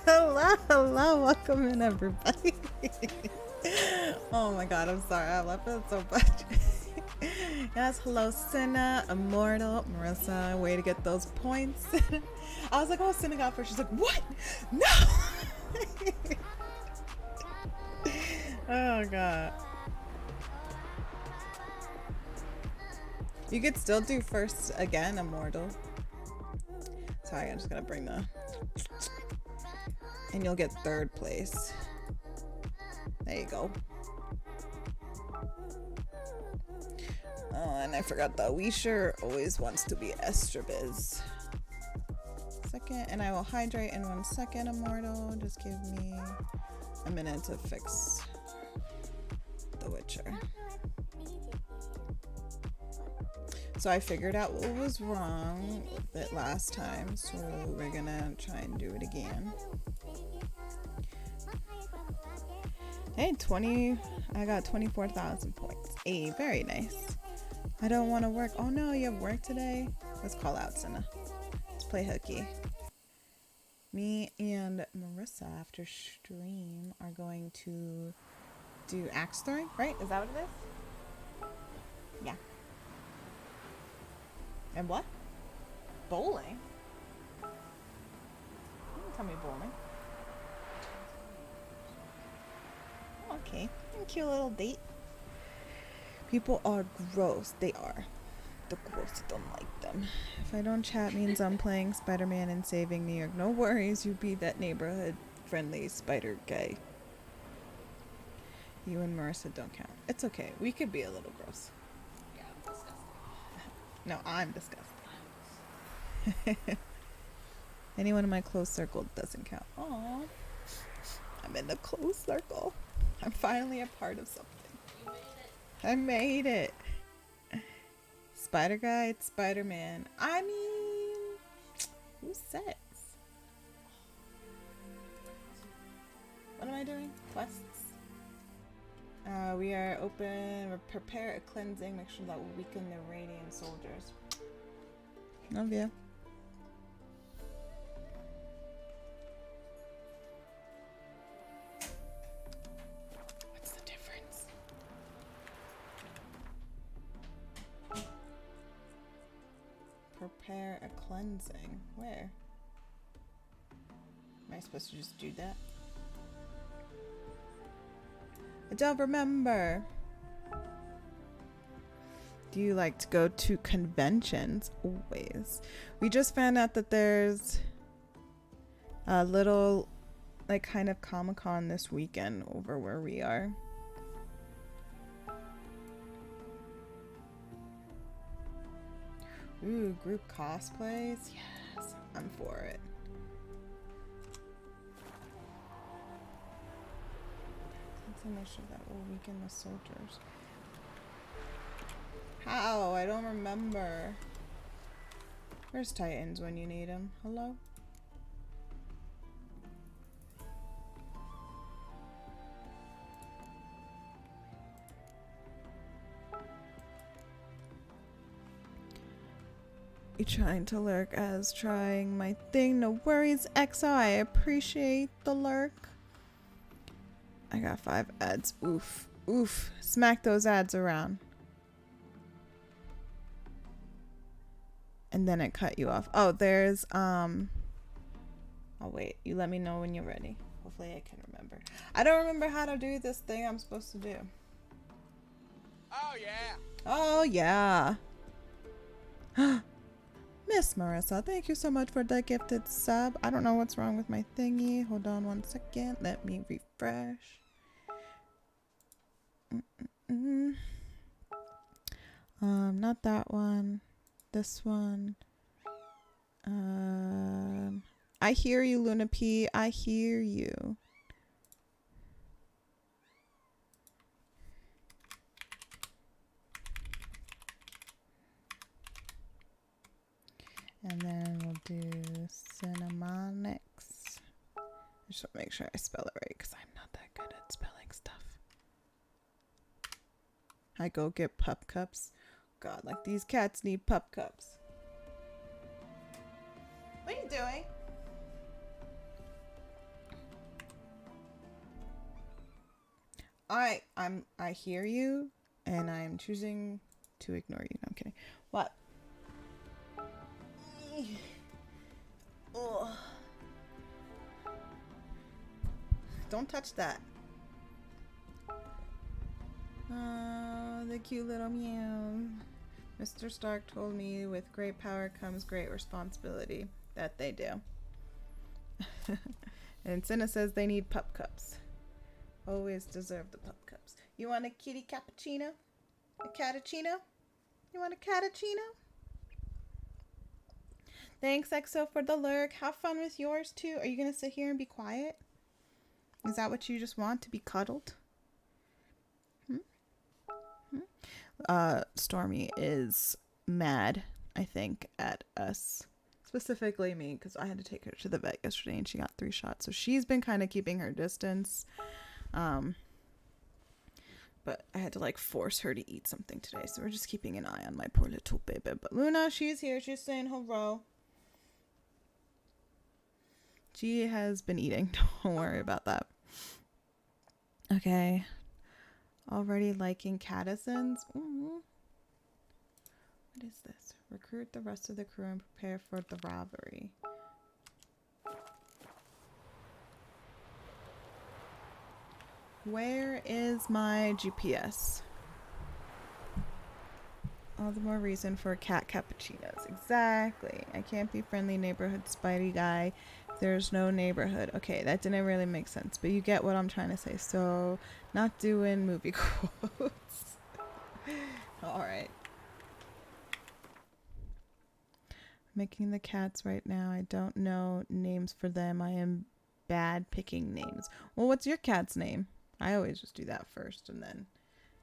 Hello, hello, welcome in everybody. Oh my god, I'm sorry, I love it so much. Yes, hello Cinna, Immortal, Marissa, way to get those points. I was like, oh, Cinna got first. She's like, what? No! Oh god. You could still do first again, Immortal. Sorry, I'm just gonna bring the... And you'll get third place. There you go. Oh, and I forgot that Weisher always wants to be Estrabiz. Second, and I will hydrate in 1 second, Immortal. Just give me a minute to fix the Witcher. So I figured out what was wrong with it last time, so we're gonna try and do it again. Hey, I got 24,000 points. Hey, very nice. I don't want to work. Oh no, you have work today? Let's call out Cinna. Let's play hooky. Me and Marissa after stream are going to do axe throwing, right? Is that what it is? Yeah. And what? Bowling? You can tell me bowling. Okay, cute little date. People are gross. They are. The gross, don't like them. If I don't chat means I'm playing Spider-Man and saving New York. No worries, you be that neighborhood friendly spider guy. You and Marissa don't count. It's okay. We could be a little gross. Yeah, I'm disgusting. No, I'm disgusting. Anyone in my close circle doesn't count. Aww. I'm in the close circle. I'm finally a part of something. You made it. I made it. Spider Guy, it's Spider-Man. I mean, who says? What am I doing? Quests? We are open. Prepare a cleansing. Make sure that will weaken the radiant soldiers. Love you. What's the difference? Prepare a cleansing. Where? Am I supposed to just do that? I don't remember. Do you like to go to conventions? Always. We just found out that there's a little, like, kind of Comic-Con this weekend over where we are. Ooh, group cosplays? Yes, I'm for it. Make sure that will weaken the soldiers. How? I don't remember. Where's Titans when you need him? Hello? You trying to lurk as trying my thing. No worries, XO. I appreciate the lurk. I got 5 ads. Oof. Oof. Smack those ads around. And then it cut you off. Oh, there's, I'll wait. You let me know when you're ready. Hopefully I can remember. I don't remember how to do this thing I'm supposed to do. Oh, yeah. Oh, yeah. Miss Marissa, thank you so much for the gifted sub. I don't know what's wrong with my thingy. Hold on 1 second. Let me refresh. Not that one. This one. I hear you, Luna P. I hear you. And then we'll do Cinemonics. I just want to make sure I spell it right because I'm not that good at spelling stuff. I go get pup cups. God, like these cats need pup cups. What are you doing? I hear you, and I'm choosing to ignore you. No, I'm kidding. What? Ugh. Don't touch that. Oh, the cute little meow. Mr. Stark told me with great power comes great responsibility. That they do. And Cinna says they need pup cups. Always deserve the pup cups. You want a kitty cappuccino? A catachino? You want a catachino? Thanks, EXO, for the lurk. Have fun with yours, too. Are you going to sit here and be quiet? Is that what you just want, to be cuddled? Stormy is mad, I think, at us. Specifically me, because I had to take her to the vet yesterday and she got 3 shots. So she's been kind of keeping her distance. But I had to like force her to eat something today. So we're just keeping an eye on my poor little baby. But Luna, she's here. She's saying hello. She has been eating. Don't worry about that. Okay. Already liking Catizens. Ooh. What is this? Recruit the rest of the crew and prepare for the robbery. Where is my GPS? All the more reason for cat cappuccinos. Exactly. I can't be friendly neighborhood Spidey guy. There's no neighborhood. Okay, that didn't really make sense, but you get what I'm trying to say. So, not doing movie quotes. Alright. Making the cats right now. I don't know names for them. I am bad picking names. Well, what's your cat's name? I always just do that first and then,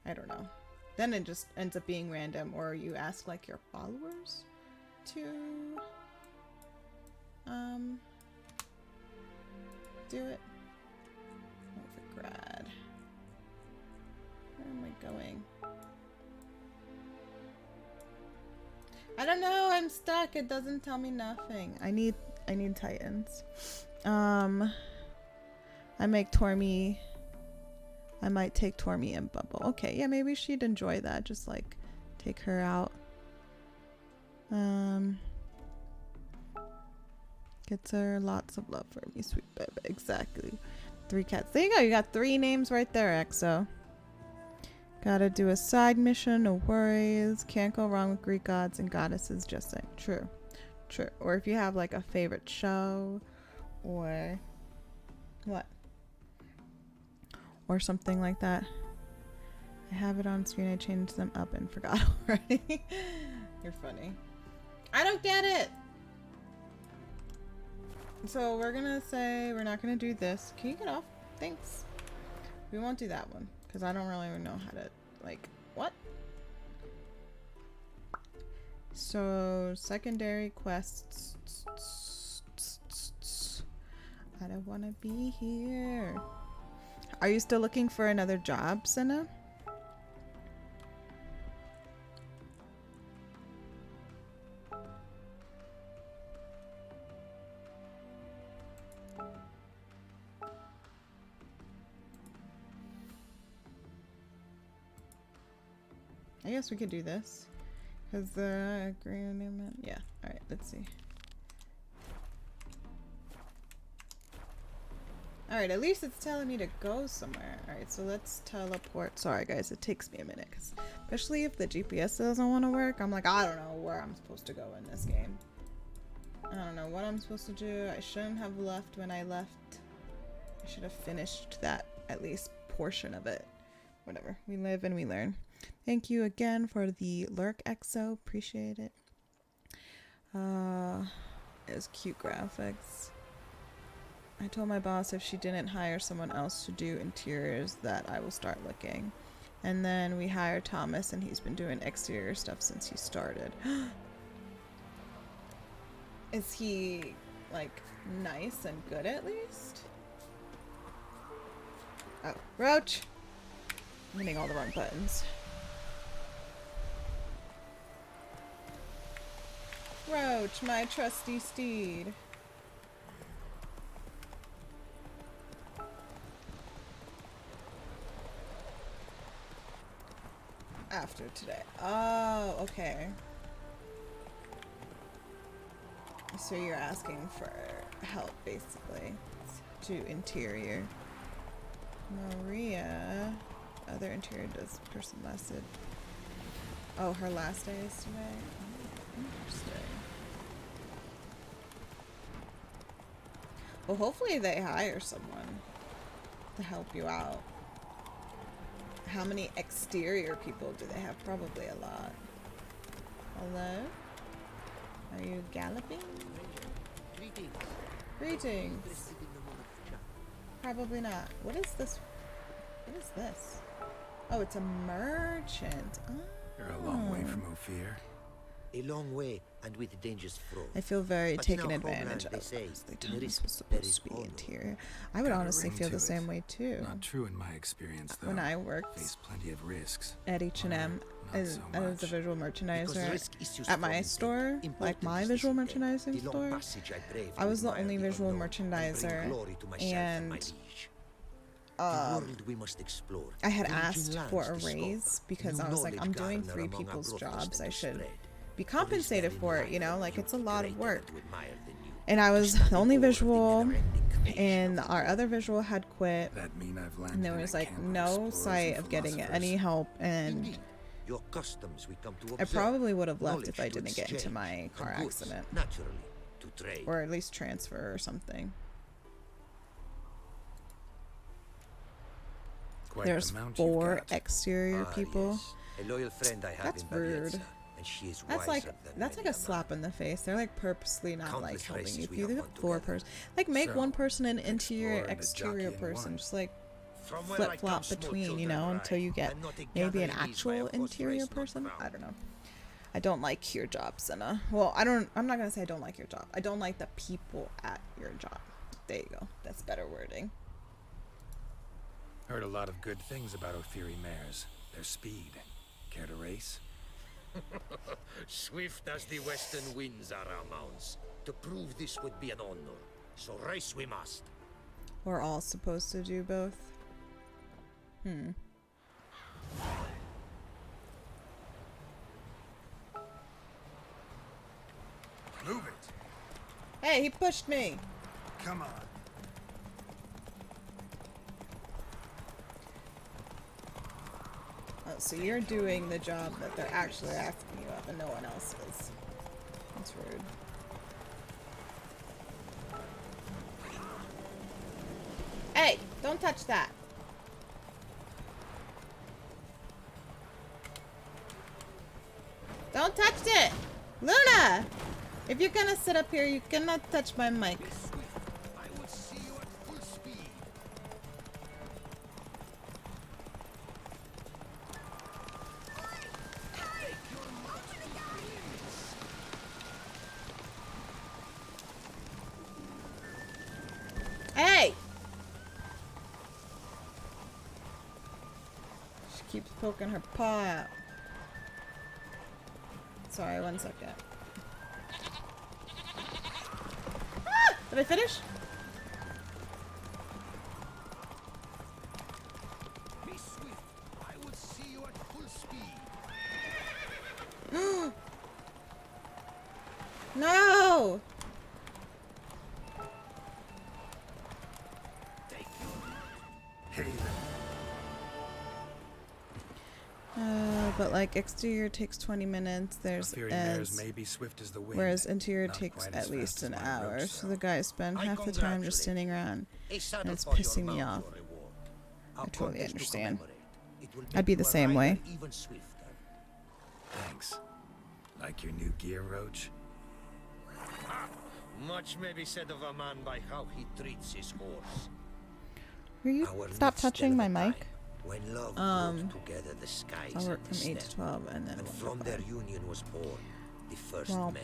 I don't know. Then it just ends up being random, or you ask like your followers to do it. Novigrad. Where am I going? I don't know, I'm stuck. It doesn't tell me nothing. I need Titans. I make Tormy. I might take Tormy and Bubble. Okay, yeah, maybe she'd enjoy that. Just like take her out. Gets her lots of love for me, sweet baby. Exactly. 3 cats. There you go. You got 3 names right there, EXO. Gotta do a side mission. No worries. Can't go wrong with Greek gods and goddesses. Just saying. True. True. Or if you have like a favorite show or what? Or something like that. I have it on screen. I changed them up and forgot already. You're funny. I don't get it. So we're gonna say we're not gonna do this. Can you get off? Thanks. We won't do that one because I don't really know how to like what. So secondary quests. I don't want to be here. Are you still looking for another job, Senna? I guess we could do this. Because the agreement. Yeah, alright, let's see. Alright, at least it's telling me to go somewhere. Alright, so let's teleport. Sorry guys, it takes me a minute. Cause especially if the GPS doesn't want to work, I'm like, I don't know where I'm supposed to go in this game. I don't know what I'm supposed to do. I shouldn't have left when I left. I should have finished that, at least portion of it. Whatever. We live and we learn. Thank you again for the lurk, EXO. Appreciate it. It was cute graphics. I told my boss if she didn't hire someone else to do interiors that I will start looking. And then we hired Thomas and he's been doing exterior stuff since he started. Is he like nice and good at least? Oh, Roach! I'm hitting all the wrong buttons. Roach, my trusty steed. today? Oh, okay. So you're asking for help, basically, to interior. Maria, other interior does person lasted. Oh, her last day is today? Oh, interesting. Well, hopefully they hire someone to help you out. How many exterior people do they have? Probably a lot. Hello? Are you galloping? Greetings. Greetings. Interested in a moment of chat? Probably not. What is this? What is this? Oh, it's a merchant. You're a long way Oh. from Ophir. A long way and with dangers fraught. I feel very But in taken our advantage homeland, of. they say, They in told us risk was there supposed is to be honor. interior. I would Got a honestly ring feel to the it. same way too. Not true in my experience, though. When I worked Faced plenty of risks. at H&M Not as, so as a much. visual Because merchandiser risk issues at my from store, intent. like my Important is visual this intent. merchandising The long store, passage I braved I was to the admire only the visual unknown and bring merchandiser, glory to myself and my and liege. The world we must explore. I had Virgin asked lands for a discover. raise because New I was like, knowledge I'm doing garner 3 among our people's broadcast jobs. and I to should spread. be For this compensated very for it, life you know, like you it's a lot of greater work. to admire than you. And I To was stand the in only awe of the visual, never-ending creation and of the our world. other visual had quit, That mean I've landed and there in was a like camp of no explorers sight and of getting philosophers. any help, and Indeed, your customs we come to I observe. probably would have left Knowledge if I to didn't get into exchange, my and car goods, accident, naturally, to trade. or at least transfer or something. Quite There's the mount you've 4 got. exterior people. Yes. A loyal friend I have That's in rude. Barrietza, and she is That's wiser like than that's many like a man. slap in the face. They're like purposely not like Countless helping races you. If we you have have won 4 together. person, like make So, one person an interior, explore and a exterior jockey in person, one. just like From where I flip flop come, small between, you children know, until ride, you get and not a maybe an gathering is by a actual horse interior race not person. crowned. I don't know. I don't like your job, Senna. Well, I'm not gonna say I don't like your job. I don't like the people at your job. There you go. That's better wording. Heard a lot of good things about Ophiri mares. Their speed. Care to race? Swift as the western winds are our mounts. To prove this would be an honor. So race we must. We're all supposed to do both. Move it! Hey, he pushed me. Come on. Oh, so you're doing the job that they're actually asking you of, and no one else is. That's rude. Hey, don't touch that. Don't touch it! Luna! If you're gonna sit up here, you cannot touch my mic. I will see you at full speed. Hey! She keeps poking her paw out. Sorry, 1 second. Ah! Did I finish? Be swift. I will see you at full speed. No! Hey, But like exterior takes 20 minutes. There's Ophiri mares as may be swift as the wind. whereas interior not takes quite at as least fast an as my hour. roach So though. the guys spend I half the time congratulate just standing around. A saddle it's for your pissing me mount, off. your reward. I Our totally contest to understand. commemorate. It will I'd be make the you a same rider way. even swifter. Thanks. Like your new gear, Roach? Much may be said of a man by how he treats his horse. Will you Our stop midst touching my there was a mic? time When love brought together the skies I'll work and the from 8 to steppe. 12 and then And we'll from go their back. union was born the first Well, mare.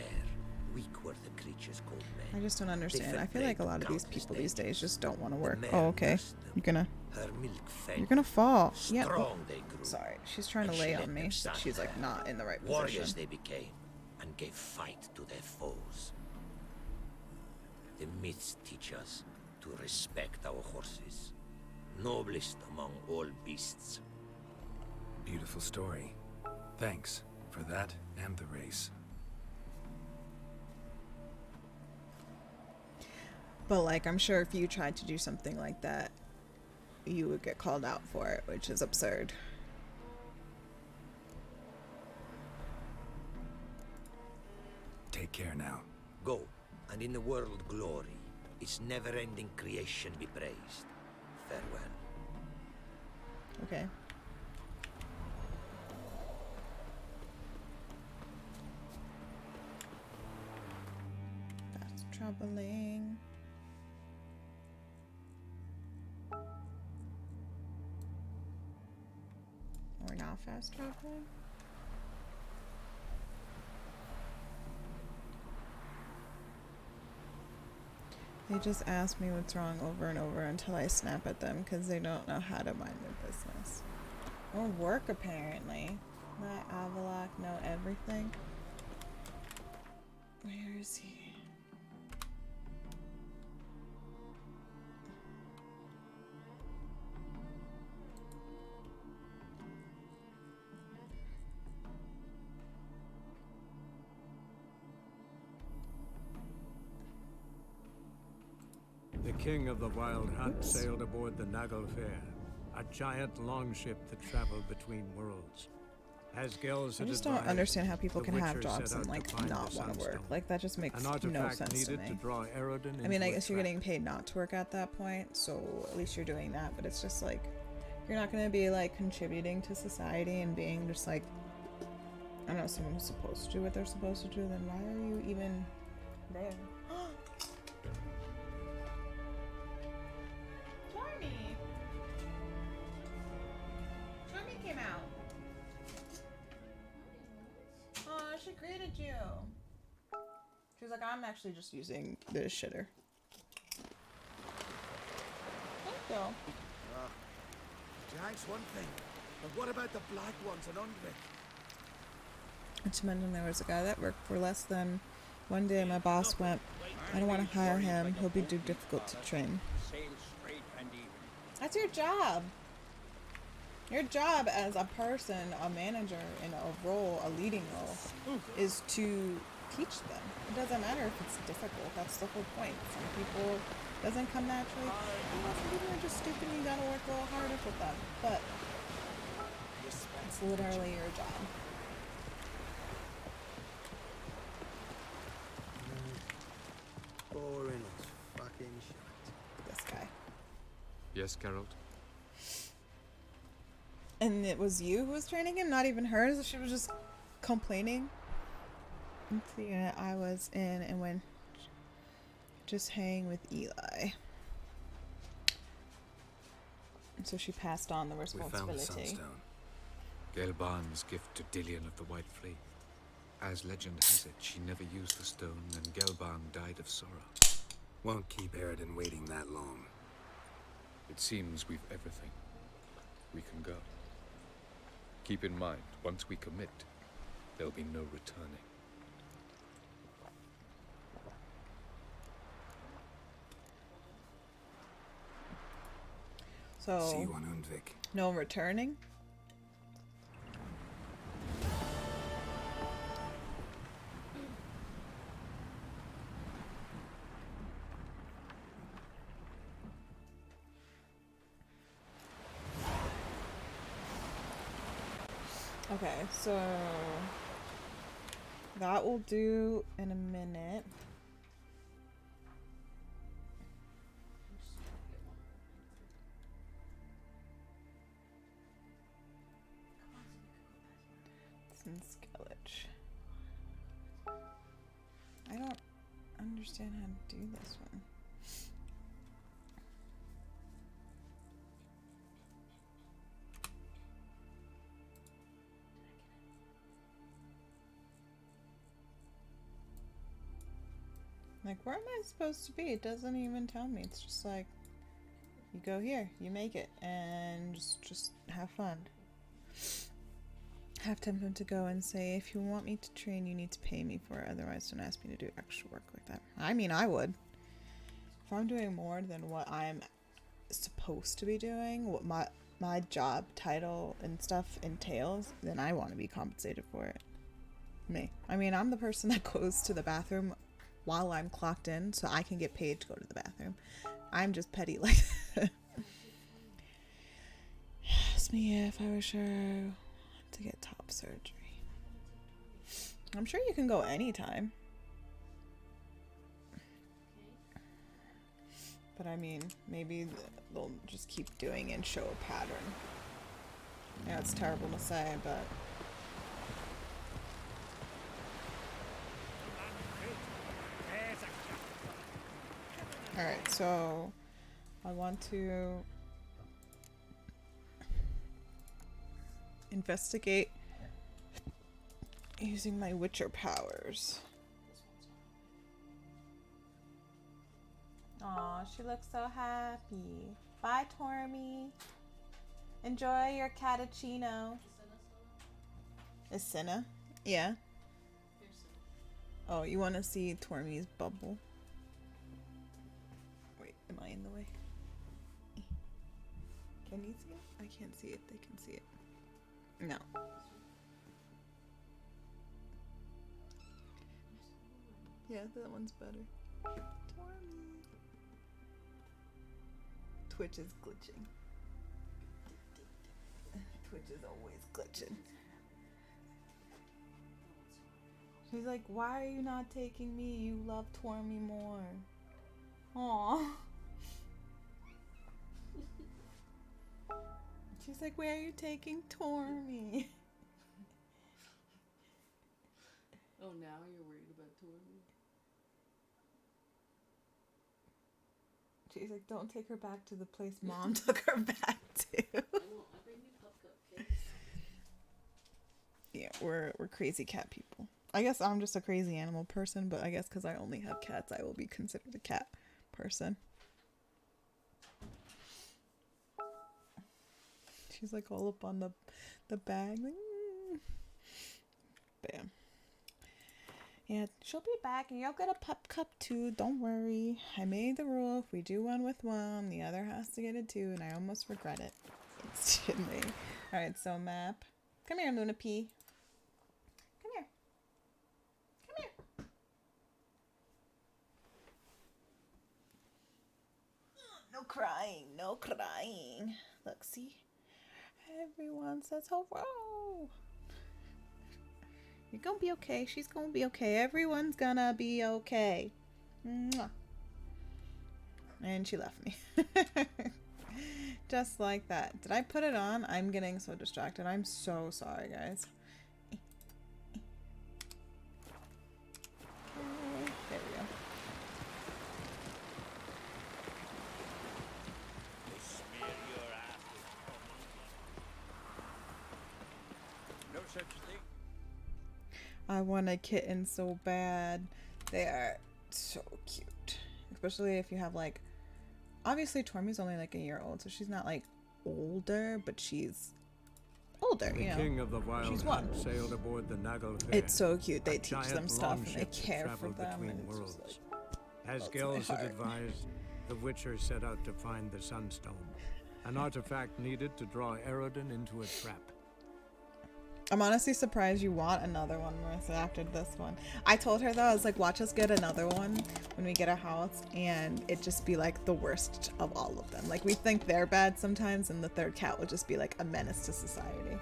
Weak were the creatures called I men. just don't understand. fed I feel like a bread lot to of these countless people these days dangers. just don't want to The work. mare Oh, okay. nursed them. You're gonna Her milk fed you're gonna fall. Yeah. Oh, Strong they grew. sorry. She's trying to and lay she on let me, them but stand she's like there. not in the right Warriors position. they became, and gave fight to their foes. The myths teach us to respect our horses, noblest among all beasts. Beautiful story. Thanks for that and the race. But like, I'm sure if you tried to do something like that, you would get called out for it, which is absurd. Take care now. Go, and in the world glory, its never-ending creation be praised. Farewell. Okay. That's troubling. We're not fast traveling. They just ask me what's wrong over and over until I snap at them because they don't know how to mind their business. Or work, apparently. That Avalok know everything. Where is he? The king of the Wild Hunt sailed aboard the Naglfar, a giant longship that traveled between worlds. As Gels I had just don't advised, understand how people the can have Witcher jobs set and out like to find not the want to work. Sunstone, Like that just makes an no artifact sense to needed to me. draw Eredin I mean, I into a guess you're trap. getting paid not to work at that point, so at least you're doing that. But it's just like you're not gonna be like contributing to society and being just like, I don't know, someone who's supposed to do what they're supposed to do. Then why are you even there? Charmy! Charmy came out. Oh, she greeted you. She was like, I'm actually just using this shitter. Thank you. Jank's one thing, but what about the black ones in Undvik? And to mention there was a guy that worked for less than one day. My boss went, I don't want to hire him. He'll be too difficult to train. Sail straight and even. That's your job. Your job as a person, a manager in a role, a leading role, is to teach them. It doesn't matter if it's difficult. That's the whole point. Some people it doesn't come naturally. Some people are just stupid and you gotta work a little harder with them. But it's literally your job. Boring as fucking shit. This guy. Yes, Geralt? And it was you who was training him, not even her. So she was just complaining. It's the unit I was in and when just hang with Eli. And so she passed on the We found the responsibility. Sunstone. Gelban's gift to Dillion of the White Fleet. As legend has it, she never used the stone, and Gelban died of sorrow. Won't keep Eredin waiting that long. It seems we've everything. We can go. Keep in mind, once we commit, there'll be no returning. So See you on Undvik. no returning. Okay, so that will do in a minute. It's in Skelich. I don't understand how to do this one. Like, where am I supposed to be? It doesn't even tell me. It's just like, you go here, you make it, and just have fun. Have tempted to go and say, if you want me to train, you need to pay me for it. Otherwise, don't ask me to do extra work like that. I mean, I would. If I'm doing more than what I'm supposed to be doing, what my job title and stuff entails, then I want to be compensated for it. Me. I mean, I'm the person that goes to the bathroom while I'm clocked in, so I can get paid to go to the bathroom. I'm just petty like that. Ask me if I was sure to get top surgery. I'm sure you can go anytime. But I mean, maybe they'll just keep doing and show a pattern. Yeah, it's terrible to say, but... Alright, so... I want to... investigate using my Witcher powers. Aw, she looks so happy. Bye, Tormy. Enjoy your cappuccino. Is Cinna? Yeah. Oh, you want to see Tormy's bubble? Wait, am I in the way? Can you see it? I can't see it. They can see it. No. Yeah, that one's better. Tormy. Twitch is glitching. Twitch is always glitching. She's like, why are you not taking me? You love Tormy more. Aww. She's like, where are you taking Tormy? Oh, now you're worried about Tormy? She's like, don't take her back to the place Mom took her back to. I won't. I bring you pup cupcakes. Yeah, we're crazy cat people. I guess I'm just a crazy animal person, but I guess because I only have cats, I will be considered a cat person. She's like all up on the bag. Bam. Yeah, she'll be back and you'll get a pup cup too. Don't worry. I made the rule. If we do one with one, the other has to get it too, and I almost regret it instantly. Alright, so map. Come here, Luna P. Come here. Come here. No crying. No crying. Look, see? Everyone says hello. You're gonna be okay. She's gonna be okay. Everyone's gonna be okay. Mwah. And she left me. Just like that. Did I put it on? I'm getting so distracted. I'm so sorry, guys. Okay, there we go. No such thing. I want a kitten so bad. They are so cute. Especially if you have like... Obviously, Tormy's only like a year old, so she's not like older, but she's older, you know. The king of the wild She's hunt one. sailed aboard the Naglfar. It's so cute. They a teach them giant stuff and they longship that care for traveled them. between And it's worlds. just like... As melts my Gels had heart. advised, the Witcher set out to find the Sunstone, an artifact needed to draw Eredin into a trap. I'm honestly surprised you want another one, Marissa, after this one. I told her though, I was like, watch us get another one when we get a house, and it just be like the worst of all of them. Like, we think they're bad sometimes, and the third cat will just be like a menace to society.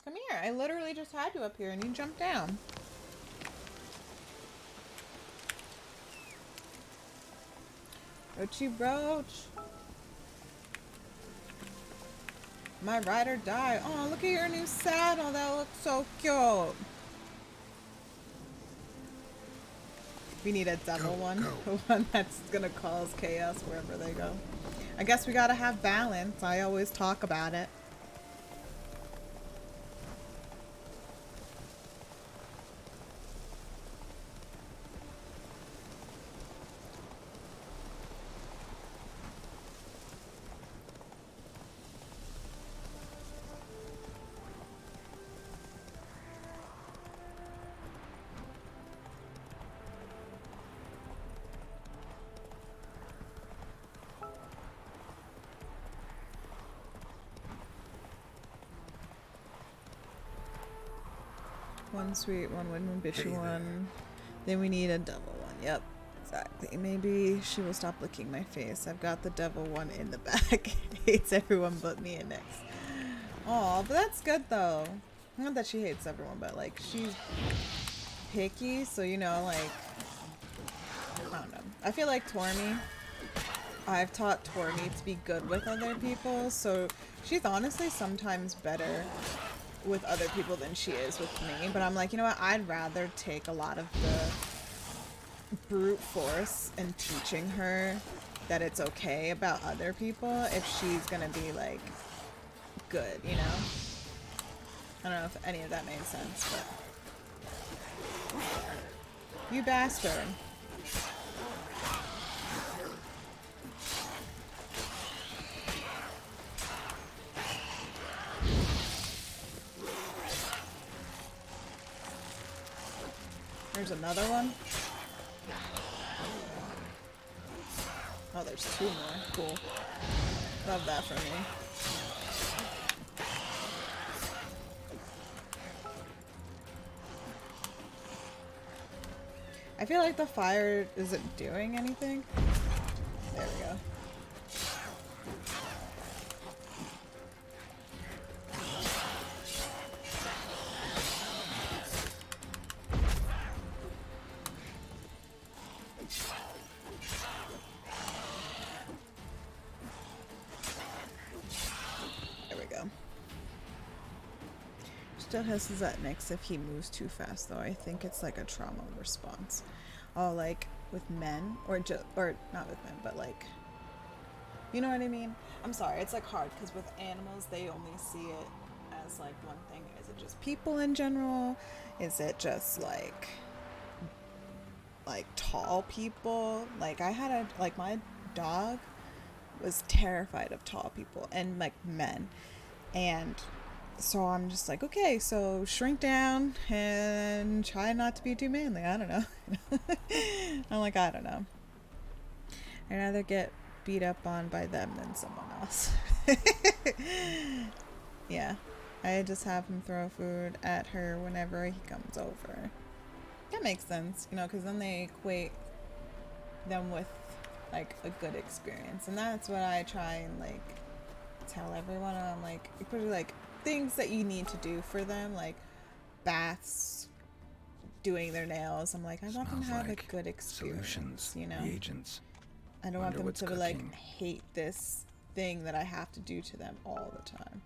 Come here. I literally just had you up here and you jumped down. Roachy Roach. My ride or die. Oh, look at your new saddle. That looks so cute. We need a devil one. The one that's gonna cause chaos wherever they go. I guess we gotta have balance. I always talk about it. one sweet, one bitchy one. Then we need a devil one. Yep, exactly. Maybe she will stop licking my face. I've got the devil one in the back. It hates everyone but me and Nyx. Aw, but that's good though. Not that she hates everyone, but like she's picky, so you know, like I don't know. I feel like Tormy, I've taught Tormy to be good with other people, so she's honestly sometimes better with other people than she is with me. But I'm like, you know what? I'd rather take a lot of the brute force in teaching her that it's okay about other people if she's gonna be like good, you know? I don't know if any of that made sense, but you bastard. There's another one. Oh, there's two more. Cool. Love that for me. I feel like the fire isn't doing anything. There we go. There we go. Still hisses at Nyx if he moves too fast, though. I think it's like a trauma response. Oh, like with men, or not with men, but like, you know what I mean? I'm sorry, it's like hard because with animals they only see it as like one thing. Is it just people in general? Is it just like tall people? Like I had my dog was terrified of tall people and like men, and so I'm just like, okay, so shrink down and try not to be too manly. I don't know. I'm like, I don't know. I'd rather get beat up on by them than someone else. Yeah. I just have him throw food at her whenever he comes over. That makes sense, you know, because then they equate them with like a good experience. And that's what I try and like tell everyone. I'm like, especially like things that you need to do for them, like baths, doing their nails. I'm like, I want them to have a good experience, Solutions, you know? reagents. I don't want Wonder them what's to like cooking. hate this thing that I have to do to them all the time.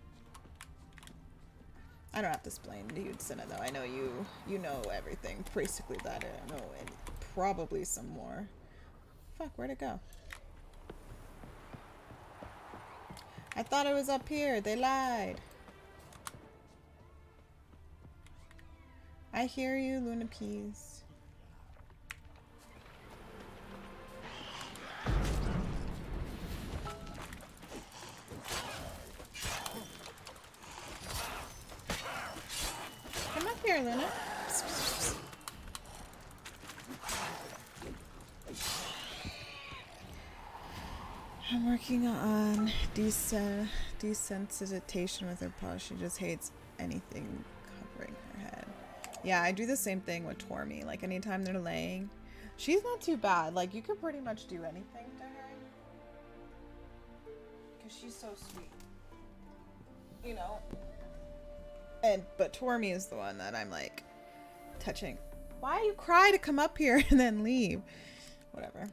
I don't have to explain to you, Cinna, though. I know you know everything basically that I know, and probably some more. Fuck, where'd it go? I thought it was up here. They lied. I hear you, Luna Peas. Come up here, Luna. I'm working on desensitization with her paw. She just hates anything covering her head. Yeah, I do the same thing with Tormy. Like, anytime they're laying, she's not too bad. Like, you could pretty much do anything to her. Because she's so sweet. You know? But Tormy is the one that I'm, like, touching. Why you cry to come up here and then leave? Whatever.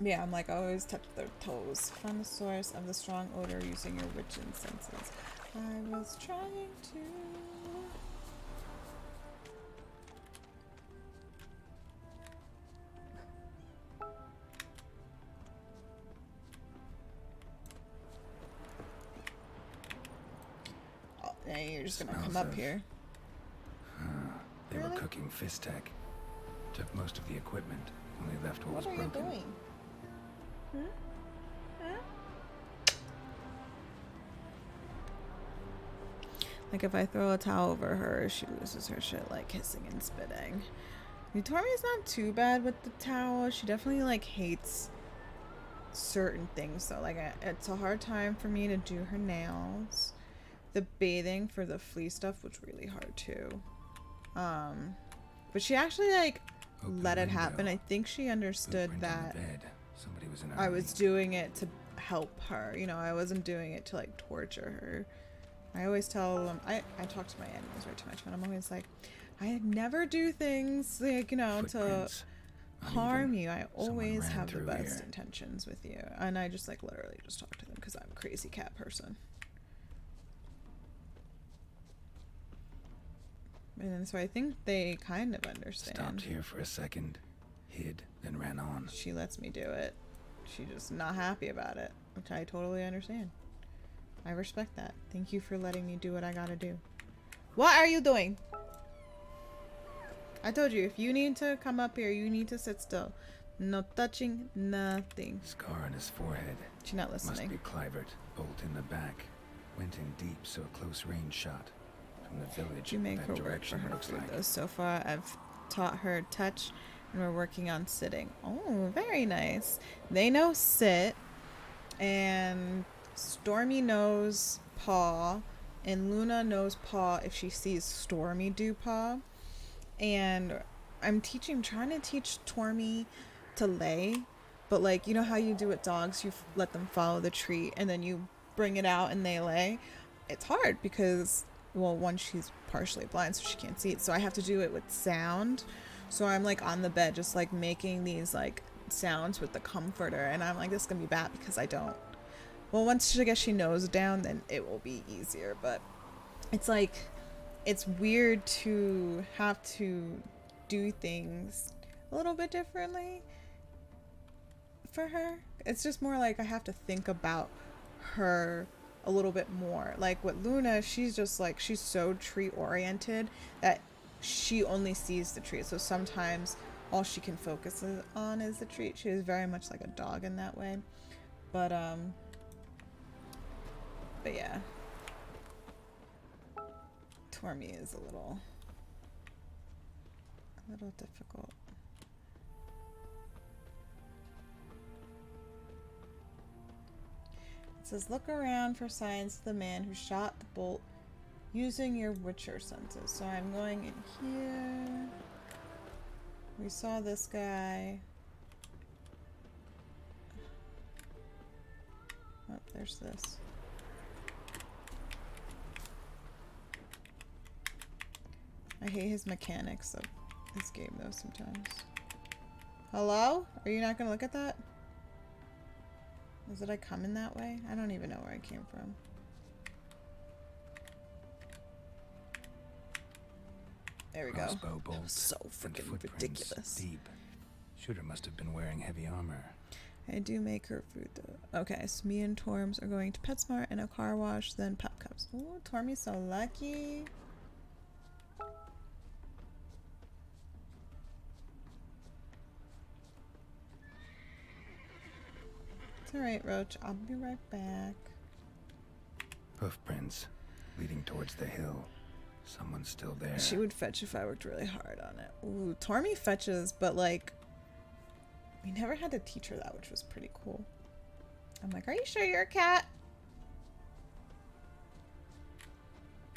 Yeah, I'm like, I always touch their toes. Find the source of the strong odor using your witch senses. I was trying to... Oh, now you're just gonna Smells come up of- here. They Really? were cooking Fistek. Took most of the equipment. Only left what was What are you broken. doing? Like, if I throw a towel over her, she loses her shit, like hissing and spitting. Tormi's not too bad with the towel. She definitely, like, hates certain things, though. Like, it's a hard time for me to do her nails. The bathing for the flea stuff was really hard, too. But she actually like Open let it window. happen. I think she understood Footprint on the that bed. Somebody was in a I hurry. was doing it to help her. You know, I wasn't doing it to like torture her. I always tell them, I talk to my animals way too much, but I'm always like, I never do things like, you know, to Footprints. harm Uneven. you. I Someone always ran have the through best here. intentions with you. And I just like literally just talk to them because I'm a crazy cat person. And so I think they kind of understand. Stopped here for a second, hid, then ran on. She lets me do it. She's just not happy about it, which I totally understand. I respect that. Thank you for letting me do what I gotta do. What are you doing? I told you, if you need to come up here, you need to sit still. No touching, nothing. Scar on his forehead. She's not Must listening. be Clivert. Bolt in the back. Went in deep, so a close range shot. From the village. You make that her work for direction her looks food like. though. So far, I've taught her touch, and we're working on sitting. Oh, very nice. They know sit, and Stormy knows paw, and Luna knows paw if she sees Stormy do paw. And I'm trying to teach Stormy to lay, but like, you know how you do with dogs, you let them follow the treat, and then you bring it out and they lay. It's hard because, well, one, she's partially blind, so she can't see it, so I have to do it with sound. So I'm like on the bed just like making these like sounds with the comforter, and I'm like, this is gonna be bad because I don't. Well, once I guess she knows down, then it will be easier, but it's like, it's weird to have to do things a little bit differently for her. It's just more like I have to think about her a little bit more. Like with Luna, she's just like, she's so tree oriented that she only sees the tree. So sometimes all she can focus on is the tree. She is very much like a dog in that way. But yeah. Tormy is a little difficult. It says, look around for signs of the man who shot the bolt using your Witcher senses. So I'm going in here. We saw this guy. Oh, there's this. I hate his mechanics of this game though sometimes. Hello? Are you not gonna look at that? Did I come in that way? I don't even know where I came from. There we go. Crossbow bolt. So and freaking footprints ridiculous. Deep. Shooter must have been wearing heavy armor. I do make her food though. Okay, so me and Torms are going to PetSmart and a car wash, then Pep Cups. Ooh, Tormy's so lucky. It's alright, Roach. I'll be right back. Hoofprints leading towards the hill. Someone's still there. She would fetch if I worked really hard on it. Ooh, Tormy fetches, but like, we never had to teach her that, which was pretty cool. I'm like, are you sure you're a cat?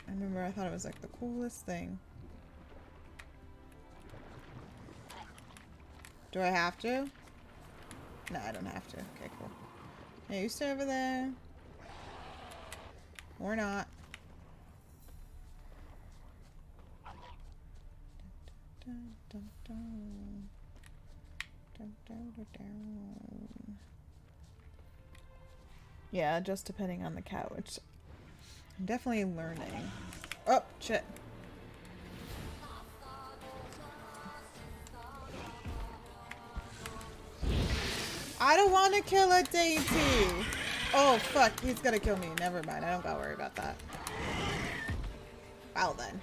I remember I thought it was like the coolest thing. Do I have to? No, I don't have to. Okay, cool. Hey, you stay over there. Or not. Dun, dun, dun. Dun, dun, dun, dun. Yeah, just depending on the cat, which I'm definitely learning. Oh, shit. I don't want to kill a Dainty. Oh, fuck. He's gonna kill me. Never mind. I don't gotta worry about that. Well, then.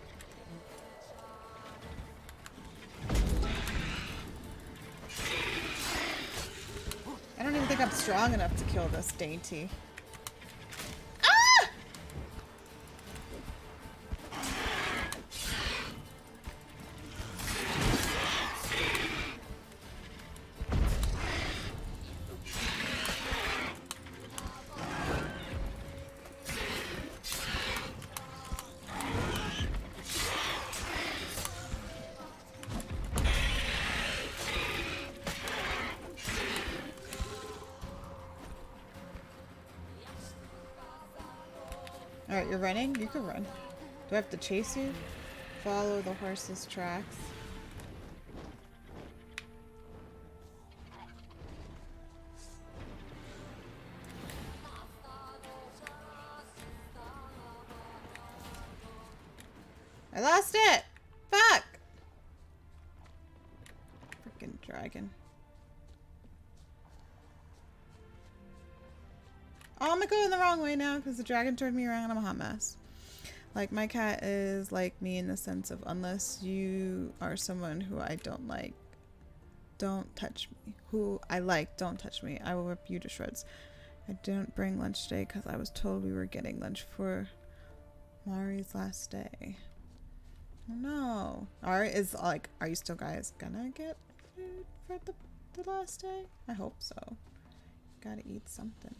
I don't even think I'm strong enough to kill this Dainty. Ah! Alright, you're running? You can run. Do I have to chase you? Follow the horse's tracks. I lost it! Fuck! Freaking dragon. Oh, I'm going the wrong way now because the dragon turned me around and I'm a hot mess. Like, my cat is like me in the sense of unless you are someone who I don't like, don't touch me. Who I like, don't touch me. I will rip you to shreds. I didn't bring lunch today because I was told we were getting lunch for Mari's last day. Oh no. Alright, is like, are you still guys gonna get food for the last day? I hope so. Gotta eat something.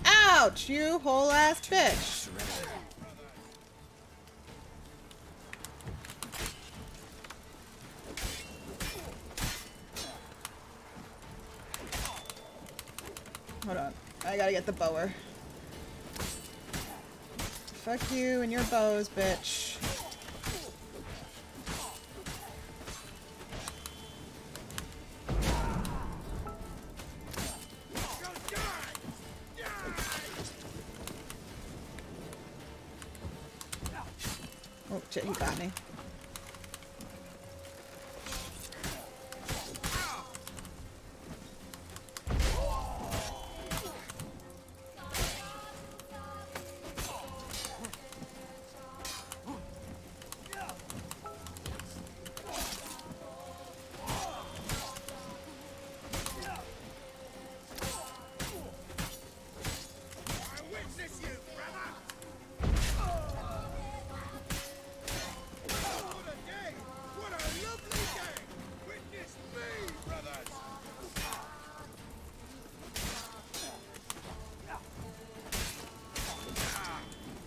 Ouch, you whole ass bitch. Hold on. I gotta get the bower. Fuck you and your bows, bitch. Oh shit, he got me.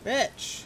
Bitch.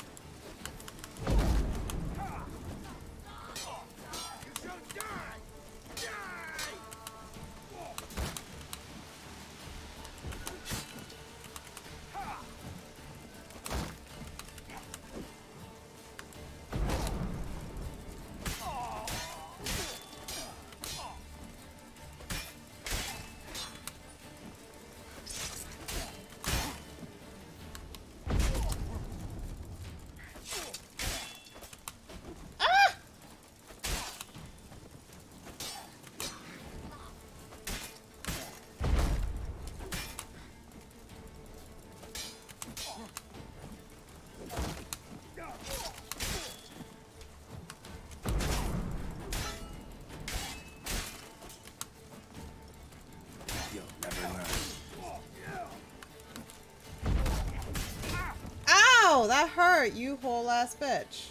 Ow, that hurt, you whole ass bitch.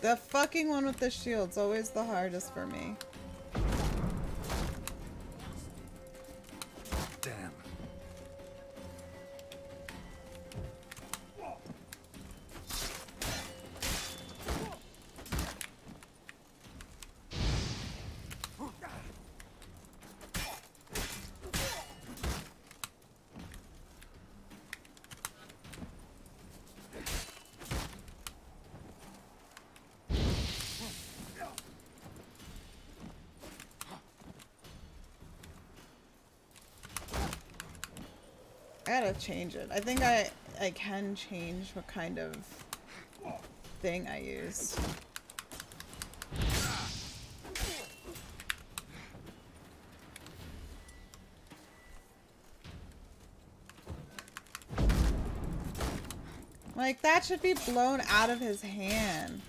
The fucking one with the shield's always the hardest for me. Damn. I gotta change it. I think I can change what kind of thing I use. Like, that should be blown out of his hand.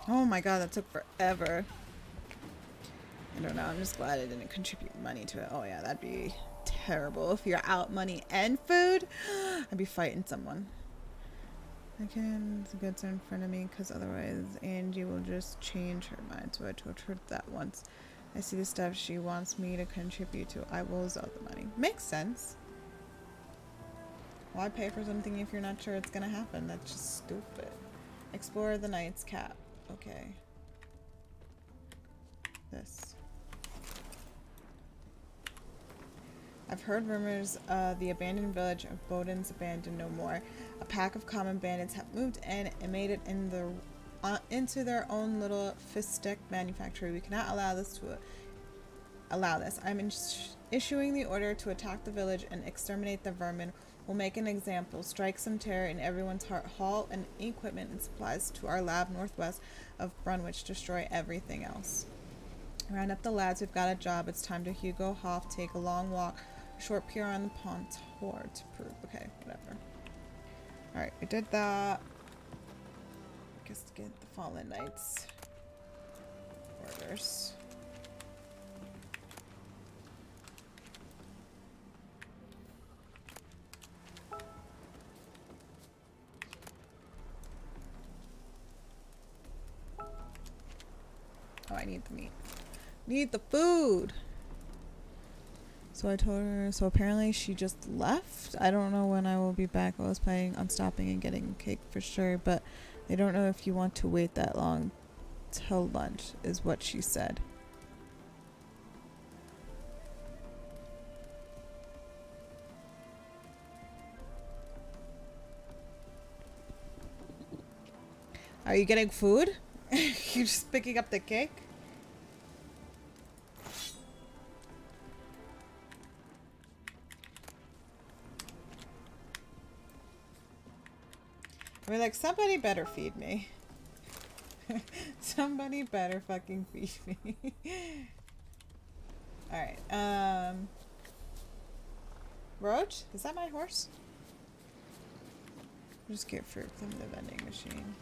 Oh my god, that took forever. I don't know, I'm just glad I didn't contribute money to it. Oh yeah, that'd be terrible. If you're out money and food, I'd be fighting someone. I can, the goods are in front of me because otherwise Angie will just change her mind. So I told her that once. I see the stuff she wants me to contribute to. I will sell the money. Makes sense. Why pay for something if you're not sure it's gonna happen? That's just stupid. Explore the Knight's Cap. Okay. This. I've heard rumors the abandoned village of Bowden's abandoned no more. A pack of common bandits have moved in and made it in the into their own little fistic manufactory. We cannot allow this. I'm issuing the order to attack the village and exterminate the vermin. We'll make an example, strike some terror in everyone's heart, haul and equipment and supplies to our lab northwest of Brunwich, destroy everything else. Round up the lads, we've got a job. It's time to Hugo Hoff take a long walk, a short pier on the Pontor to prove. Okay, whatever. Alright, we did that. I guess to get the Fallen Knights orders. Oh, I need the meat. Need the food! So I told her, so apparently she just left. I don't know when I will be back. I was planning on stopping and getting cake for sure, but they don't know if you want to wait that long till lunch, is what she said. Are you getting food? You're just picking up the cake? I mean, like, somebody better feed me. Somebody better fucking feed me. Alright, Roach? Is that my horse? I'll just get fruit from the vending machine.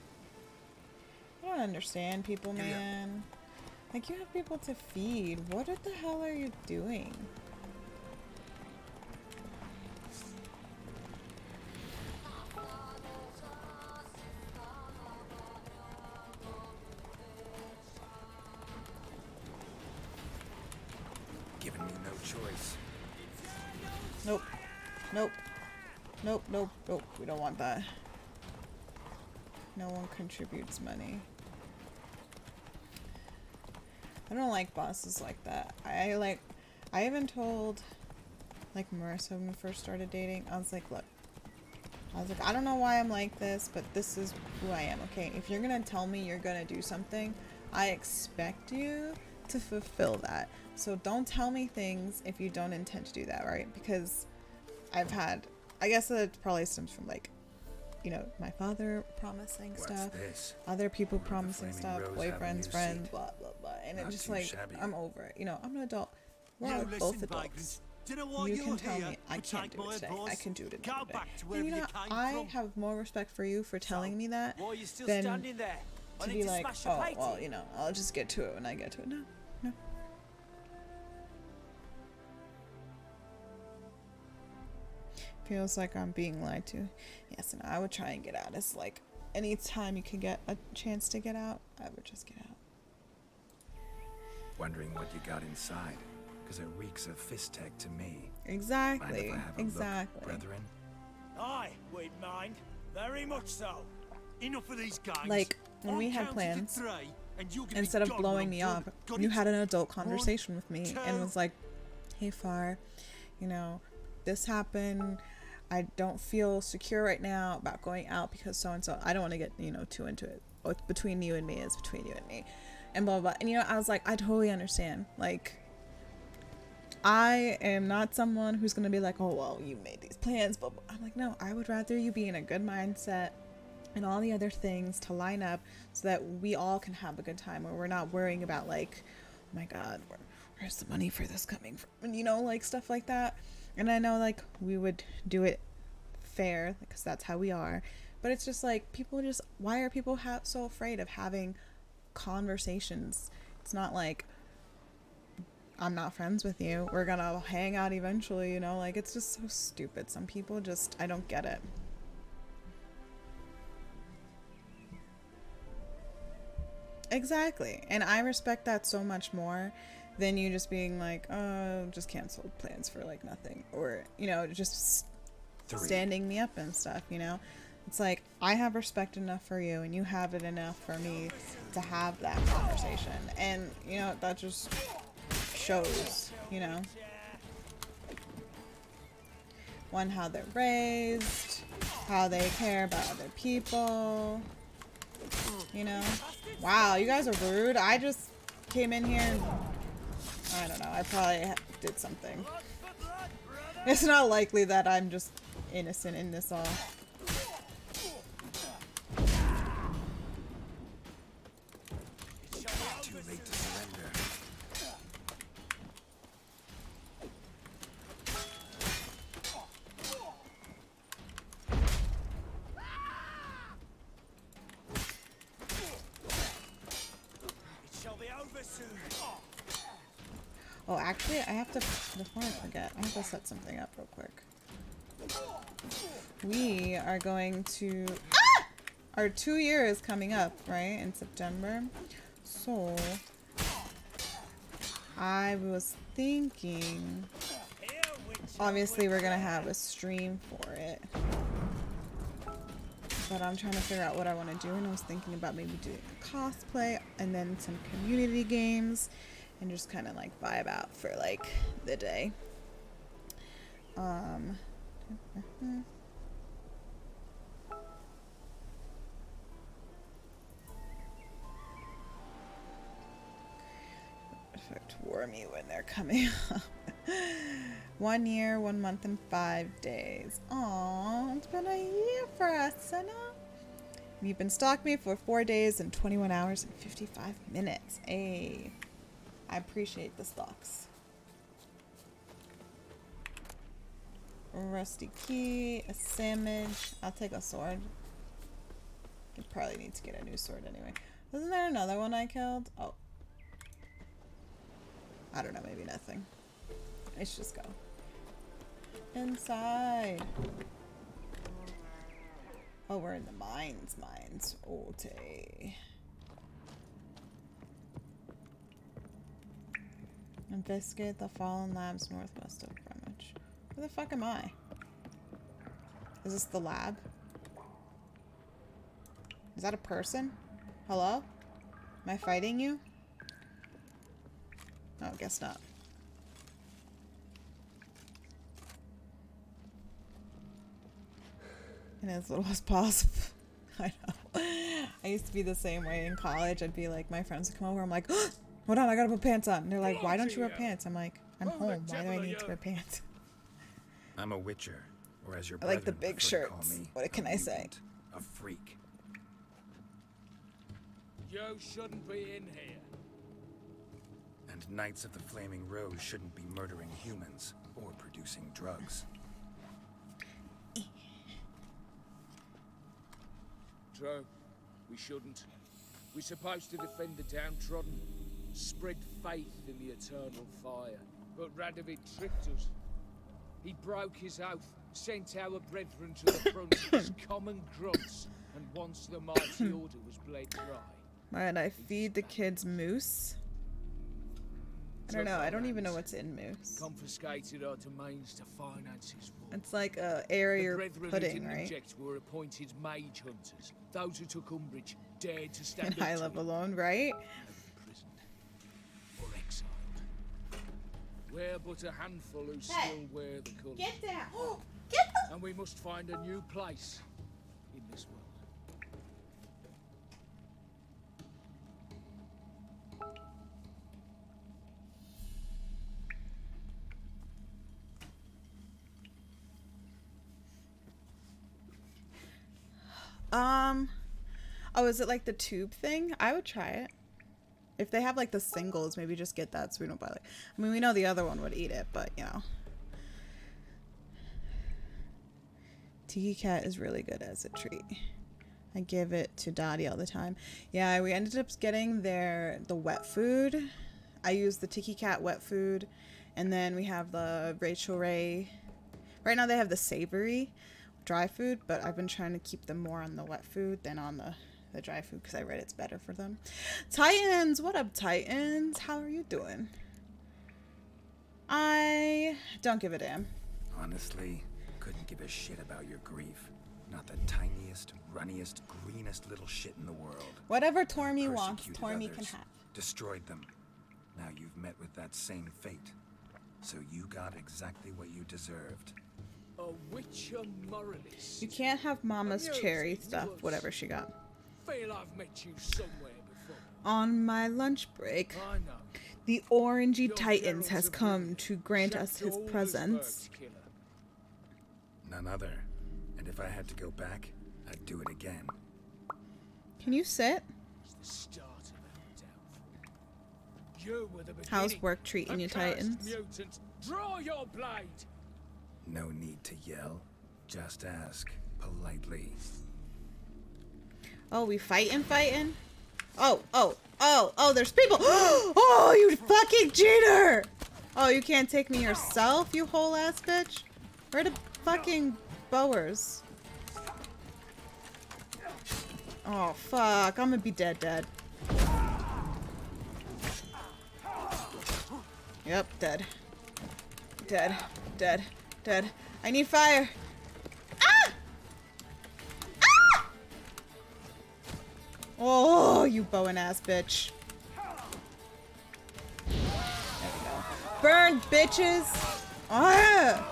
I don't understand people, man. Like, you have people to feed. What the hell are you doing? Giving me no choice. Nope. Nope. Nope, nope, nope. We don't want that. No one contributes money. I don't like bosses like that. I even told, like, Marissa when we first started dating, I was like, look, I don't know why I'm like this, but this is who I am, okay? If you're gonna tell me you're gonna do something, I expect you to fulfill that. So don't tell me things if you don't intend to do that, right? Because I've had, I guess it probably stems from, like, you know, my father promising stuff, other people promising stuff, boyfriends, friends, blah, blah, blah. And it's just like, shabby. I'm over it. You know, I'm an adult. We're both adults. You can tell me I can't do it today. I can do it another day. And you know, I have more respect for you for telling me that than to be like, oh, well, you know, I'll just get to it when I get to it. No, no. Feels like I'm being lied to. Yes, and I would try and get out. It's like any time you can get a chance to get out, I would just get out. Wondering what you got inside, because it reeks of Fistech to me. Exactly. Mind if I have a Exactly. look, brethren? Aye, we'd mind. Very much so. Enough of these guys. Like, when we had plans, instead of blowing me off, you had an adult conversation with me and was like, hey, Far, you know, this happened. I don't feel secure right now about going out because so-and-so. I don't want to get, you know, too into it. What's between you and me is between you and me. And blah, blah, blah. And, you know, I was like, I totally understand. Like, I am not someone who's gonna be like, oh well, you made these plans, but I'm like, no, I would rather you be in a good mindset and all the other things to line up so that we all can have a good time, where we're not worrying about like, oh my god, where's the money for this coming from, you know, like stuff like that. And I know like we would do it fair because that's how we are, but it's just like people just, why are people so afraid of having conversations? It's not like I'm not friends with you, we're gonna hang out eventually, you know, like it's just so stupid. Some people just, I don't get it. Exactly. And I respect that so much more than you just being like, oh, just cancel plans for like nothing, or you know, just standing me up and stuff, you know. It's like, I have respect enough for you and you have it enough for me to have that conversation. And you know, that just shows, you know, one, how they're raised, how they care about other people, you know. Wow, you guys are rude. I just came in here and I don't know, I probably did something. It's not likely that I'm just innocent in this all. Too late to surrender. It shall be over soon. Oh, actually, I have to, before I forget, I have to set something up real quick. We are going to, our 2 years coming up, right, in September. So, I was thinking, obviously we're gonna have a stream for it. But I'm trying to figure out what I want to do, and I was thinking about maybe doing a cosplay and then some community games and just kind of like vibe out for like the day. Perfect. War me when they're coming up. 1 year, 1 month, and 5 days. Aww, it's been a year for us, Senna. You've been stalking me for 4 days and 21 hours and 55 minutes. Hey, I appreciate the stalks. Rusty key, a sandwich. I'll take a sword. I probably need to get a new sword anyway. Wasn't there another one I killed? Oh. I don't know, maybe nothing. Let's just go. Inside. Oh, we're in the mines. Okay. Investigate the fallen labs northwest of Greenwich. Where the fuck am I? Is this the lab? Is that a person? Hello? Am I fighting you? No, I guess not. And as little as possible. I know. I used to be the same way in college. I'd be like, my friends would come over. I'm like, oh, hold on, I gotta put pants on. And they're like, why don't you wear pants? I'm like, I'm home. Why do I need to wear pants? I'm a witcher, or as your I like the brethren big prefer to call shirts. me, What a can I say? mutant, a freak. You shouldn't be in here. And Knights of the Flaming Rose shouldn't be murdering humans or producing drugs. True. We shouldn't. We're supposed to defend the downtrodden, spread faith in the eternal fire. But Radovid tricked us. He broke his oath, sent our brethren to the front as common grunts, and once the mighty order was bled dry. Might I feed the kids moose? I don't know. I don't even know what's in moose. Confiscated our domains to finance his war. It's like a area The brethren who pudding, didn't right? object were appointed mage hunters. Those who took umbrage dared to stand In up high to level him. alone, right? Imprisoned or exiled. We're but a handful who still wear the colours. Get down! Get the And we must find a new place in this world. Oh, is it like the tube thing? I would try it. If they have like the singles, maybe just get that so we don't buy like. I mean, we know the other one would eat it, but you know. Tiki Cat is really good as a treat. I give it to Dottie all the time. Yeah, we ended up getting the wet food. I used the Tiki Cat wet food, and then we have the Rachel Ray. Right now they have the savory dry food, but I've been trying to keep them more on the wet food than on the dry food because I read it's better for them. Titans, what up, Titans? How are you doing? I don't give a damn. Honestly, couldn't give a shit about your grief. Not the tiniest, runniest, greenest little shit in the world. Whatever Tormy wants, Persecuted Tormy others, can have. Destroyed them. Now you've met with that same fate. So you got exactly what you deserved. A witcher moralist. You can't have Mama's Amusing cherry stuff, was. whatever she got. Feel I've met you somewhere before. On my lunch break, I know. the orangey Your Titans Geralt has of come Rivia, to grant us his Jack presence. Dorlesburg's killer. None other. And if I had to go back, I'd do it again. Can you sit? It's the start of a downfall. You were the beginning. How's work treating you, A cursed Titans? mutant. Draw your blade. No need to yell. Just ask politely. Oh, we fighting? Oh, there's people. Oh, you fucking cheater. Oh, you can't take me yourself, you whole ass bitch. Where the fucking bowers? Oh, fuck. I'm gonna be dead. Yep, dead. Dead. I need fire. Ah! Ah! Oh, you Bowen ass bitch. There we go. Burn, bitches. Ah!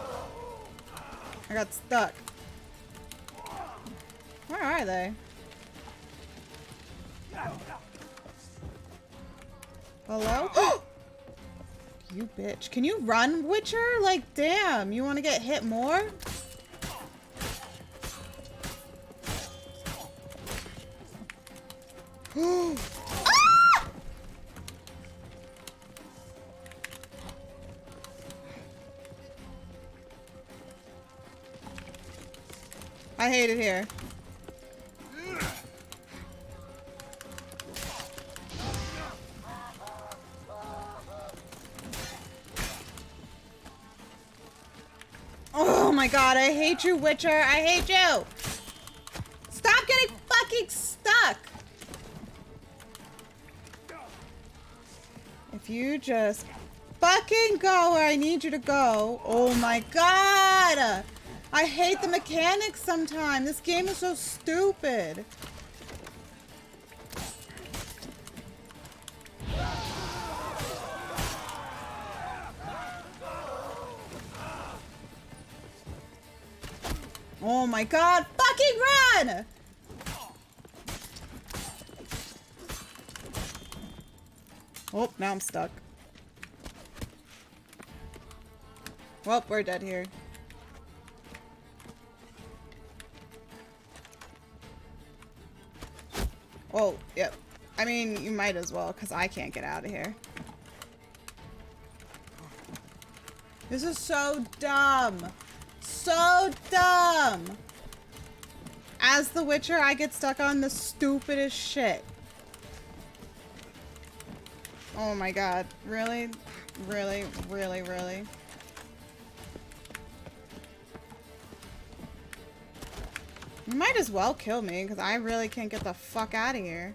I got stuck. Where are they? Hello? You bitch. Can you run, Witcher? Like, damn. You want to get hit more? Ah! I hate it here. Oh my god, I hate you, Witcher. I hate you. Stop getting fucking stuck. If you just fucking go where I need you to go. Oh my god. I hate the mechanics sometimes. This game is so stupid. Oh my god, fucking run! Oh, now I'm stuck. Well, we're dead here. Oh, yep. I mean, you might as well, because I can't get out of here. This is so dumb. So dumb. As the Witcher, I get stuck on the stupidest shit. Oh my god. Really? Really? Really? Really? You might as well kill me, because I really can't get the fuck out of here.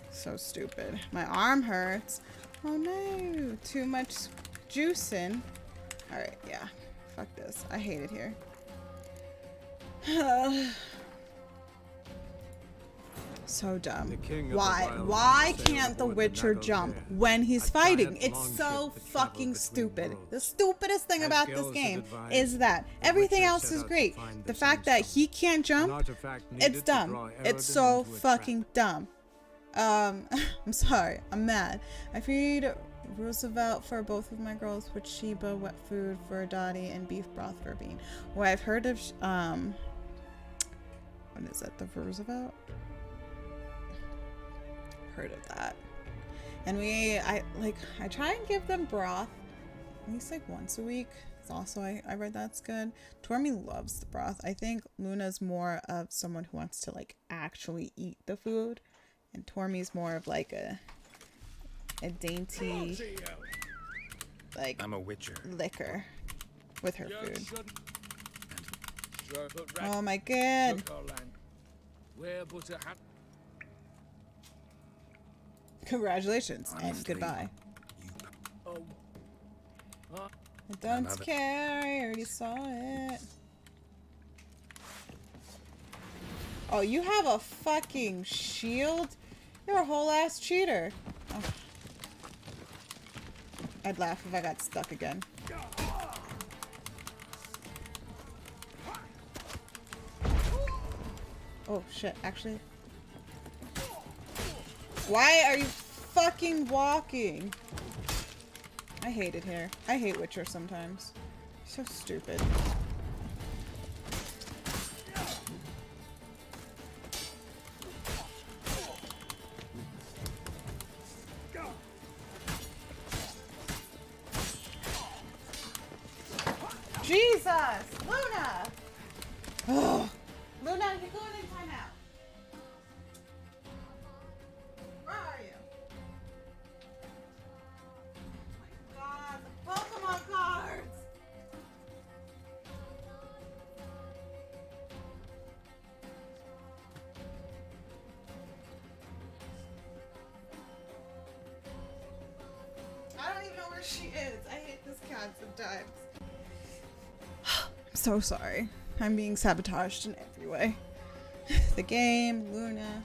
So stupid. My arm hurts. Oh no. Too much juicing. Alright, yeah. Fuck this. I hate it here. So dumb. Why can't the Witcher jump when he's fighting? It's so fucking stupid. The stupidest thing about this game is that everything else is great. The fact that he can't jump, it's dumb. It's so fucking dumb. I'm sorry. I'm mad. I feed Roosevelt for both of my girls with Sheba, wet food for Dottie, and beef broth for Bean. Well, I've heard of, what is What's that? The Roosevelt? Heard of that. And I try and give them broth at least like once a week. It's also, I read that's good. Tormy loves the broth. I think Luna's more of someone who wants to like actually eat the food, and Tormy's more of like a dainty, like, I'm a witcher. liquor with her food. Sure, but Oh my god. took our land. Where but a hat. Congratulations and Honestly, goodbye. You Oh. Huh? I don't Another- care. I already saw it. Oh, you have a fucking shield? You're a whole ass cheater. Oh. I'd laugh if I got stuck again. Oh shit, actually. Why are you fucking walking? I hate it here. I hate Witcher sometimes. So stupid. Jesus! Luna! Oh. Luna, you're going in timeout. Where are you? Oh my god, the Pokemon cards! I don't even know where she is. I hate this cat sometimes. I'm so sorry. I'm being sabotaged in every way. The game, Luna.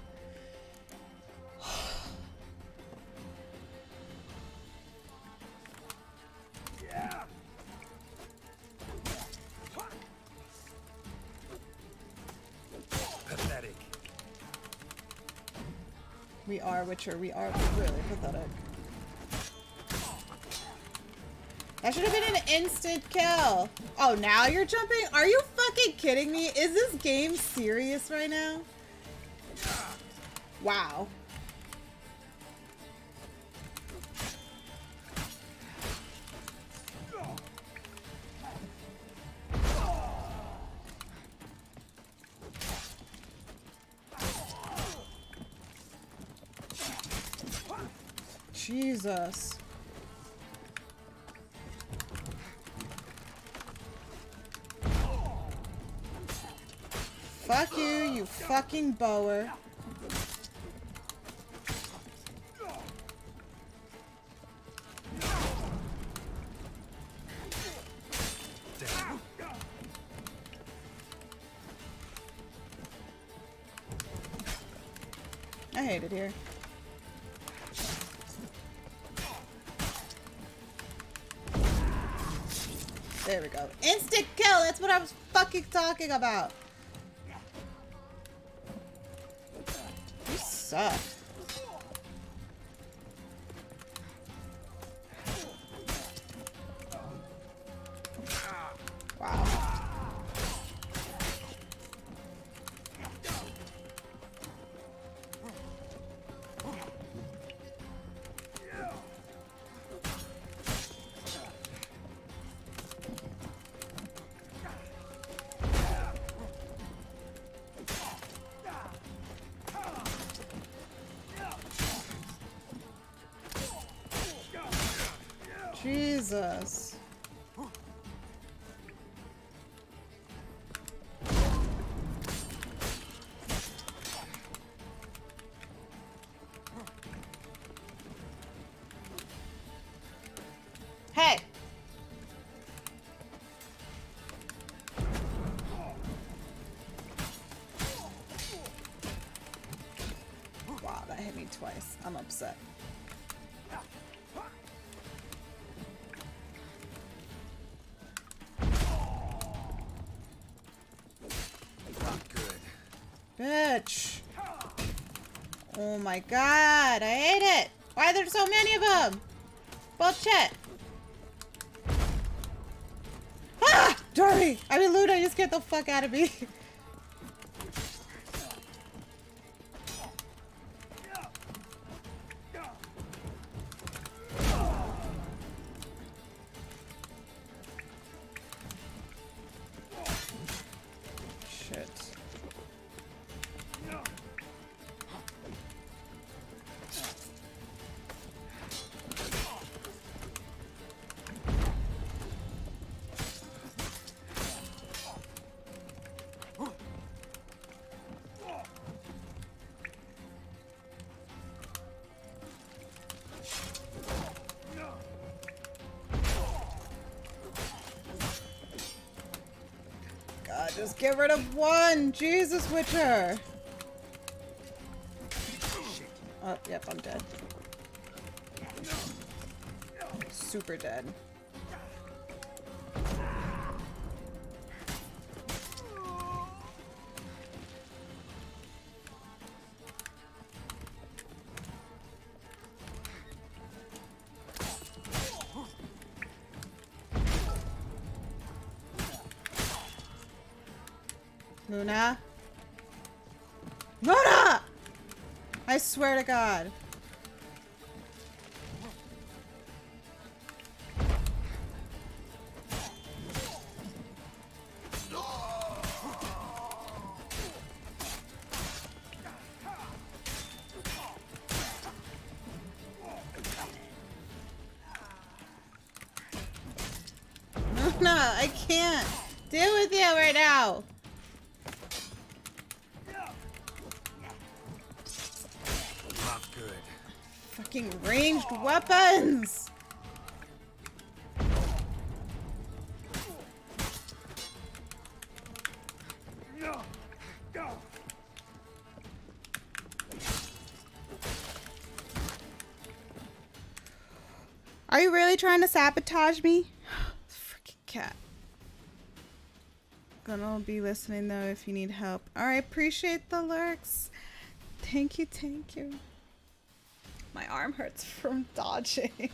pathetic. We are Witcher. We are really pathetic. That should have been an instant kill. Oh, now you're jumping? Are you fucking kidding me? Is this game serious right now? Wow. Jesus. Fuck you, you fucking bower. I hate it here. There we go. Instant kill! That's what I was fucking talking about. You suck. Wow. Jesus. Hey. Wow, that hit me twice. I'm upset. Bitch. Oh my god, I hate it. Why are there so many of them? Bullshit. Ah! Dory! I mean, Luna, just get the fuck out of me. Just get rid of one! Jesus, Witcher! Oh, yep, I'm dead. Super dead. Luna? Luna! I swear to God. Luna, I can't deal with you right now. Not good. Fucking ranged weapons! Are you really trying to sabotage me? Freaking cat. Gonna be listening though if you need help. Alright, appreciate the lurks. Thank you, thank you. My arm hurts from dodging.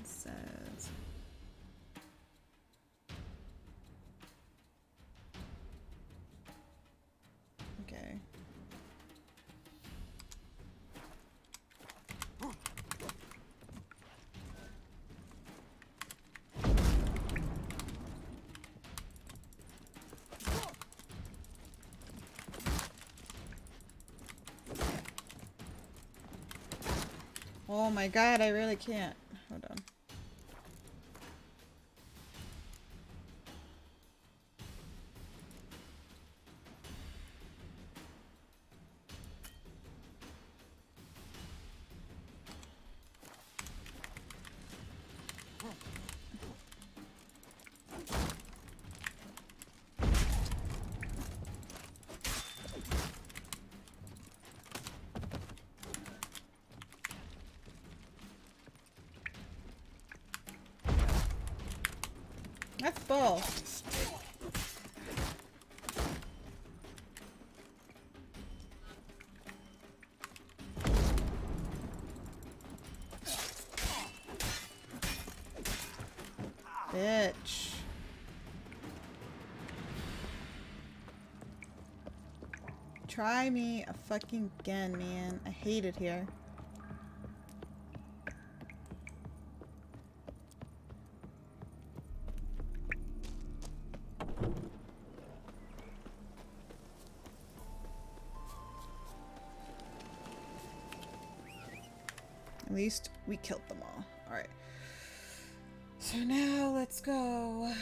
Says okay. Oh my God, I really can't. Hold on. That's bull. Bitch. Try me a fucking again, man. I hate it here. At least we killed them all. Alright. So now let's go.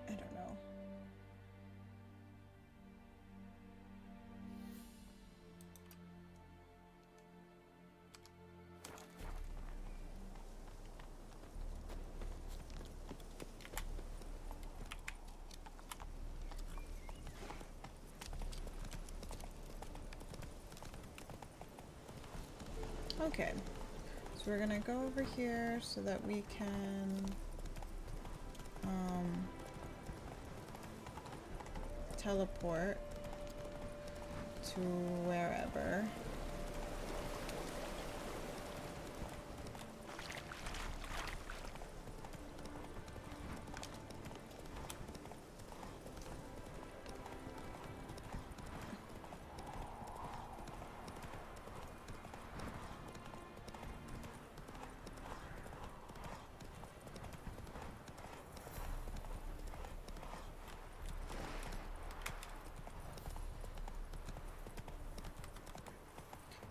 I don't know. Okay. So we're gonna go over here so that we can teleport to wherever.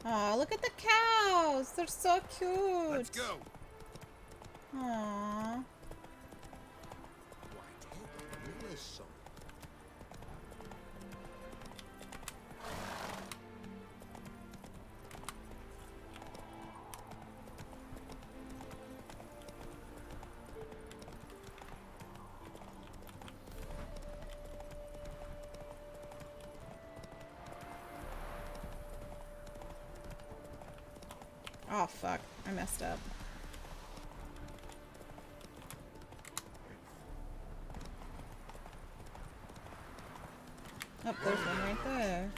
Oh, look at the cows! They're so cute! Let's go! Aww. Oh fuck, I messed up. Oh, there's one right there.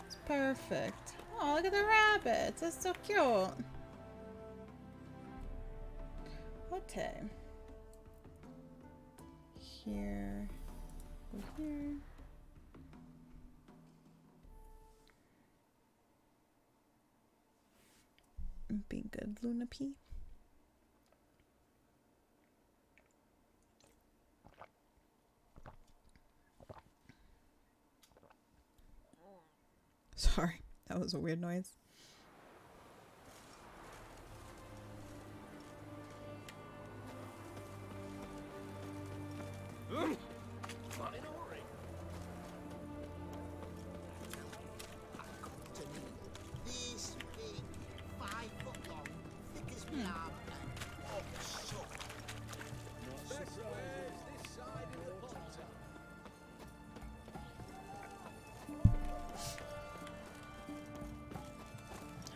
It's perfect. Oh, look at the rabbits. That's so cute. Okay. Here. Over here. Be good, Luna P. Sorry, that was a weird noise.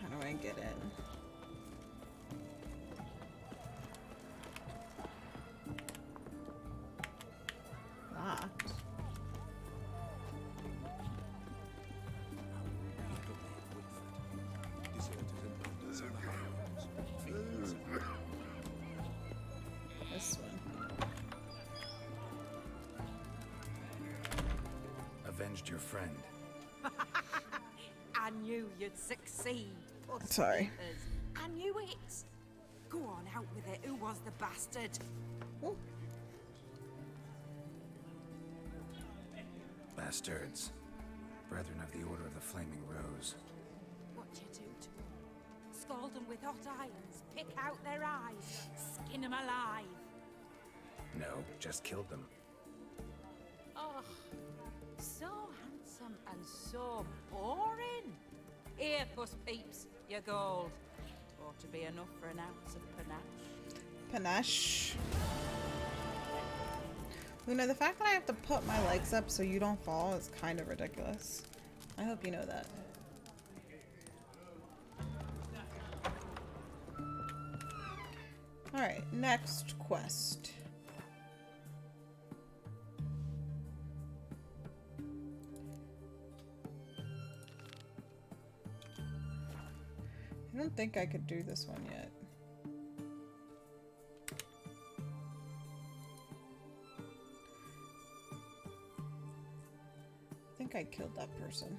How do I get in? Locked. This one. Avenged your friend. I knew you'd succeed. Sorry. I knew it. Go on, out with it. Who was the bastard? Ooh. Bastards. Brethren of the Order of the Flaming Rose. What you do to them? Scald them with hot irons, pick out their eyes, skin them alive. No, just killed them. Oh, so handsome and so boring. Here, puss peeps, your gold. Ought to be enough for an ounce of panache. Panache. Luna, the fact that I have to put my legs up so you don't fall is kind of ridiculous. I hope you know that. Alright, next quest. I don't think I could do this one yet. I think I killed that person.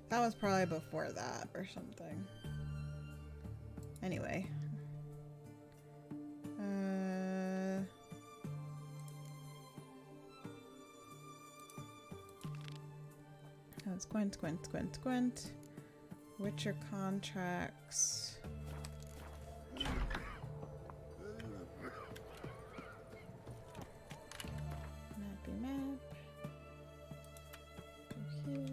That was probably before that or something. Anyway. Squint, squint, squint, squint. Witcher contracts. Mappy map. Go here.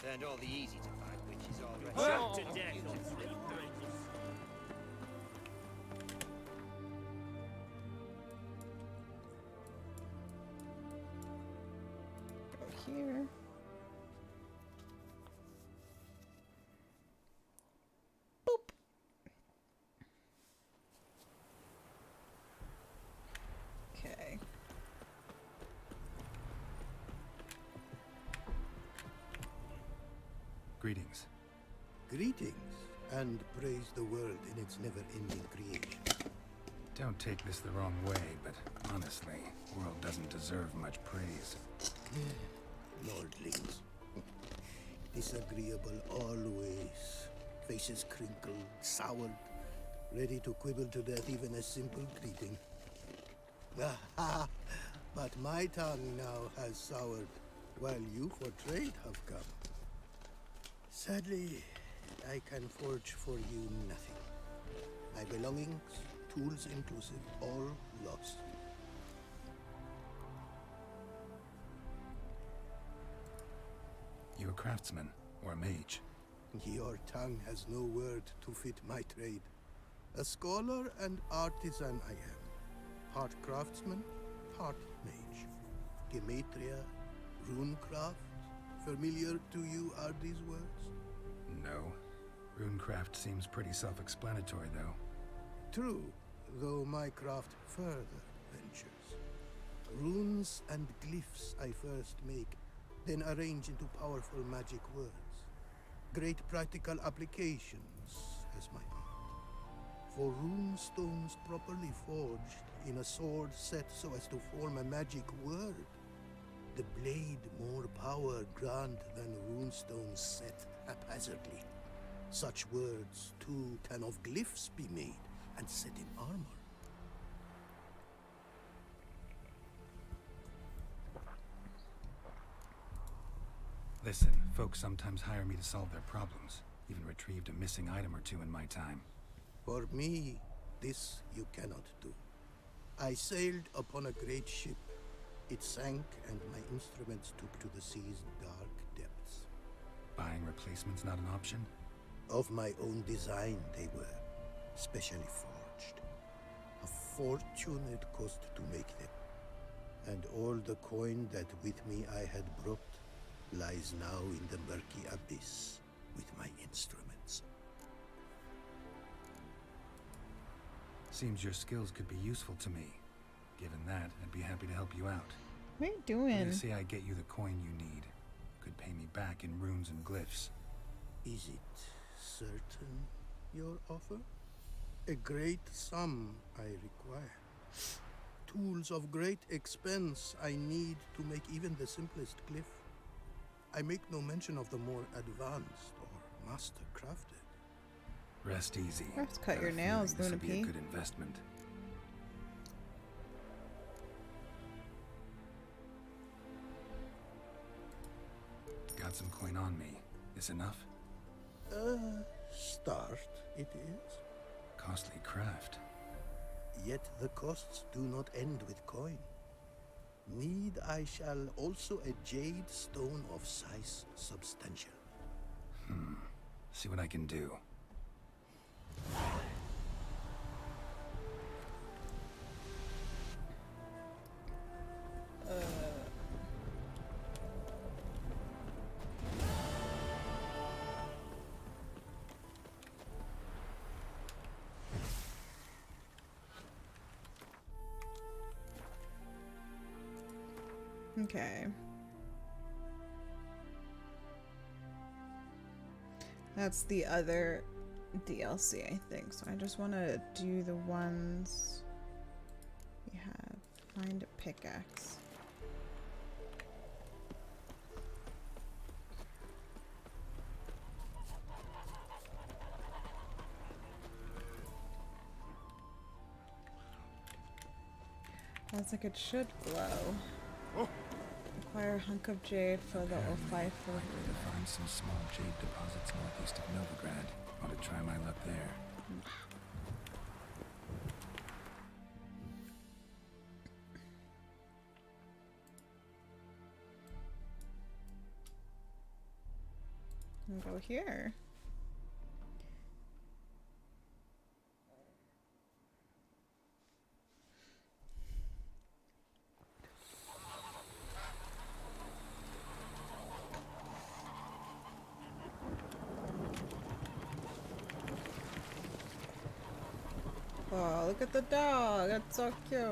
Turned all the easy to find witches already. Shot to death. Go here. Boop. Okay. Greetings. Greetings, and praise the world in its never-ending creation. Don't take this the wrong way, but honestly, the world doesn't deserve much praise. Lordlings. Disagreeable always. Faces crinkled, soured, ready to quibble to death even a simple greeting. Aha! But my tongue now has soured, while you for trade have come. Sadly, I can forge for you nothing. My belongings, tools inclusive, all lost. You a craftsman or a mage? Your tongue has no word to fit my trade. A scholar and artisan I am. Part craftsman, part mage. Gematria, runecraft. Familiar to you are these words? No. Runecraft seems pretty self-explanatory, though. True, though my craft further ventures. Runes and glyphs I first make, then arrange into powerful magic words. Great practical applications as my art. For rune stones properly forged in a sword set so as to form a magic word. The blade more power grant than runestones set haphazardly. Such words, too, can of glyphs be made and set in armor. Listen, folks sometimes hire me to solve their problems. Even retrieved a missing item or two in my time. For me, this you cannot do. I sailed upon a great ship. It sank, and my instruments took to the sea's dark depths. Buying replacements not an option? Of my own design they were, specially forged. A fortune it cost to make them. And all the coin that with me I had brought lies now in the murky abyss with my instruments. Seems your skills could be useful to me. Given that, I'd be happy to help you out. What are you doing? Say I get you the coin you need. Could pay me back in runes and glyphs. Is it certain, your offer? A great sum I require. Tools of great expense I need to make even the simplest glyph. I make no mention of the more advanced or master-crafted. Rest easy. First cut Got a your nails, feeling this would be a Lunapi. good investment. Got some coin on me. This enough? Start it is. Costly craft. Yet the costs do not end with coin. Need I shall also a jade stone of size substantial. See what I can do. Okay. That's the other DLC, I think. So I just want to do the ones we have. Find a pickaxe. Sounds like it should glow. Acquire Rare hunk of jade for the O5 Likely to find some small jade deposits northeast of Novigrad. Ought to try my luck there. And go here. Oh, look at the dog. That's so cute.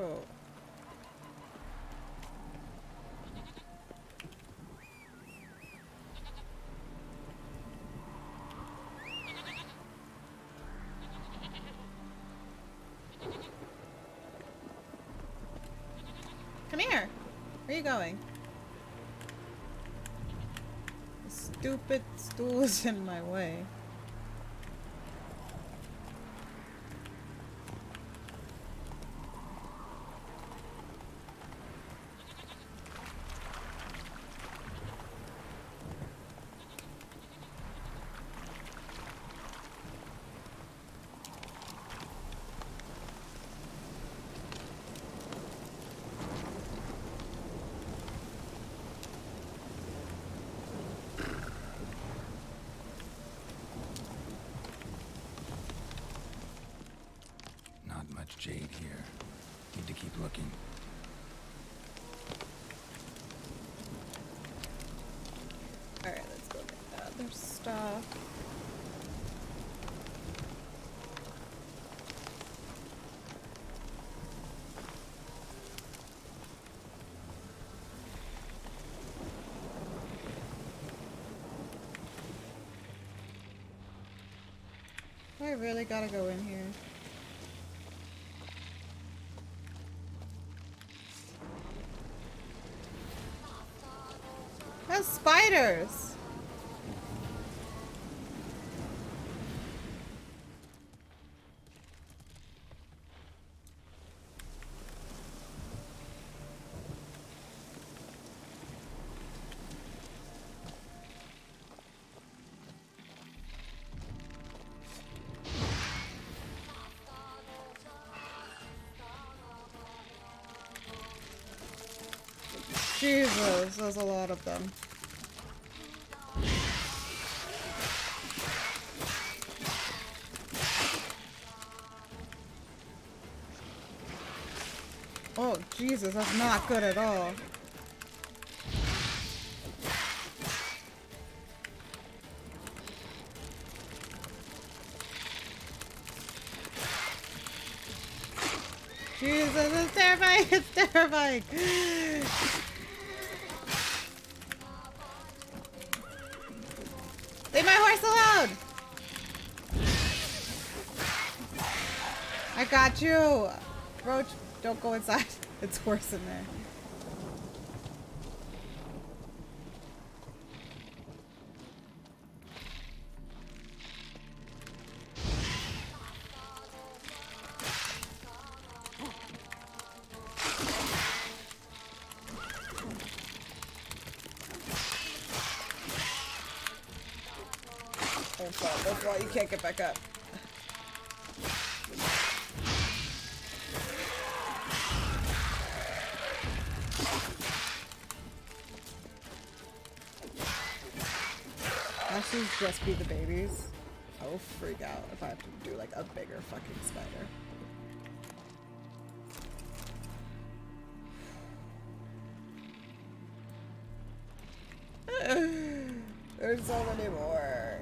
Come here. Where are you going? The stupid stool is in my way. Not much jade here. Need to keep looking. Alright, let's go get the other stuff. I really gotta go in here. There's spiders! Jesus, there's a lot of them. Oh, Jesus, that's not good at all. Jesus, it's terrifying! It's terrifying! Leave my horse alone! I got you! Roach, don't go inside. It's worse in there. That's why you can't get back up. Actually, just be the babies. I will freak out if I have to do like a bigger fucking spider. There's so many more.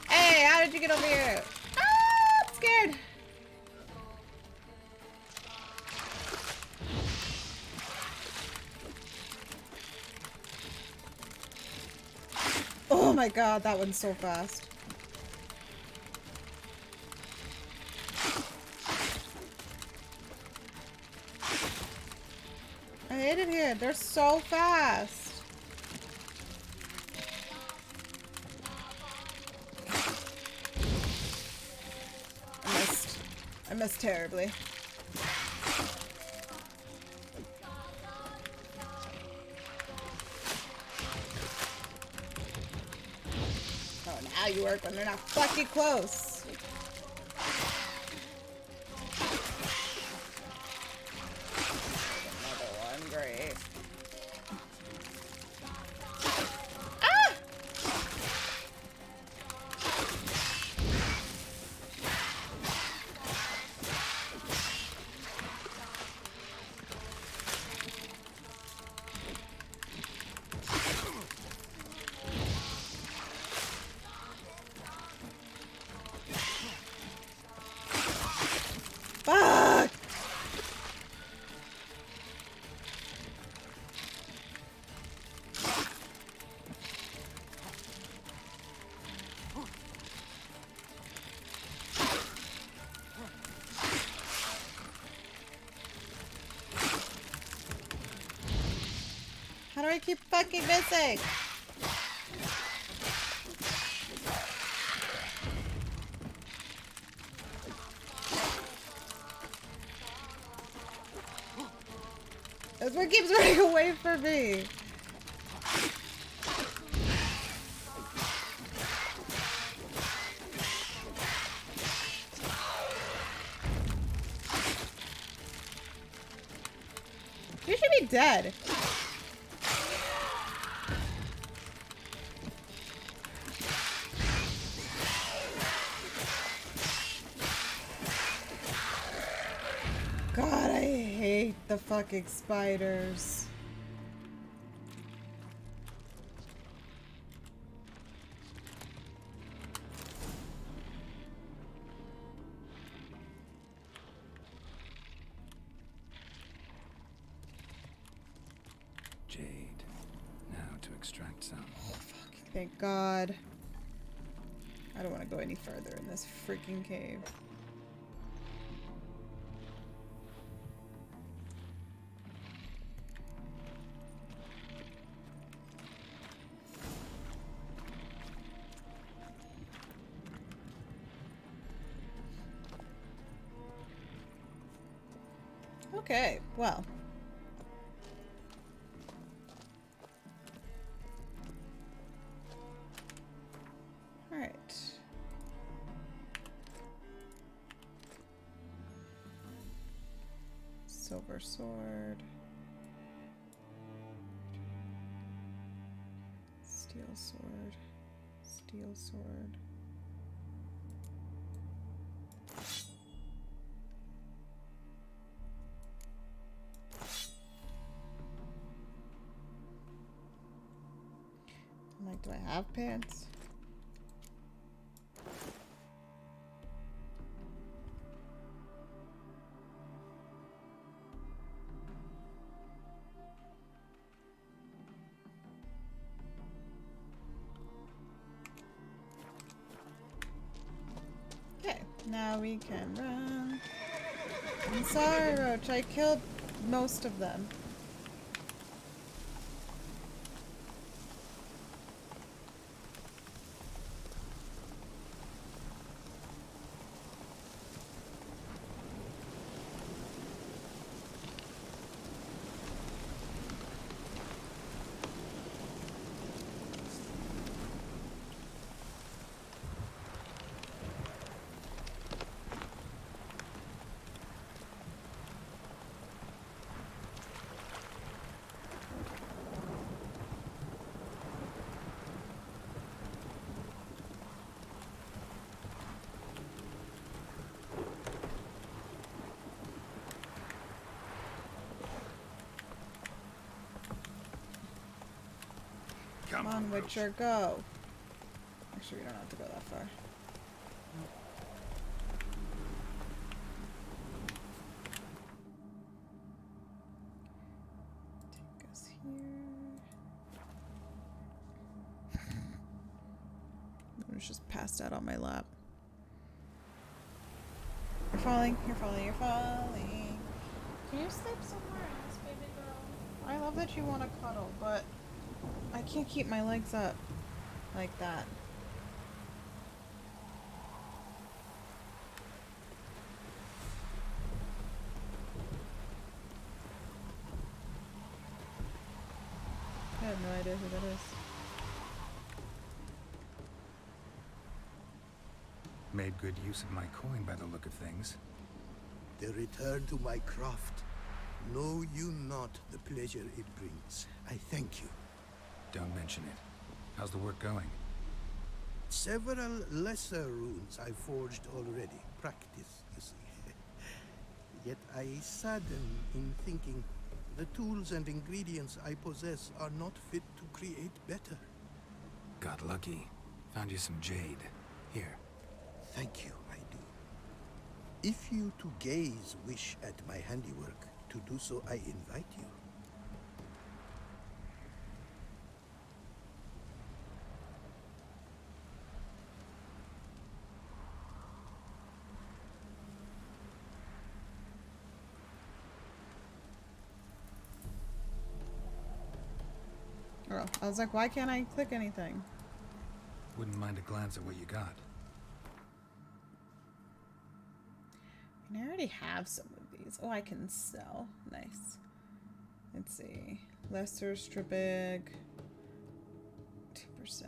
Hey, how did you get over here? Ah, I'm scared. Oh my god, that one's so fast. hate it here. They're so fast. I missed terribly. Oh, now you work when they're not fucking close. Another one, great. Ah! Fuck! How do I keep fucking missing? This one keeps running away from me. You should be dead. God, I hate the fucking spiders. Jade. Now to extract some. Thank God. I don't want to go any further in this freaking cave. Okay, well. All right. Silver sword. Steel sword. Steel sword. I'm like, do I have pants? Okay, now we can run. I'm sorry, Roach. I killed most of them. Come on, Witcher, go. Actually, we don't have to go that far. Take us here. I was just passed out on my lap. You're falling, you're falling, you're falling. Can you sleep somewhere else, baby girl? I love that you want to cuddle, but I can't keep my legs up like that. I have no idea who that is. Made good use of my coin by the look of things. The return to my craft. Know you not the pleasure it brings. I thank you. Don't mention it. How's the work going? Several lesser runes I forged already. Practice, you see. Yet I sadden in thinking the tools and ingredients I possess are not fit to create better. Got lucky. Found you some jade. Here. Thank you, I do. If you to gaze wish at my handiwork, to do so I invite you. Oh, I was like, why can't I click anything? Wouldn't mind a glance at what you got. I already have some of these. Oh, I can sell. Nice. Let's see. Lesser Strabig. 2%. 2%.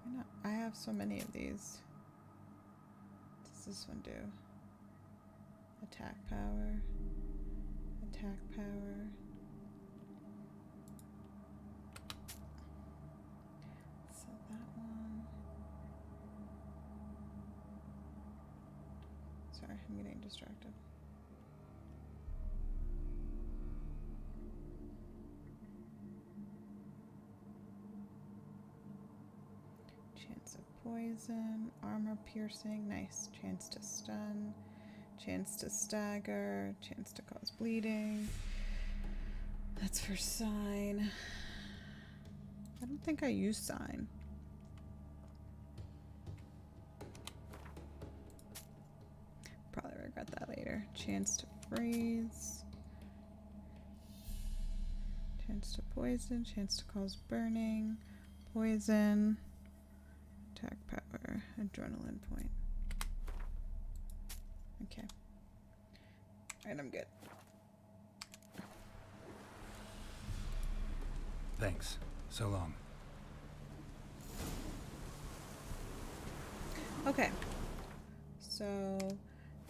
Why not? I have so many of these. What does this one do? Attack power. Attack power. So that one. Sorry, I'm getting distracted. Chance of poison, armor piercing, nice. Chance to stun. Chance to stagger, chance to cause bleeding. That's for sign. I don't think I use sign. Probably regret that later. Chance to freeze. Chance to poison, chance to cause burning. Poison. Attack power, adrenaline point. Okay. Alright, I'm good. Thanks. So long. Okay. So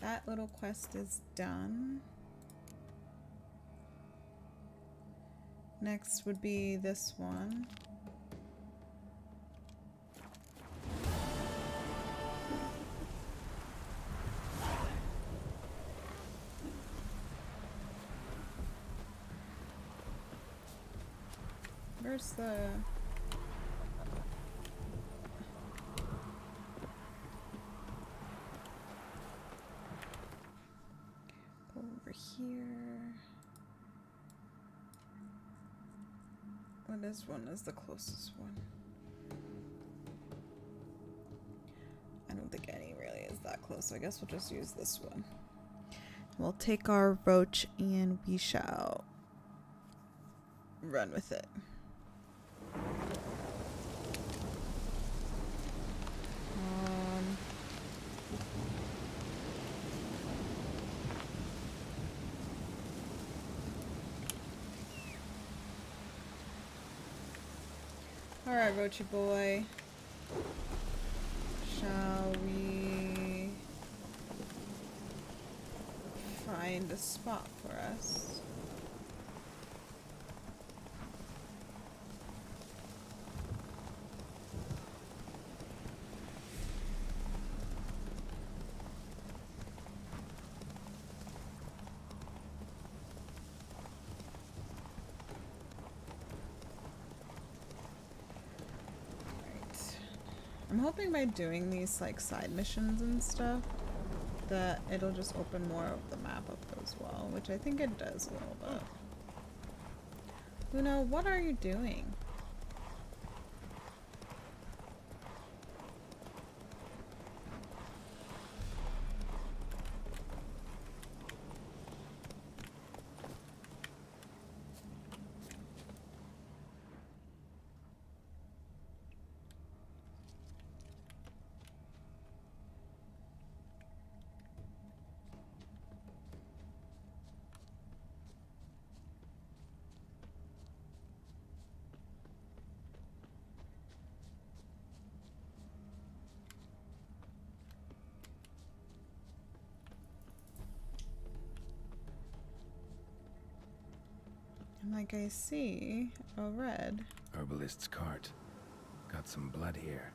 that little quest is done. Next would be this one. Where's the... Go over here. Well, this one is the closest one. I don't think any really is that close, so I guess we'll just use this one. We'll take our roach and we shall run with it. Alright, Roachy boy. Shall we find a spot for us? I'm hoping by doing these like side missions and stuff that it'll just open more of the map up as well, which I think it does a little bit. Luna, what are you doing? Like I see a red. Herbalist's cart. Got some blood here.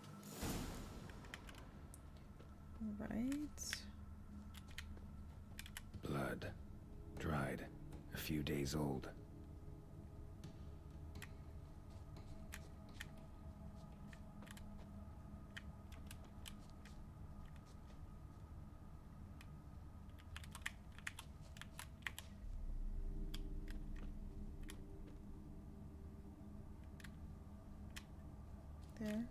Right. Blood. Dried. A few days old. There.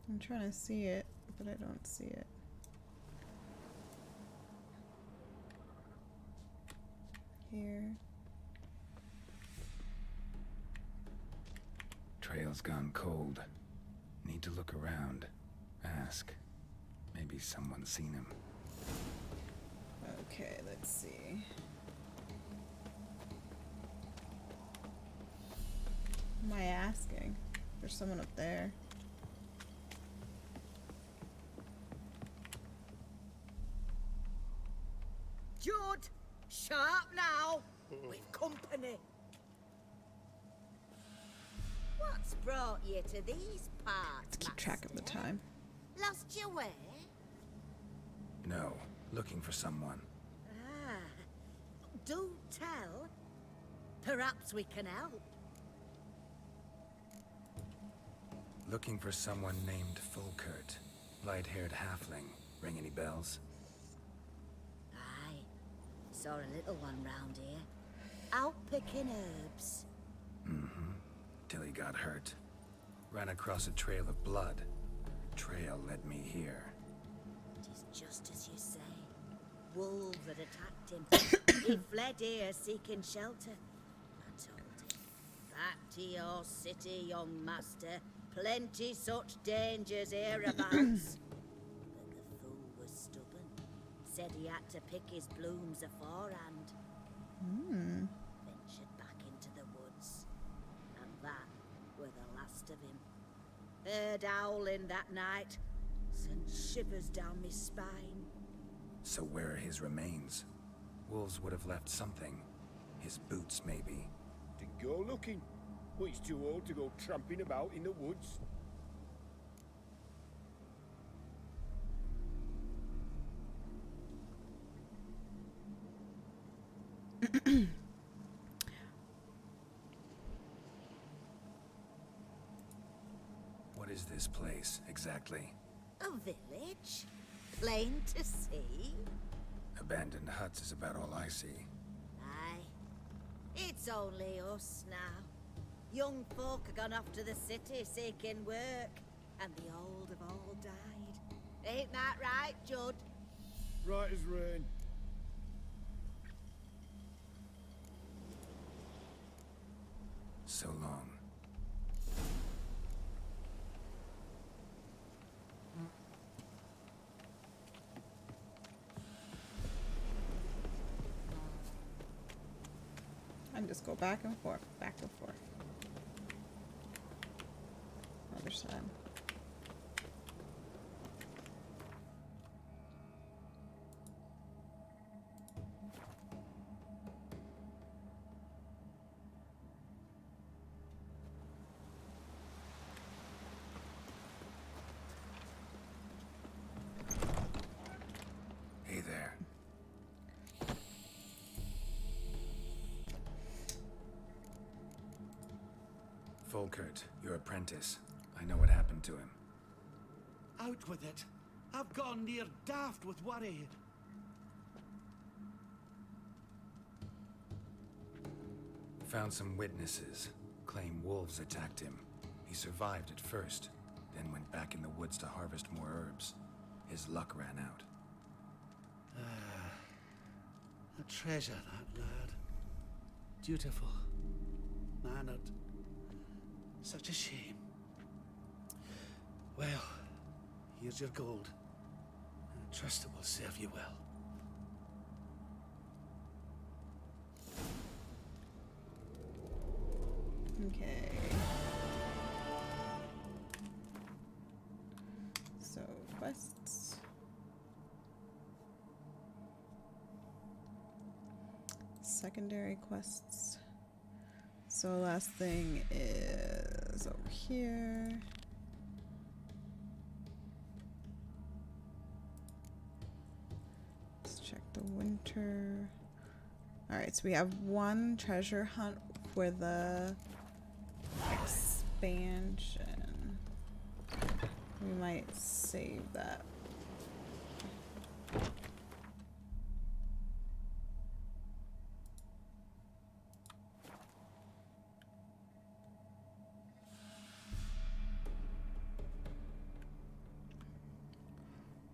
I'm trying to see it, but I don't see it. Here. Trail's gone cold. Need to look around. Ask. Maybe someone's seen him. Okay, let's see. Am I asking? There's someone up there. Jude! Sharp now! We've company. What's brought you to these parts, Let's keep track of the time. Lost your way? No. Looking for someone. Ah. Do tell. Perhaps we can help. Looking for someone named Fulkert. Light-haired halfling. Ring any bells? Aye. Saw a little one round here. Out picking herbs. Mm-hmm. Till he got hurt. Ran across a trail of blood. Trail led me here. It is just as you say. Wolves had attacked him. He fled here seeking shelter. I told him, back to your city, young master. Plenty such dangers hereabouts. But the fool was stubborn. Said he had to pick his blooms aforehand. Ventured back into the woods. And that were the last of him. Heard howling that night. Sent shivers down my spine. So where are his remains? Wolves would have left something. His boots, maybe. To go looking. But he's too old to go tramping about in the woods. What is this place, exactly? A village? Plain to see? Abandoned huts is about all I see. Aye. It's only us now. Young folk have gone off to the city seeking work, and the old have all died. Ain't that right, Judd? Right as rain. So long. I can just go back and forth, back and forth. Other side. Hey there. Fulkert, your apprentice. I know what happened to him. Out with it. I've gone near daft with worry. Found some witnesses. Claim wolves attacked him. He survived at first, then went back in the woods to harvest more herbs. His luck ran out. A treasure, that lad. Dutiful. Mannered. Such a shame. Well, here's your gold. I trust it will serve you well. Okay. So, quests. Secondary quests. So, last thing is over here. Let's check the winter. Alright, so we have one treasure hunt for the expansion. We might save that.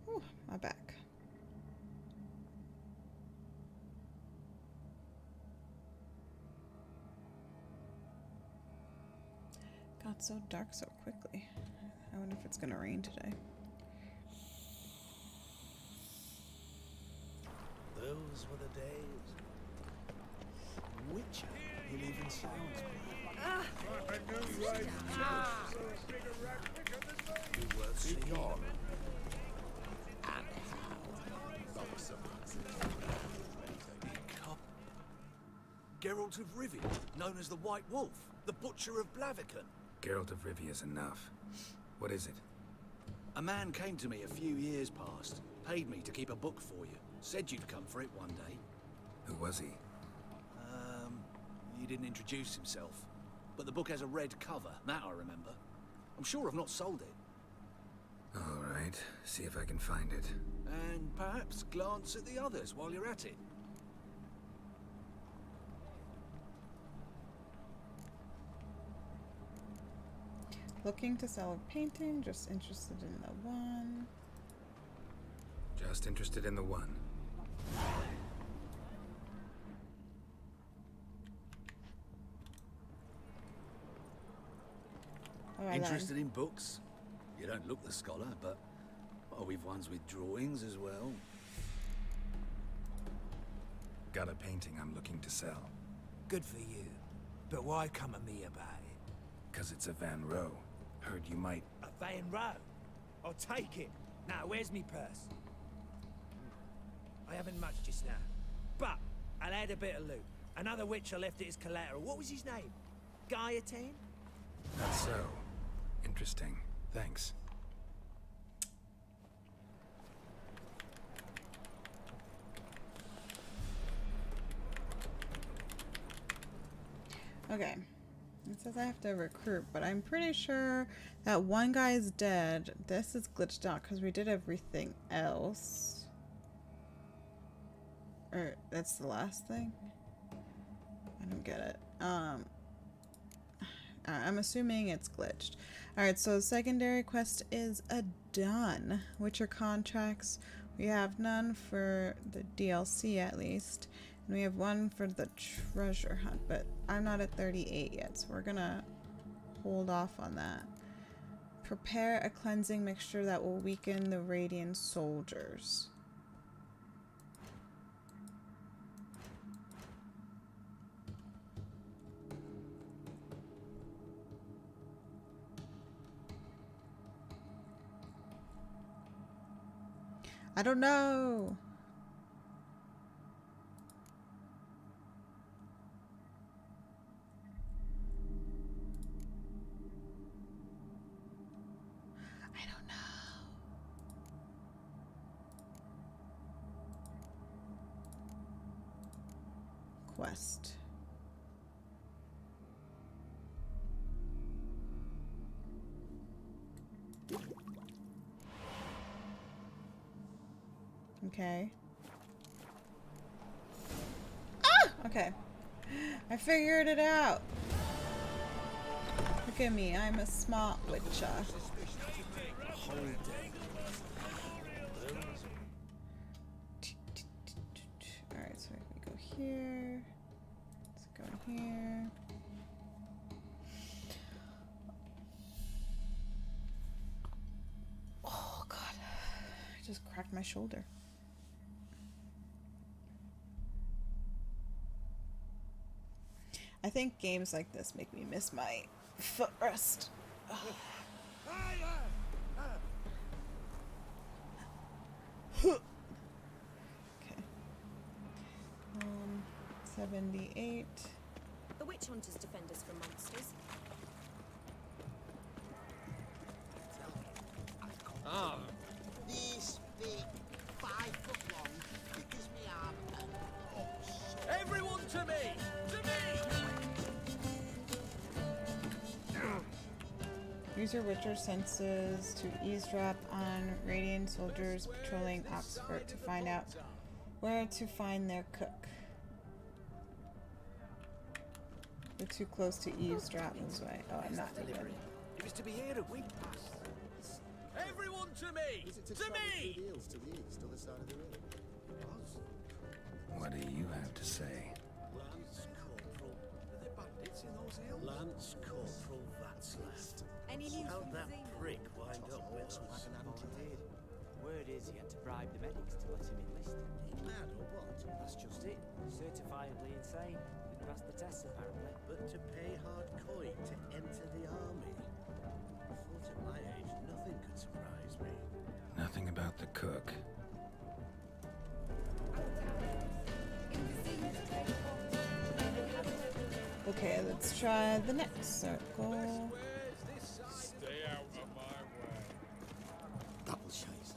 Ooh, my back. Got so dark so quickly. I wonder if it's gonna rain today. Those were the days. Witcher, who even sounds Geralt of Rivia, known as the White Wolf, the Butcher of Blaviken. Geralt of Rivia is enough. What is it? A man came to me a few years past, paid me to keep a book for you, said you'd come for it one day. Who was he? He didn't introduce himself, but the book has a red cover, that I remember. I'm sure I've not sold it. All right, see if I can find it. And perhaps glance at the others while you're at it. Looking to sell a painting, just interested in the one. Just interested in the one. Interested in books? You don't look the scholar, but we've ones with drawings as well. Got a painting I'm looking to sell. good for you. But why come to me about it? 'Cause it's a Van Row. Heard you might... A Van Row? I'll take it. Now, where's me purse? I haven't much just now. But I'll add a bit of loot. Another witcher left it as collateral. What was his name? Gaiatane? That's so. Interesting. Thanks. Okay. It says I have to recruit, but I'm pretty sure that one guy is dead. This is glitched out because we did everything else. Or that's the last thing? I don't get it. I'm assuming it's glitched. Alright, so secondary quest is done. Witcher contracts. We have none for the DLC at least. And we have one for the treasure hunt, but I'm not at 38 yet, so we're gonna hold off on that. Prepare a cleansing mixture that will weaken the Radiant soldiers. I don't know. I don't know. Quest. Okay. Ah! Okay. I figured it out. Look at me. I'm a smart witcher. Alright, so if we go here. Let's go in here. Oh, God. I just cracked my shoulder. I think games like this make me miss my footrest. Okay. 78. The witch hunters defend us from monsters. Ah. This big, 5 foot long, thick as me arm. Everyone to me! To me! Use your Witcher senses to eavesdrop on Radiant soldiers patrolling Oxford to find out where to find their cook. We're too close to eavesdrop this way. Oh, I'm not even. It was to be here that we passed. Everyone to me! To me! What do you have to say? Lance Corporal. Are there bandits in those hills? Lance Corporal Vatslav. Any news How'd from that the Zane? prick wind up with us? Word is he had to bribe the medics to let him enlist. Mad or what? That's just it. Certifiably insane. He'd passed the tests apparently. But to pay hard coin to enter the army? I thought at my age nothing could surprise me. Nothing about the cook. Okay, let's try the next circle. Stay out of my way. Double chase.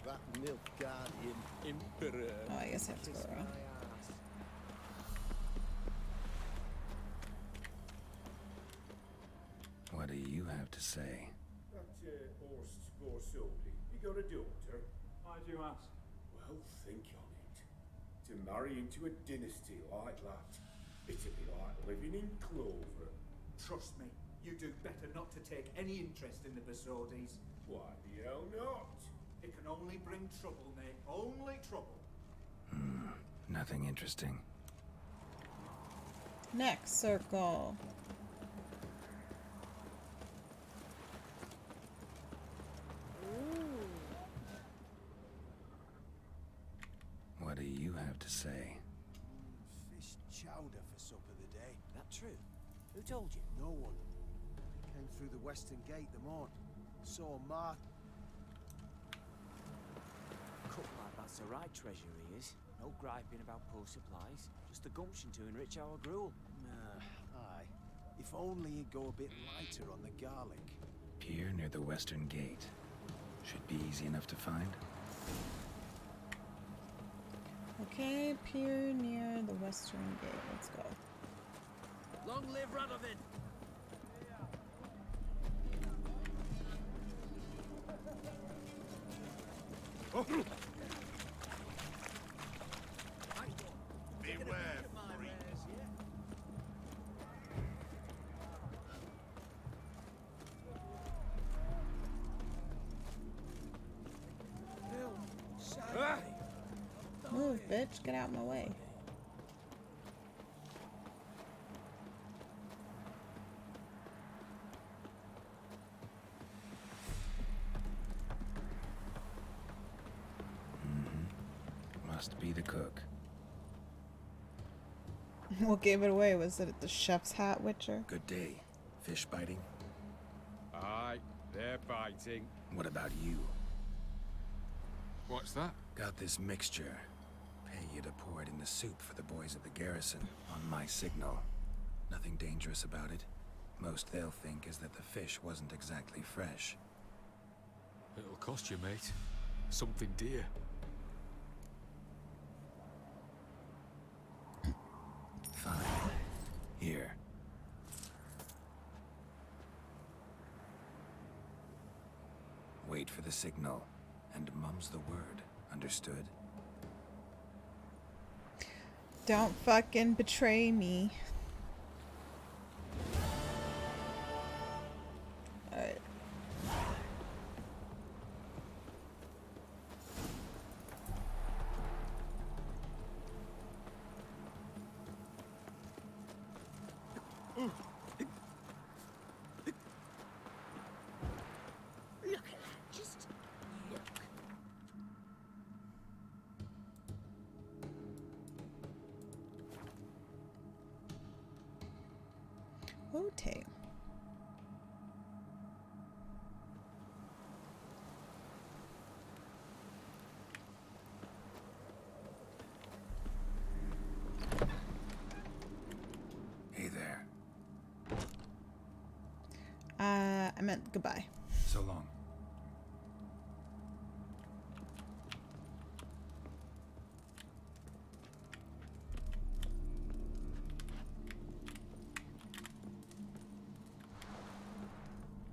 That Nilfgaardian Emperor. Oh, I guess I have to go around. What do you have to say? That Horst Scorsoli, you got a daughter? Why do you ask? Well, think on it. To marry into a dynasty like that, it'd be like living in clover. Trust me, you do better not to take any interest in the Besodis. Why the hell not? It can only bring trouble, Nate. Only trouble. Nothing interesting. Next circle. What do you have to say? Fish chowder for supper the day. That true? Who told you? No one. Came through the western gate the morn. Saw Mark. Cook like that's a right treasure he is. No griping about poor supplies. Just the gumption to enrich our gruel. Aye. If only he'd go a bit lighter on the garlic. Pier near the western gate. Should be easy enough to find. Okay, pier near the western gate. Let's go. Long live Radovid! Beware, freak. Move, bitch. Get out of my way. Must be the cook. What gave it away? Was it the chef's hat, Witcher? Good day. Fish biting? Aye, they're biting. What about you? What's that? Got this mixture. Pay you to pour it in the soup for the boys at the garrison on my signal. Nothing dangerous about it. Most they'll think is that the fish wasn't exactly fresh. It'll cost you, mate. Something dear. Fine. Here. Wait for the signal, and mum's the word. Understood? Don't fucking betray me. Alright. Hotel. Hey there. I meant goodbye. So long.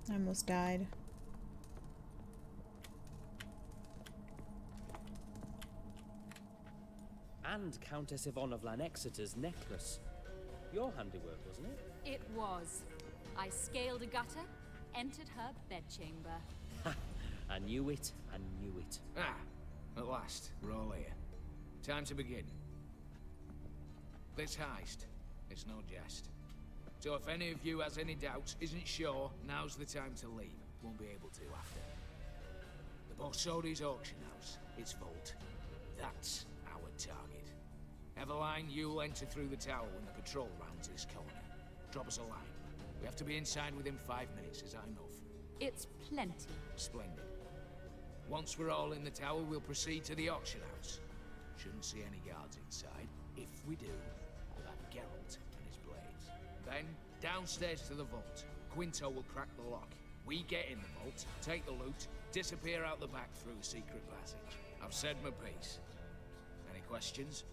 I almost died. And Countess Yvonne of Lanexeter's necklace. Your handiwork, wasn't it? It was. I scaled a gutter, entered her bedchamber. I knew it. I knew it. Ah, at last, we're all here. Time to begin. This heist, it's no jest. So if any of you has any doubts, isn't sure, now's the time to leave. Won't be able to after. The Borsodi's auction house, its vault. That's our target. Eveline, you'll enter through the tower when the patrol rounds this corner. Drop us a line. We have to be inside within 5 minutes, is that enough? It's plenty. Splendid. Once we're all in the tower, we'll proceed to the auction house. Shouldn't see any guards inside. If we do, we'll have Geralt and his blades. Then, downstairs to the vault. Quinto will crack the lock. We get in the vault, take the loot, disappear out the back through a secret passage. I've said my piece. Any questions?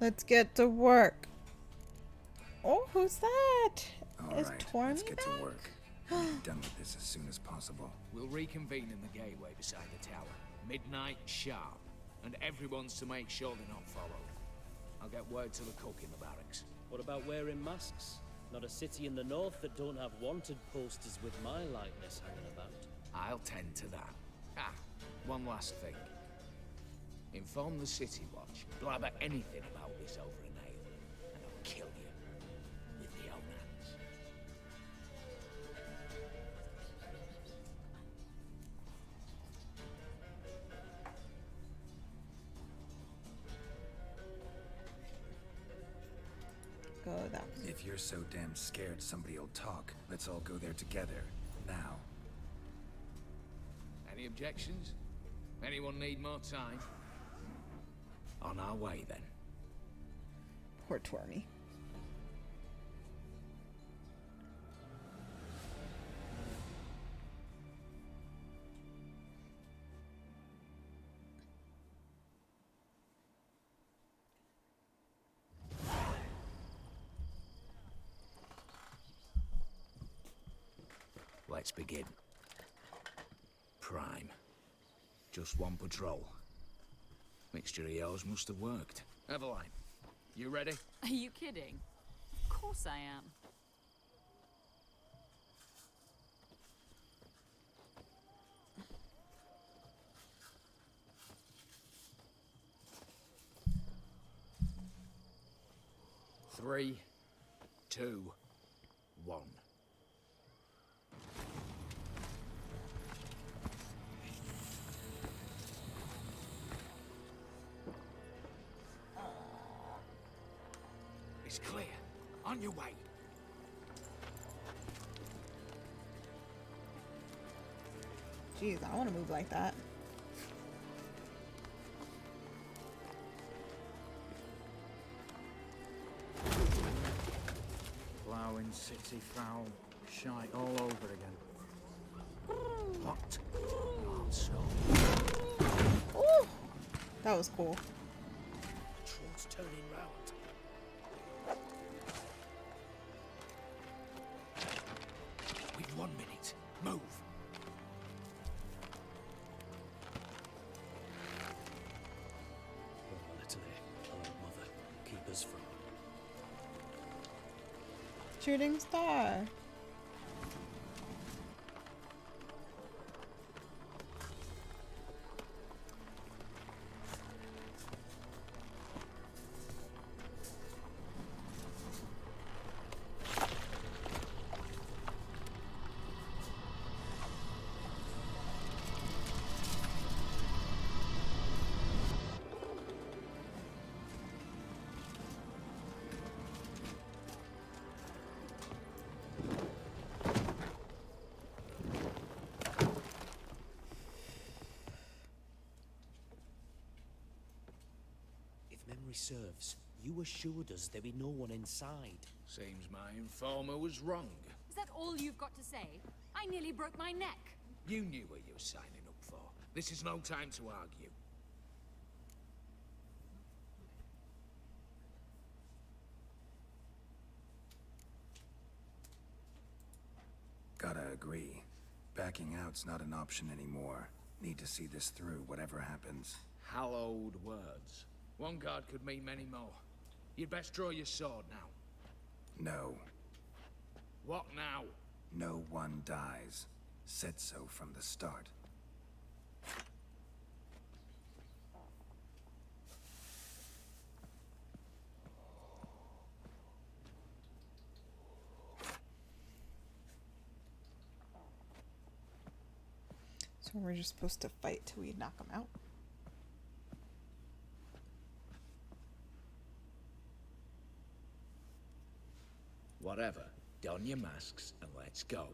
Let's get to work. Oh, who's that? All Is right, Tormy let's get back? to work. We'll be done with this as soon as possible. We'll reconvene in the gateway beside the tower. Midnight sharp. And everyone's to make sure they're not followed. I'll get word to the cook in the barracks. What about wearing masks? Not a city in the north that don't have wanted posters with my likeness hanging about. I'll tend to that. Ah, one last thing. Inform the City Watch. Blabber anything about this over a nail, and I'll kill you with my own hands. Go that way. If you're so damn scared somebody'll talk, let's all go there together. Now. Any objections? Anyone need more time? On our way, then. Poor Tormy. Let's begin. Prime. Just one patrol. Mixture of yours must have worked. Eveline, you ready? Are you kidding? Of course I am. Three, 2, 1. It's clear. On your way. Jeez, I want to move like that. Ploughing city foul. Shite all over again. What? Also. Ooh, that was cool. Patrol's turning round. We've 1 minute. Move. Little old mother, keep us from. Shooting star. serfs. You assured us there'd be no one inside. Seems my informer was wrong. Is that all you've got to say? I nearly broke my neck. You knew what you were signing up for. This is no time to argue. Gotta agree. Backing out's not an option anymore. Need to see this through, whatever happens. Hallowed words. One guard could mean many more. You'd best draw your sword now. No. What now? No one dies. Said so from the start. So we're just supposed to fight till we knock them out? Whatever. Don your masks and let's go.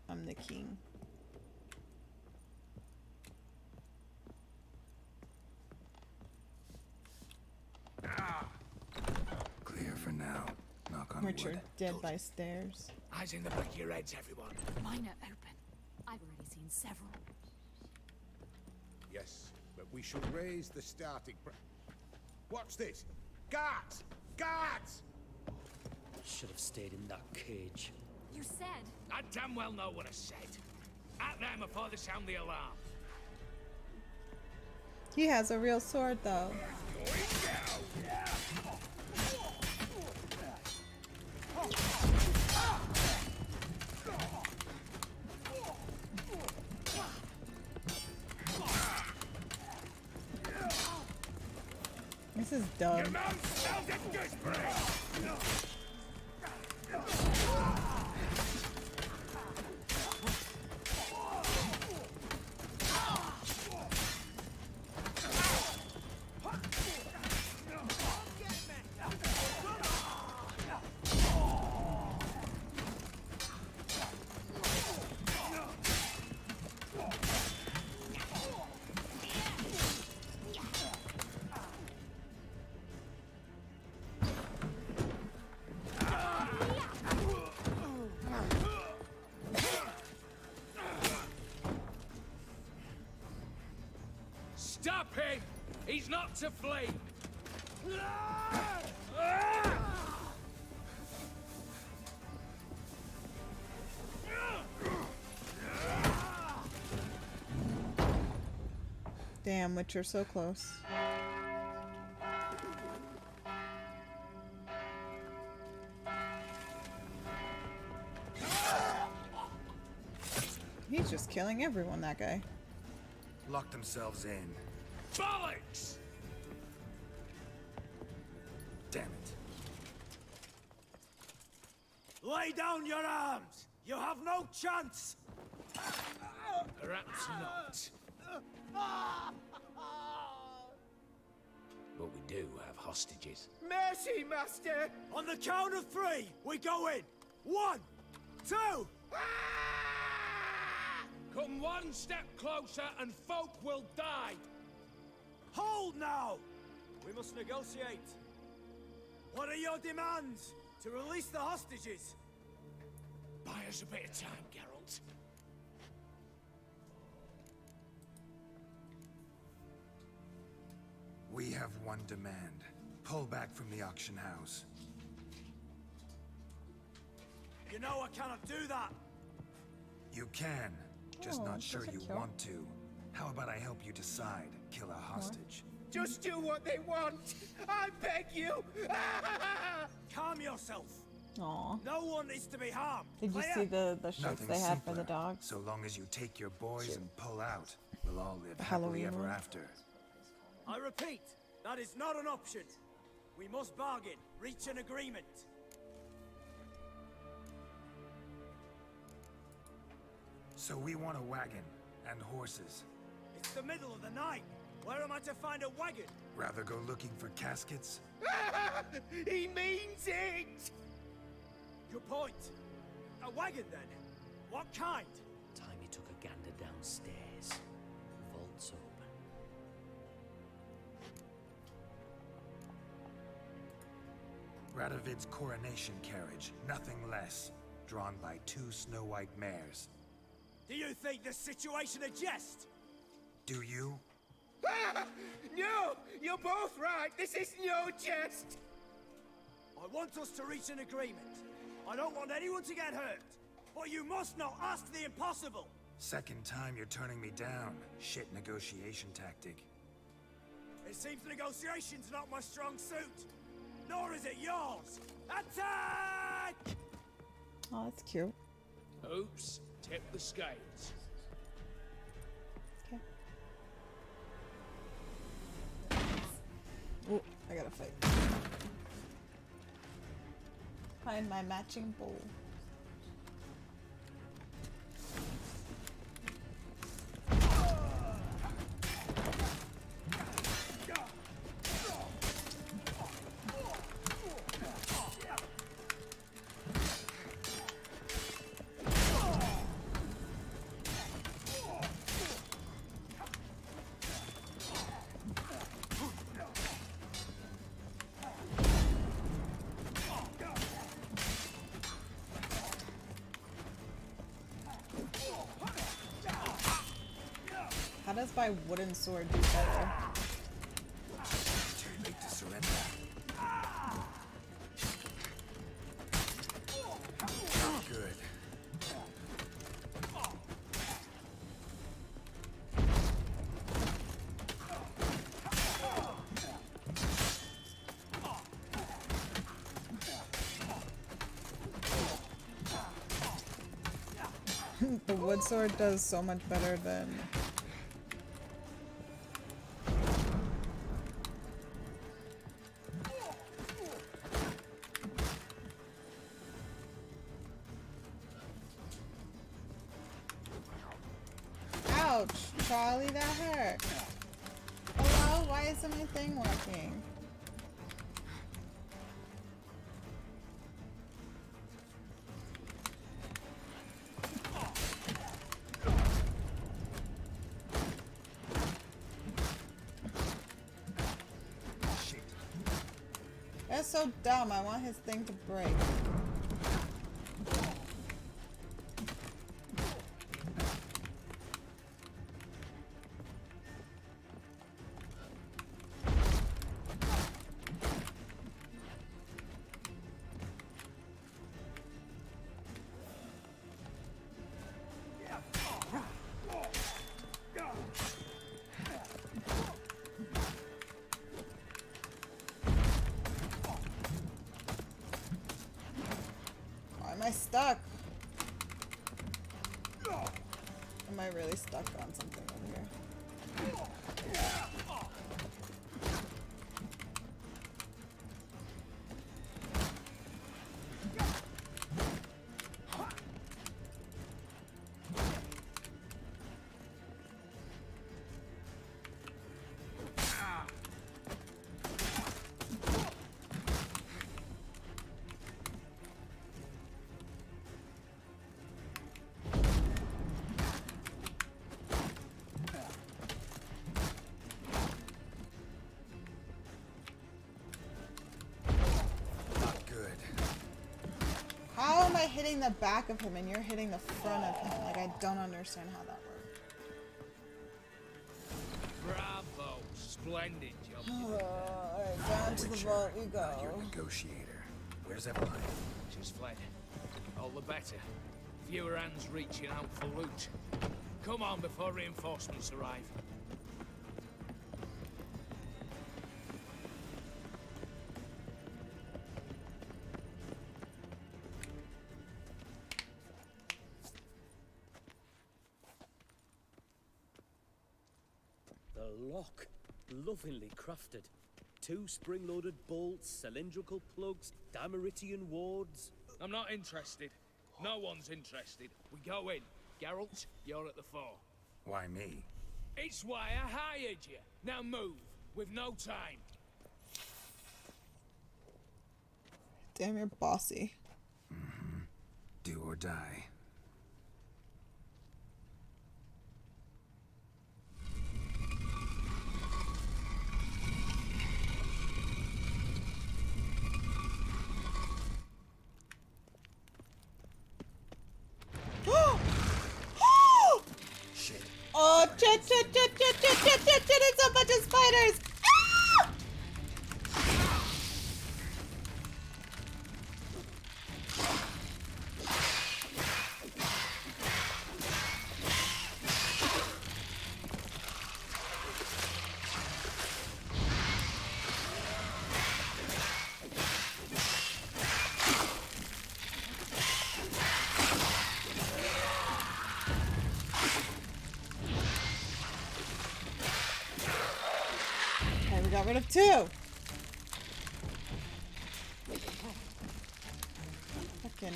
I'm the king. Clear for now. Knock on Richard, wood. dead by stairs. Eyes in the back of your heads, everyone. Mine are open. I've already seen several. Yes, but we should raise the starting Watch this! Guards! Guards! Should have stayed in that cage. You said. I damn well know what I said. At them before they sound the alarm. He has a real sword, though. This is dumb. Stop him! He's not to flee! Damn, Witcher, so close. He's just killing everyone, that guy. Lock themselves in. Bollocks! Damn it. Lay down your arms! You have no chance! Perhaps not. But we do have hostages. Mercy, master! On the count of three, we go in! 1, 2... Come one step closer and folk will die! Hold now! We must negotiate. What are your demands? To release the hostages? Buy us a bit of time, Geralt. We have one demand. Pull back from the auction house. You know I cannot do that! You can. Just Oh, not sure doesn't you kill. want to. How about I help you decide? Kill a hostage. Just do what they want! I beg you! Calm yourself! Aw. No one is to be harmed! Did you Clear? see the shirts Nothing they had for the simpler. dogs? So long as you take your boys and pull out, we'll all live Halloween happily ever one. after. I repeat, that is not an option. We must bargain, reach an agreement. So we want a wagon and horses. It's the middle of the night. Where am I to find a wagon? Rather go looking for caskets? He means it! Your point. A wagon, then? What kind? Time he took a gander downstairs. Vault's open. Radovid's coronation carriage, nothing less. Drawn by 2 snow-white mares. Do you think the situation a jest? Do you? No! You're both right! This is no jest! I want us to reach an agreement. I don't want anyone to get hurt. But you must not ask the impossible! Second time you're turning me down. Shit negotiation tactic. It seems negotiation's not my strong suit. Nor is it yours! Attack! Oh, that's cute. Oops, tip the scales. Okay. Oh, I gotta fight. Find my matching bowl. How does my wooden sword do better? Too late to surrender. Good. The wood sword does so much better than... Ouch! Charlie, that hurt. Hello? Why isn't my thing working? That's so dumb. I want his thing to break. Am I stuck? Am I really stuck on something over here? How am I hitting the back of him and you're hitting the front of him? Like, I don't understand how that works. Bravo! Splendid job. Alright, down to the vault we go. Not your negotiator. Where's Eveline? She's fled. All the better. Fewer hands reaching out for loot. Come on before reinforcements arrive. The lock. Lovingly crafted. 2 spring-loaded bolts, cylindrical plugs, Dameritian wards. I'm not interested. No one's interested. We go in. Geralt, you're at the fore. Why me? It's why I hired you. Now move. We've no time. Damn, you're bossy. Do or die. Shit. Oh, shit, it's a bunch of spiders! Ah! Okay, we got rid of 2. Fucking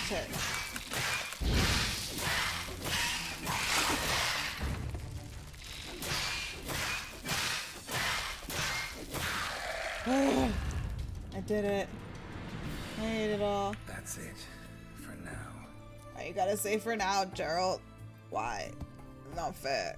shit. I did it. I ate it all. That's it. For now. Why you gotta say for now, Gerald? Why? Not fair.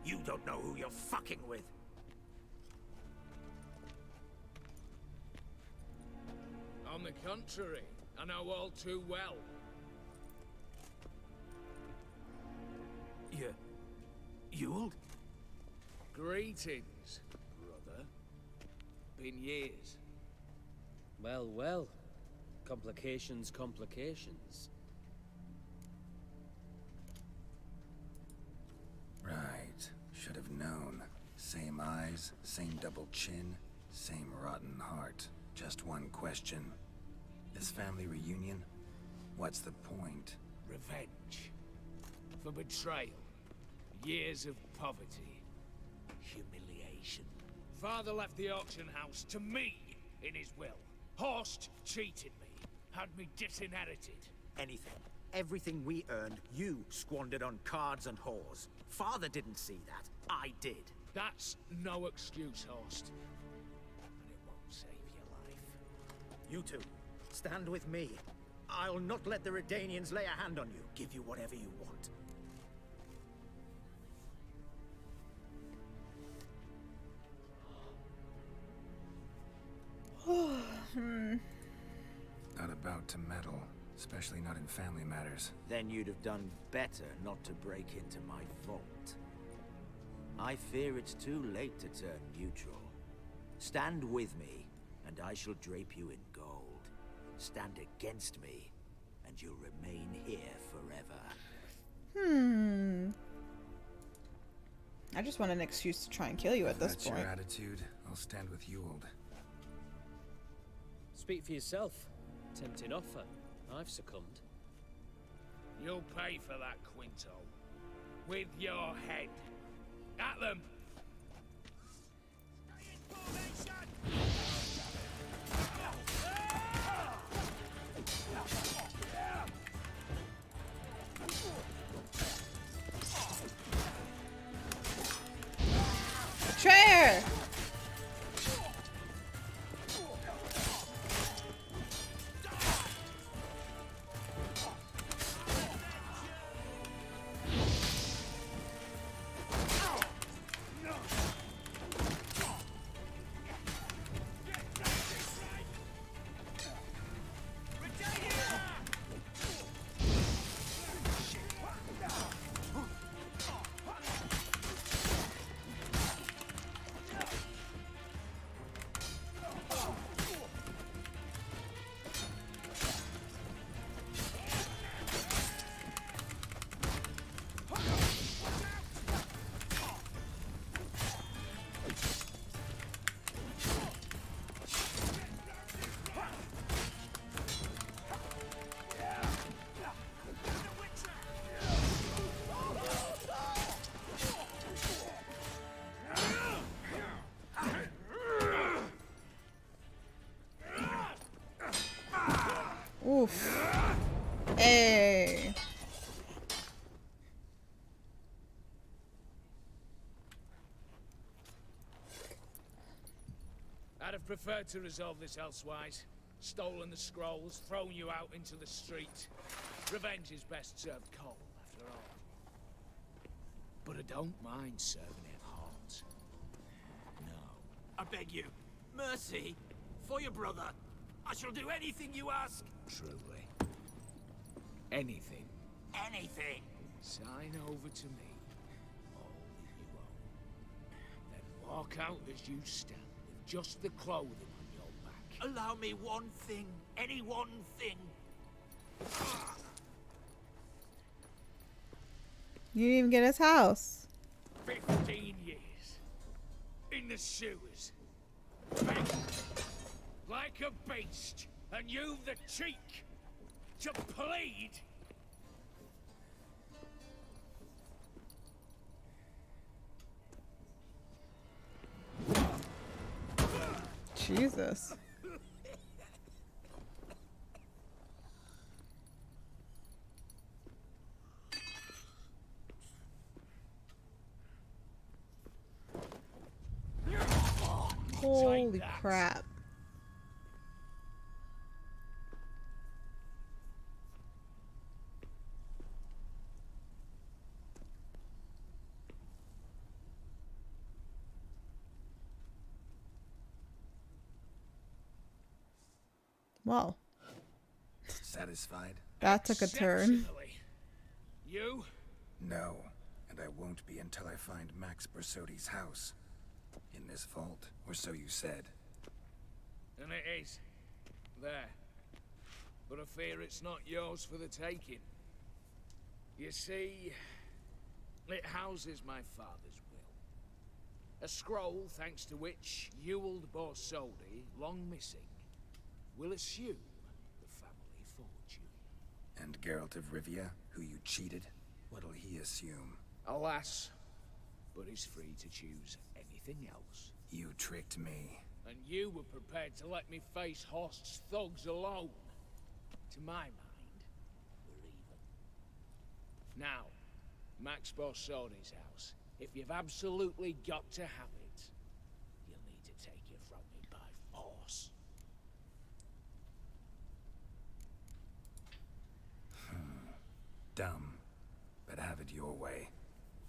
You don't know who you're fucking with. On the contrary, I know all too well. Ewald? Greetings, brother. Been years. Well, well. Complications, complications. Right. Should have known. Same eyes, same double chin, same rotten heart. Just one question. This family reunion? What's the point? Revenge. For betrayal. Years of poverty. Humiliation. Father left the auction house to me in his will. Horst cheated me. Had me disinherited. Anything. Everything we earned, you squandered on cards and whores. Father didn't see that. I did. That's no excuse, Horst. But it won't save your life. You two, stand with me. I'll not let the Redanians lay a hand on you. Give you whatever you want. Not about to meddle, especially not in family matters. Then you'd have done better not to break into my vault. I fear it's too late to turn neutral. Stand with me, and I shall drape you in gold. Stand against me, and you'll remain here forever. I just want an excuse to try and kill you at this That's point. your attitude. I'll stand with Ewald. Speak for yourself. Tempting offer. I've succumbed. You'll pay for that, Quinto. With your head. At them! Betrayer! Hey. I'd have preferred to resolve this elsewise. Stolen the scrolls, thrown you out into the street. Revenge is best served cold, after all. But I don't mind serving it hot. No. I beg you, mercy, for your brother. I shall do anything you ask. Truly. Anything. Anything. Sign over to me. All that you own. Then walk out as you stand, with just the clothing on your back. Allow me one thing. Any one thing. You didn't even get his house. 15 years. In the sewers. Begging. Like a beast. And you've the cheek to plead. Jesus. Holy crap. Well, Satisfied? that took a turn. Exceptionally. You? No, and I won't be until I find Max Bersodi's house. In this vault, or so you said. And it is. There. But I fear it's not yours for the taking. You see, it houses my father's will. A scroll thanks to which Ewald Borsodi, long missing, will assume the family fortune. And Geralt of Rivia, who you cheated, what'll he assume? Alas, but he's free to choose anything else. You tricked me. And you were prepared to let me face Horst's thugs alone. To my mind, we're even. Now, Max Borsodi's house. If you've absolutely got to have it, you'll need to take it from me by force. Dumb, but have it your way.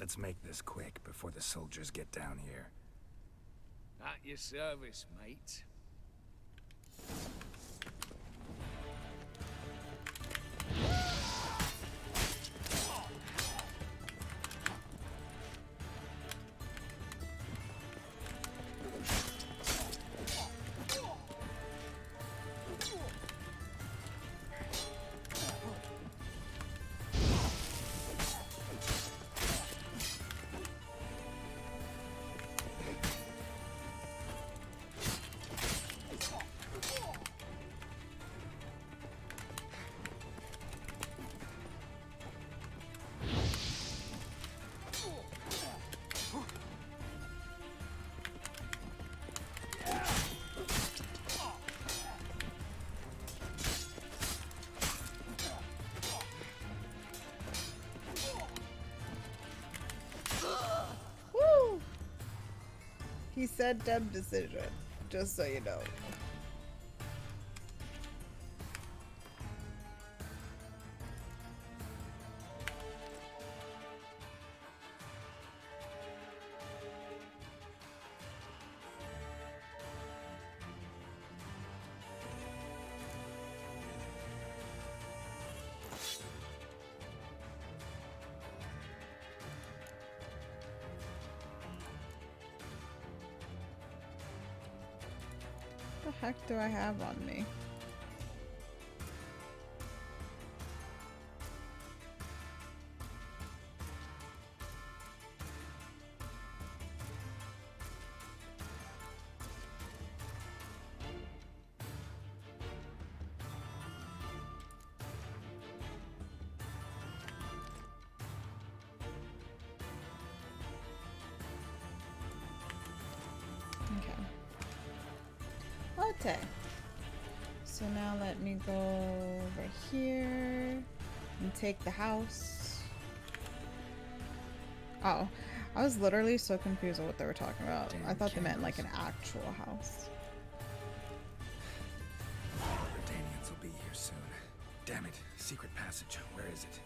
Let's make this quick before the soldiers get down here. At your service, mate. Woo! He said dumb decision, just so you know. What the heck do I have on me? Okay. So now let me go over here and take the house. Oh, I was literally so confused on what they were talking about. Damn I thought they meant cameras. like an actual house. Redanians will be here soon. Damn it. Secret passage. Where is it?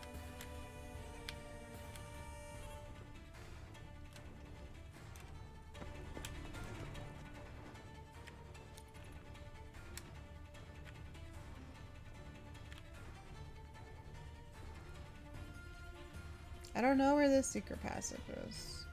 I don't know where this secret passage is.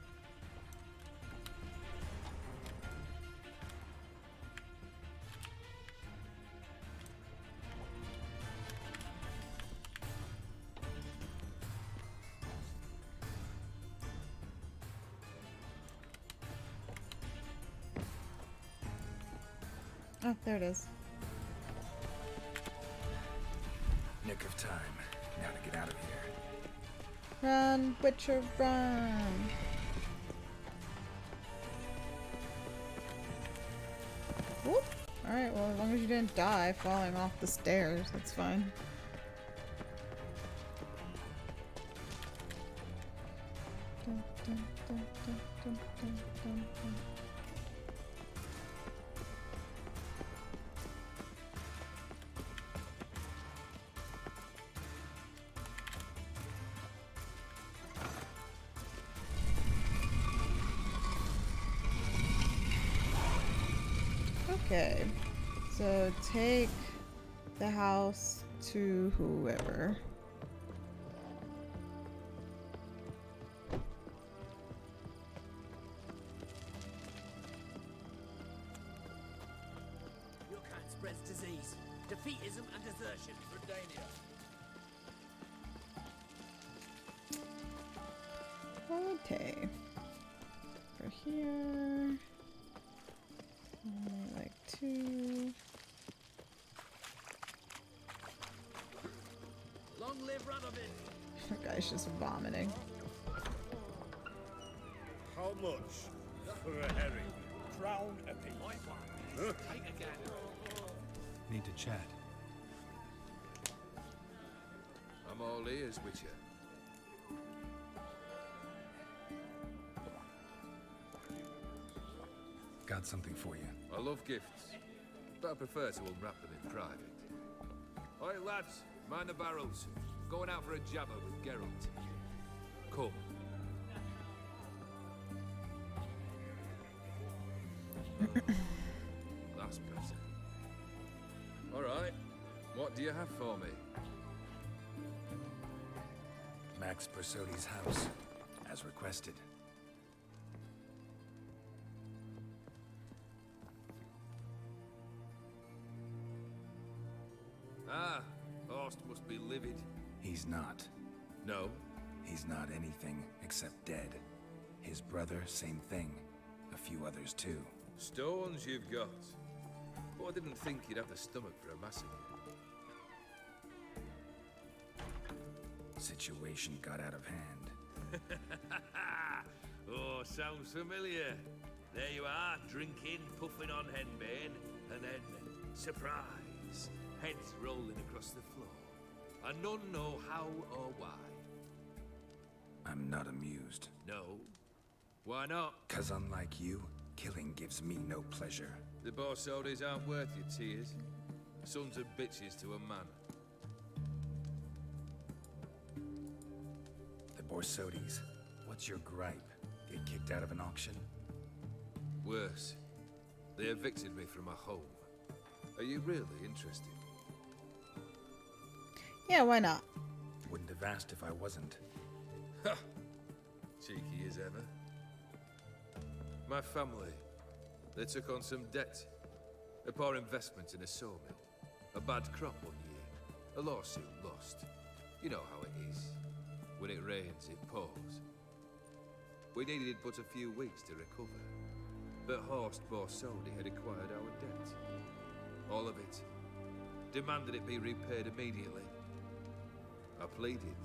Oh, there it is. Nick of time. Now to get out of here. Run, Witcher, run! Whoop! Alright, well, as long as you didn't die falling off the stairs, that's fine. Dun, dun, dun, dun, dun, dun, dun, dun. Okay, so take the house to whoever. Your kind spreads disease, defeatism, and desertion for Dania. Okay. For here. Only like 2. Long live Radovid! That guy's just vomiting. How much for a herring? Crown a piece. Huh? Need to chat. I'm all ears, Witcher. Got something for you. I love gifts, but I prefer to unwrap them in private. Oi, lads, mind the barrels. Going out for a jabber with Geralt. Come. That's better. All right, what do you have for me? Max Bersodi's house, as requested. Ah, Horst must be livid. He's not. No? He's not anything except dead. His brother, same thing. A few others too. Stones you've got. But I didn't think you'd have the stomach for a massacre. Situation got out of hand. Oh, sounds familiar. There you are, drinking, puffing on henbane, and then, surprise, heads rolling across the floor. And none know how or why. I'm not amused. No? Why not? 'Cause unlike you, killing gives me no pleasure. The Borsodis aren't worth your tears. Sons of bitches to a man. The Borsodis, what's your gripe? Get kicked out of an auction? Worse. They evicted me from my home. Are you really interested? Yeah, why not? Wouldn't have asked if I wasn't. Ha! Cheeky as ever. My family, they took on some debt. A poor investment in a sawmill. A bad crop one year. A lawsuit lost. You know how it is. When it rains, it pours. We needed but a few weeks to recover. But Horst Borsodi had acquired our debt. All of it. Demanded it be repaid immediately. I pleaded.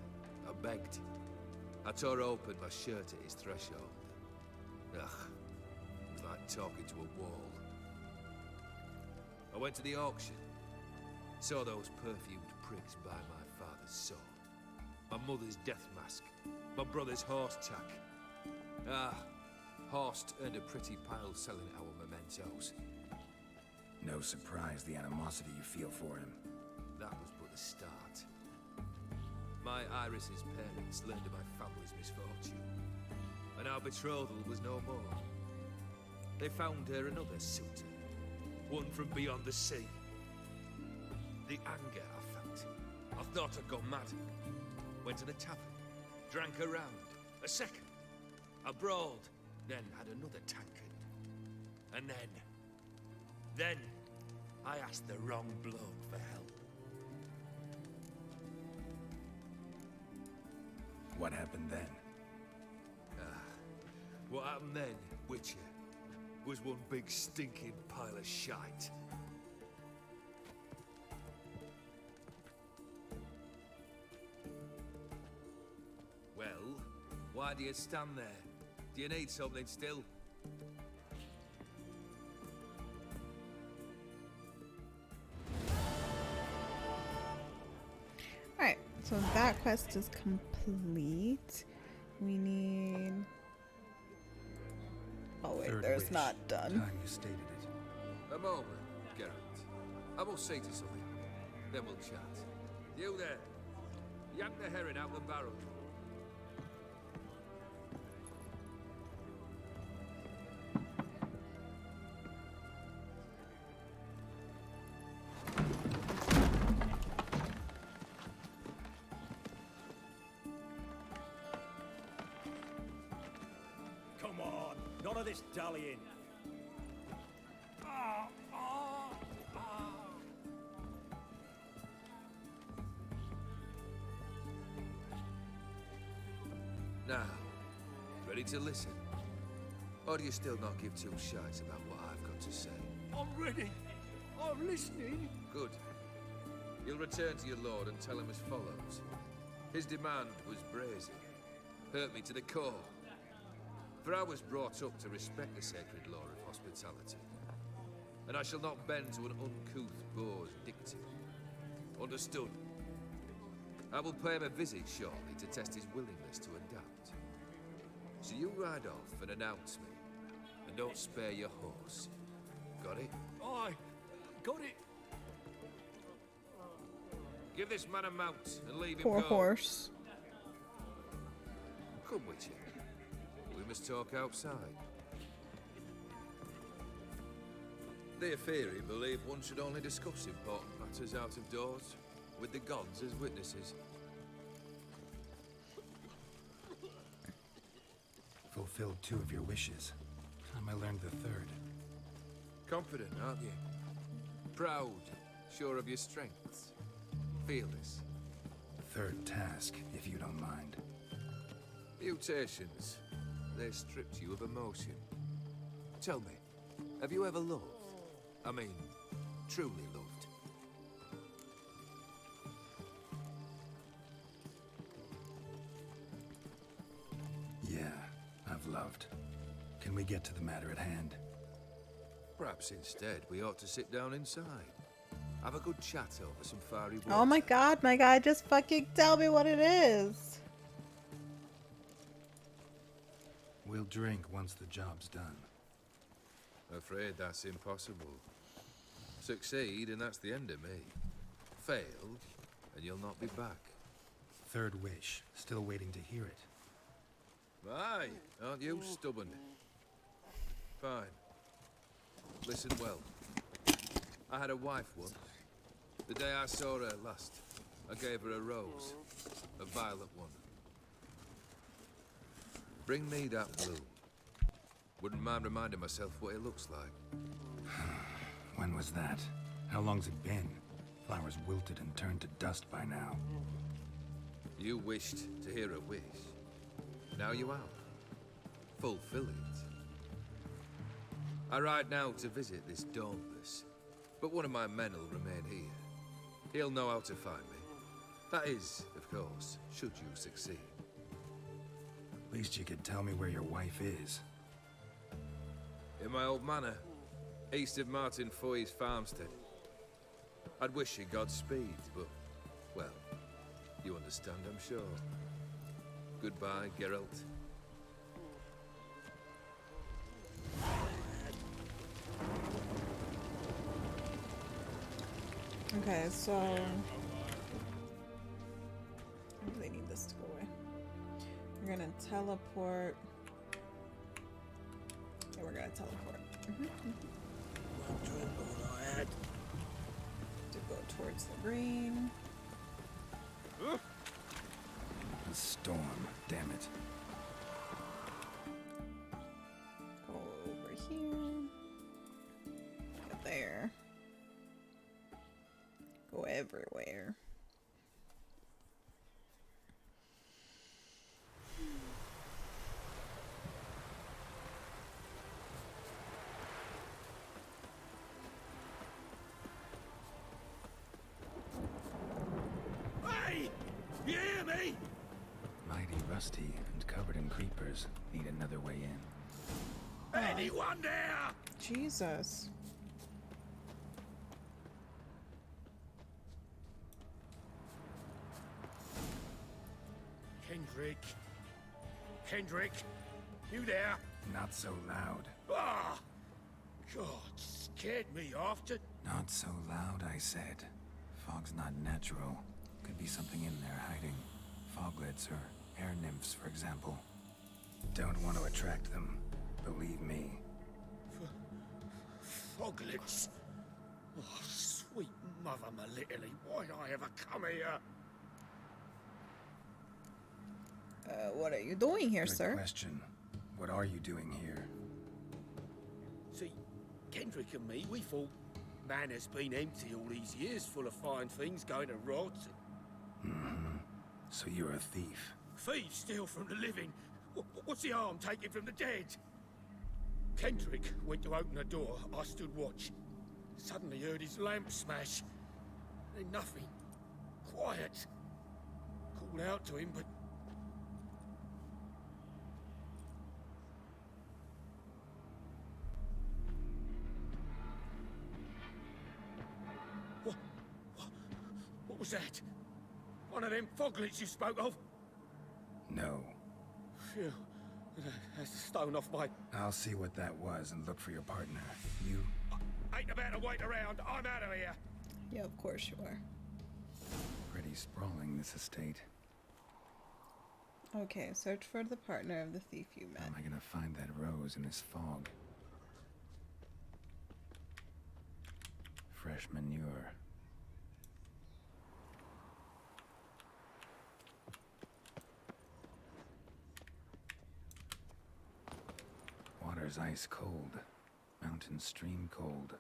I begged. I tore open my shirt at his threshold. Ugh. It was like talking to a wall. I went to the auction. Saw those perfumed pricks by my father's sword. My mother's death mask. My brother's horse tack. Ah, Horst earned a pretty pile selling our mementos. No surprise the animosity you feel for him. That was but the start. My Iris's parents learned of my family's misfortune, and our betrothal was no more. They found her another suitor, one from beyond the sea. The anger I felt, I thought I'd gone mad. Went to the tavern, drank a round, a second. I brawled, then had another tankard. And then I asked the wrong bloke for help. What happened then? What happened then, Witcher, was one big stinking pile of shite. Well, why do you stand there? Do you need something still? Alright, so that quest is complete. We need... Oh wait, Third there's wish. not done. Time you stated it. A moment, Geralt. I must say to something, then we'll chat. You there, yank the herring out the barrel. Come on, none of this dallying. Now, ready to listen? Or do you still not give two shites about what I've got to say? I'm ready. I'm listening. Good. You'll return to your lord and tell him as follows. His demand was brazen. Hurt me to the core. For I was brought up to respect the sacred law of hospitality. And I shall not bend to an uncouth boor's dictate. Understood? I will pay him a visit shortly to test his willingness to adapt. So you ride off and announce me. And don't spare your horse. Got it? Aye, got it. Give this man a mount and leave him Poor go. horse. Come, Witcher. We must talk outside. The Aetheri believe one should only discuss important matters out of doors, with the gods as witnesses. Fulfilled 2 of your wishes. Time I learned the 3rd. Confident, aren't you? Proud, sure of your strengths. Fearless. 3rd task, if you don't mind. Mutations. They stripped you of emotion. Tell me, have you ever loved? I mean, truly loved? Yeah, I've loved. Can we get to the matter at hand? Perhaps instead we ought to sit down inside. Have a good chat over some fiery water. Oh my god, just fucking tell me what it is. We'll drink once the job's done. Afraid that's impossible. Succeed, and that's the end of me. Fail, and you'll not be back. 3rd wish. Still waiting to hear it. Aye, aren't you stubborn? Fine. Listen well. I had a wife once. The day I saw her last, I gave her a rose. A violet one. Bring me that bloom. Wouldn't mind reminding myself what it looks like. When was that? How long's it been? Flowers wilted and turned to dust by now. You wished to hear a wish. Now you have. Fulfill it. I ride now to visit this Dauntless, but one of my men will remain here. He'll know how to find me. That is, of course, should you succeed. At least you could tell me where your wife is. In my old manor, east of Martin Foy's farmstead. I'd wish you Godspeed, but, well, you understand, I'm sure. Goodbye, Geralt. Okay, so I really need this to go away. We're gonna teleport. Yeah, we're gonna teleport. To go towards the green. A storm, damn it. Go over here. Get there. Go everywhere. Hey! You hear me? Mighty rusty and covered in creepers. Need another way in. Anyone there? Jesus. Kendrick. Kendrick, you there? Not so loud. Ah! God, scared me off to... Not so loud, I said. Fog's not natural. Could be something in there hiding. Foglets or air nymphs, for example. Don't want to attract them. Believe me. Foglets? Oh, sweet mother Melitele, why'd I ever come here? What are you doing here, Good sir? question. What are you doing here? See, Kendrick and me, we thought Manor's been empty all these years, full of fine things going to rot. Mm-hmm. So you're a thief. Thieves steal from the living. What's the harm taking from the dead? Kendrick went to open the door. I stood watch. Suddenly heard his lamp smash. Then nothing. Quiet. Called out to him, but... What was that? One of them foglets you spoke of? No. Phew. That's a stone off my... I'll see what that was and look for your partner. You... Ain't about to wait around. I'm out of here. Yeah, of course you are. Pretty sprawling, this estate. Okay, search for the partner of the thief you met. How am I gonna find that rose in this fog? Fresh manure. Water's ice cold. Mountain stream cold.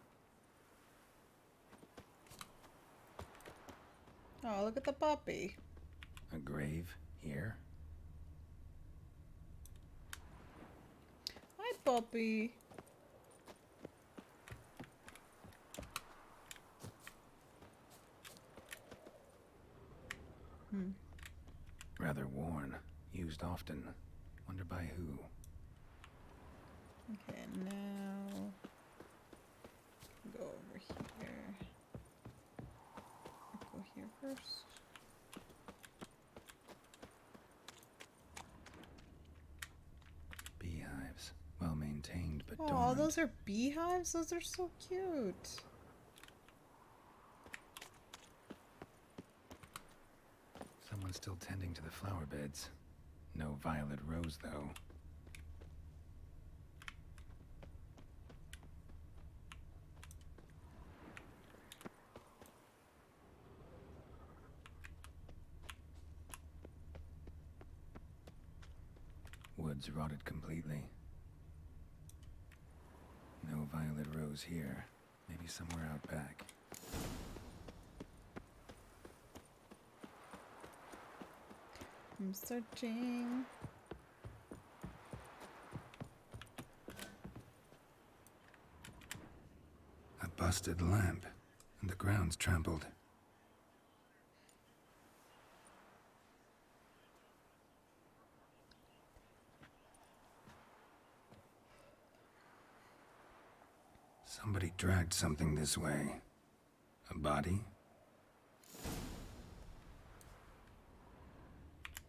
Oh, look at the puppy. A grave here? Hi, puppy. Rather worn. Used often. Wonder by who? Okay, now go over here. Go here first. Beehives. Well maintained, but Oh, dormant. those are beehives? Those are so cute. Someone's still tending to the flower beds. No violet rose, though. Woods rotted completely. No violet rose here. Maybe somewhere out back. I'm searching. A busted lamp, and the ground's trampled. Somebody dragged something this way. A body?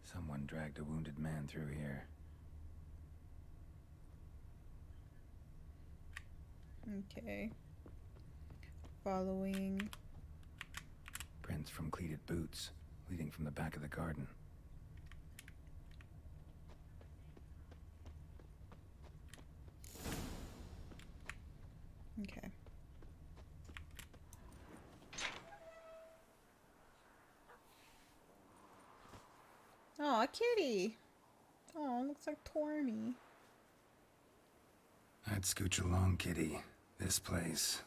Someone dragged a wounded man through here. Okay. Following. Prints from cleated boots, leading from the back of the garden. Okay. Oh, a kitty. Oh, looks like Tormy. I'd scooch along, kitty. This place.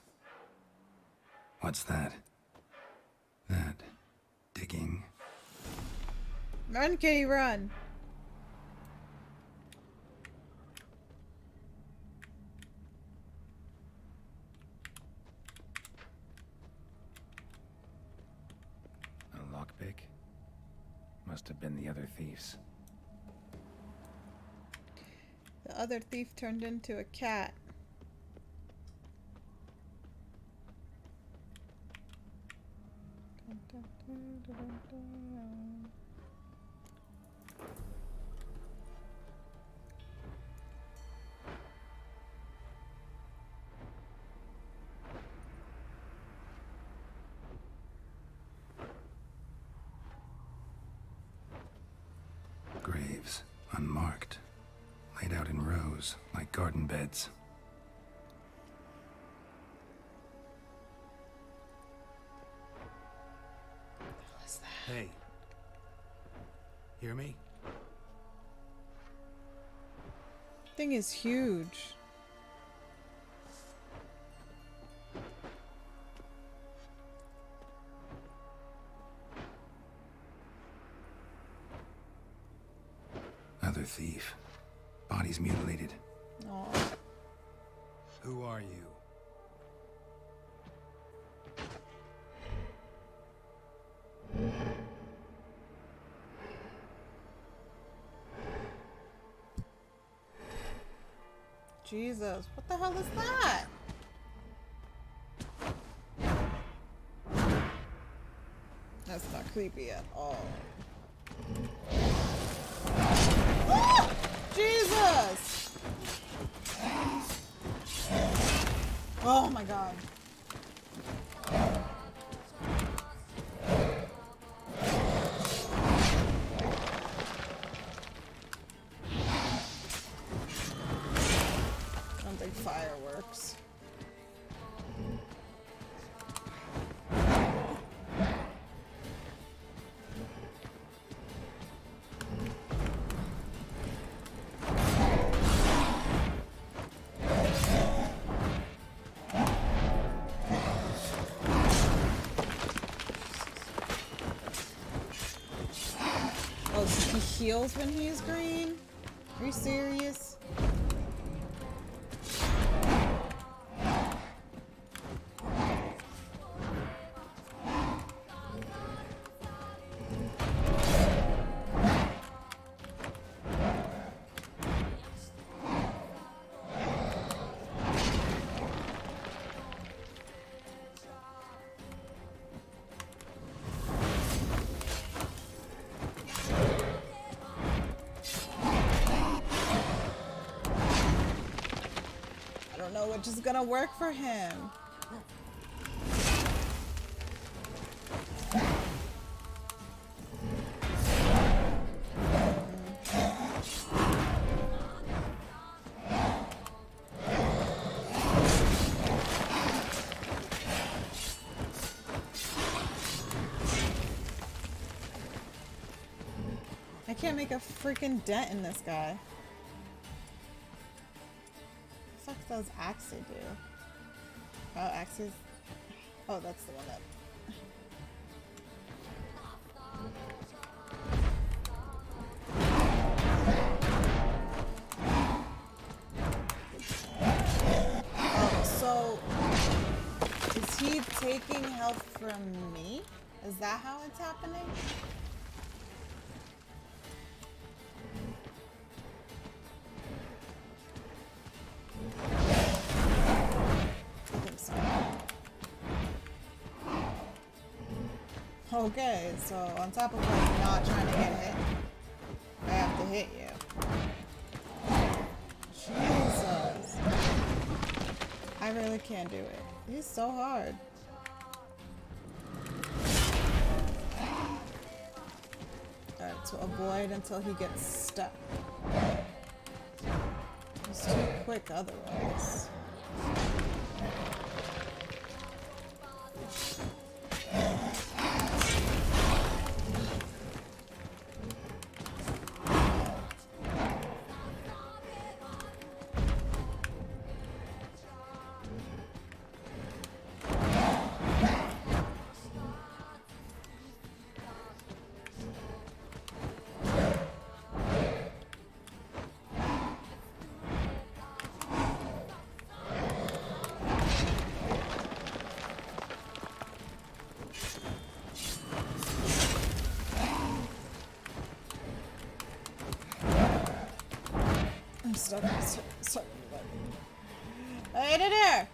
What's that? That digging? Run, kitty, run. A lockpick? Must have been the other thieves. The other thief turned into a cat. Graves, unmarked, laid out in rows like garden beds. Hey. Hear me? Thing is huge. Another thief. Bodies mutilated. Aw. Who are you? Jesus, what the hell is that? That's not creepy at all. Ah! Jesus! Oh my god. Sounds like fireworks. Oh, he heals when he's green? Are you serious? I don't know which is gonna work for him. I can't make a freaking dent in this guy. What the fuck does Axie do? Oh, Axie's... Oh, that's the one that... Oh, so... Is he taking help from me? Is that how it's happening? I think so. Okay, so on top of like not trying to get hit, I have to hit you. Jesus. I really can't do it. He's so hard. Alright, to avoid until he gets stuck. He's too quick otherwise. Stop. Hey, there!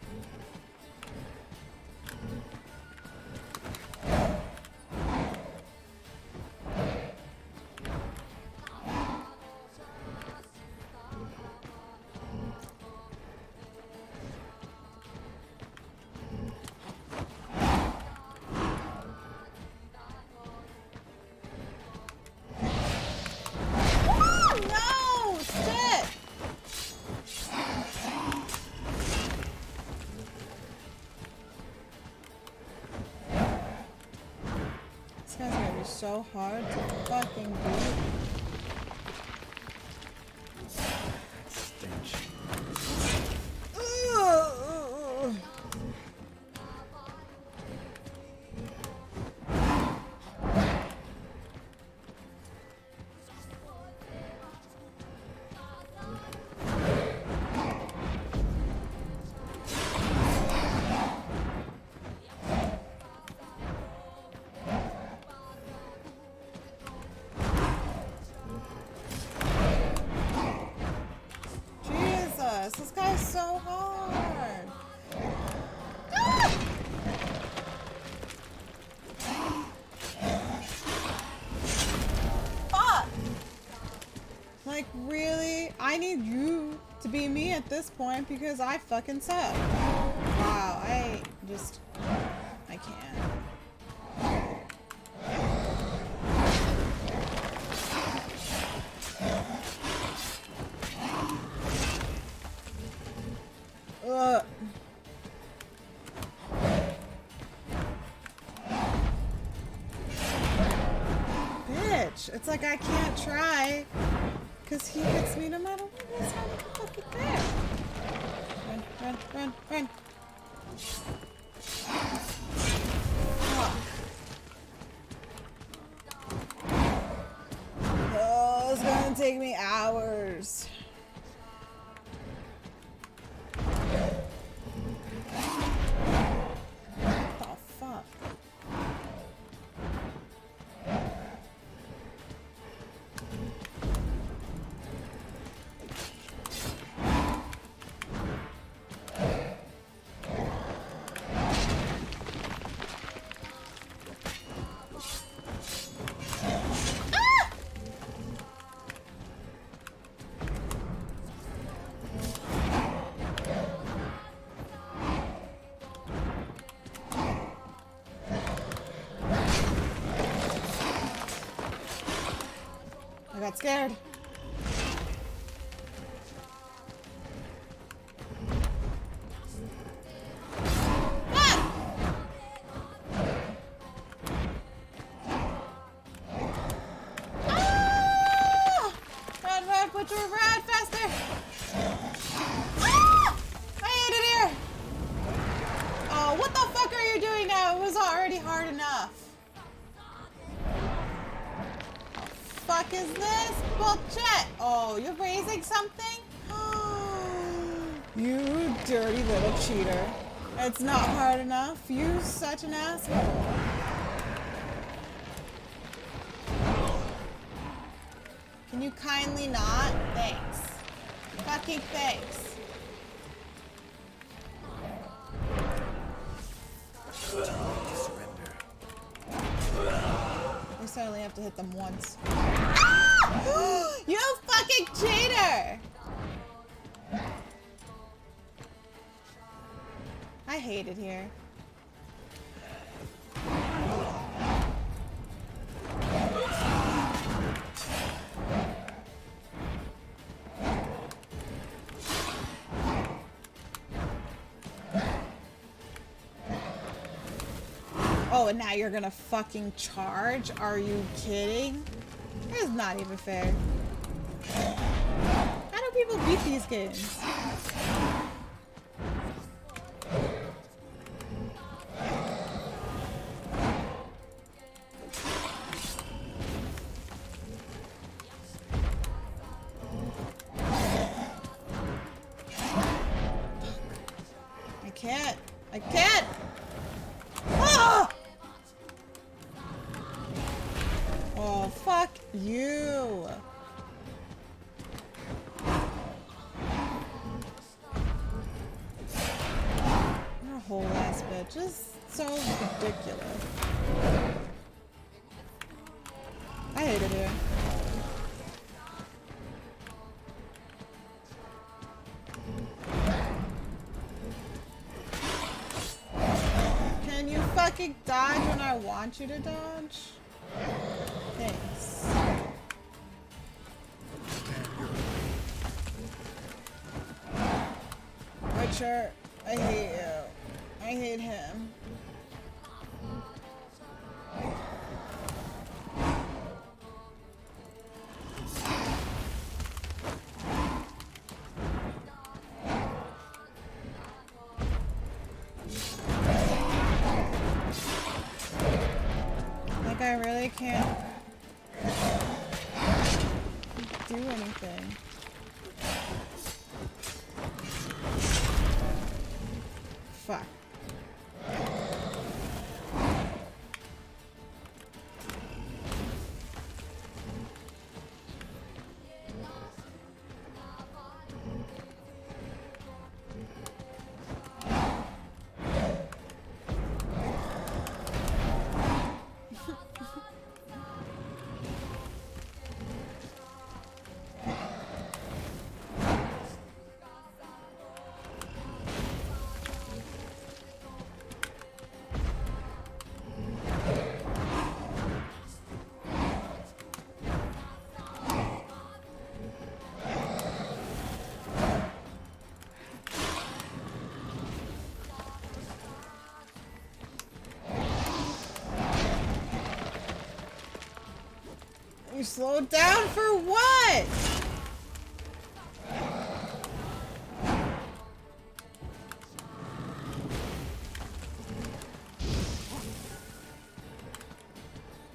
So hard to fucking beat. Stench. This guy's so hard. Fuck! Like, really? I need you to be me at this point because I fucking suck. Wow, I can't. Bitch, it's like I can't try because he hits me no matter what. It's not even fucking fair. Run. Oh, it's gonna take me hours. I got scared. Run, put your run faster. I hate it here. Oh, what the fuck are you doing now? It was already hard enough. Fuck is this? Bullshit! Oh, you're raising something? You dirty little cheater. It's not hard enough. You such an asshole. Can you kindly not? Thanks. Fucking thanks. Surrender. necessarily have to hit them once. You fucking cheater! I hate it here. Oh, and now you're gonna fucking charge? Are you kidding? That's not even fair. How do people beat these games? I can't! Ah! Oh, fuck you! You're a whole ass bitch. Just so ridiculous. I hate it here. Can you fucking dodge when I want you to dodge? Thanks. Witcher, I hate you. I hate him. Like, I really can't do anything. Fuck. You slowed down for what?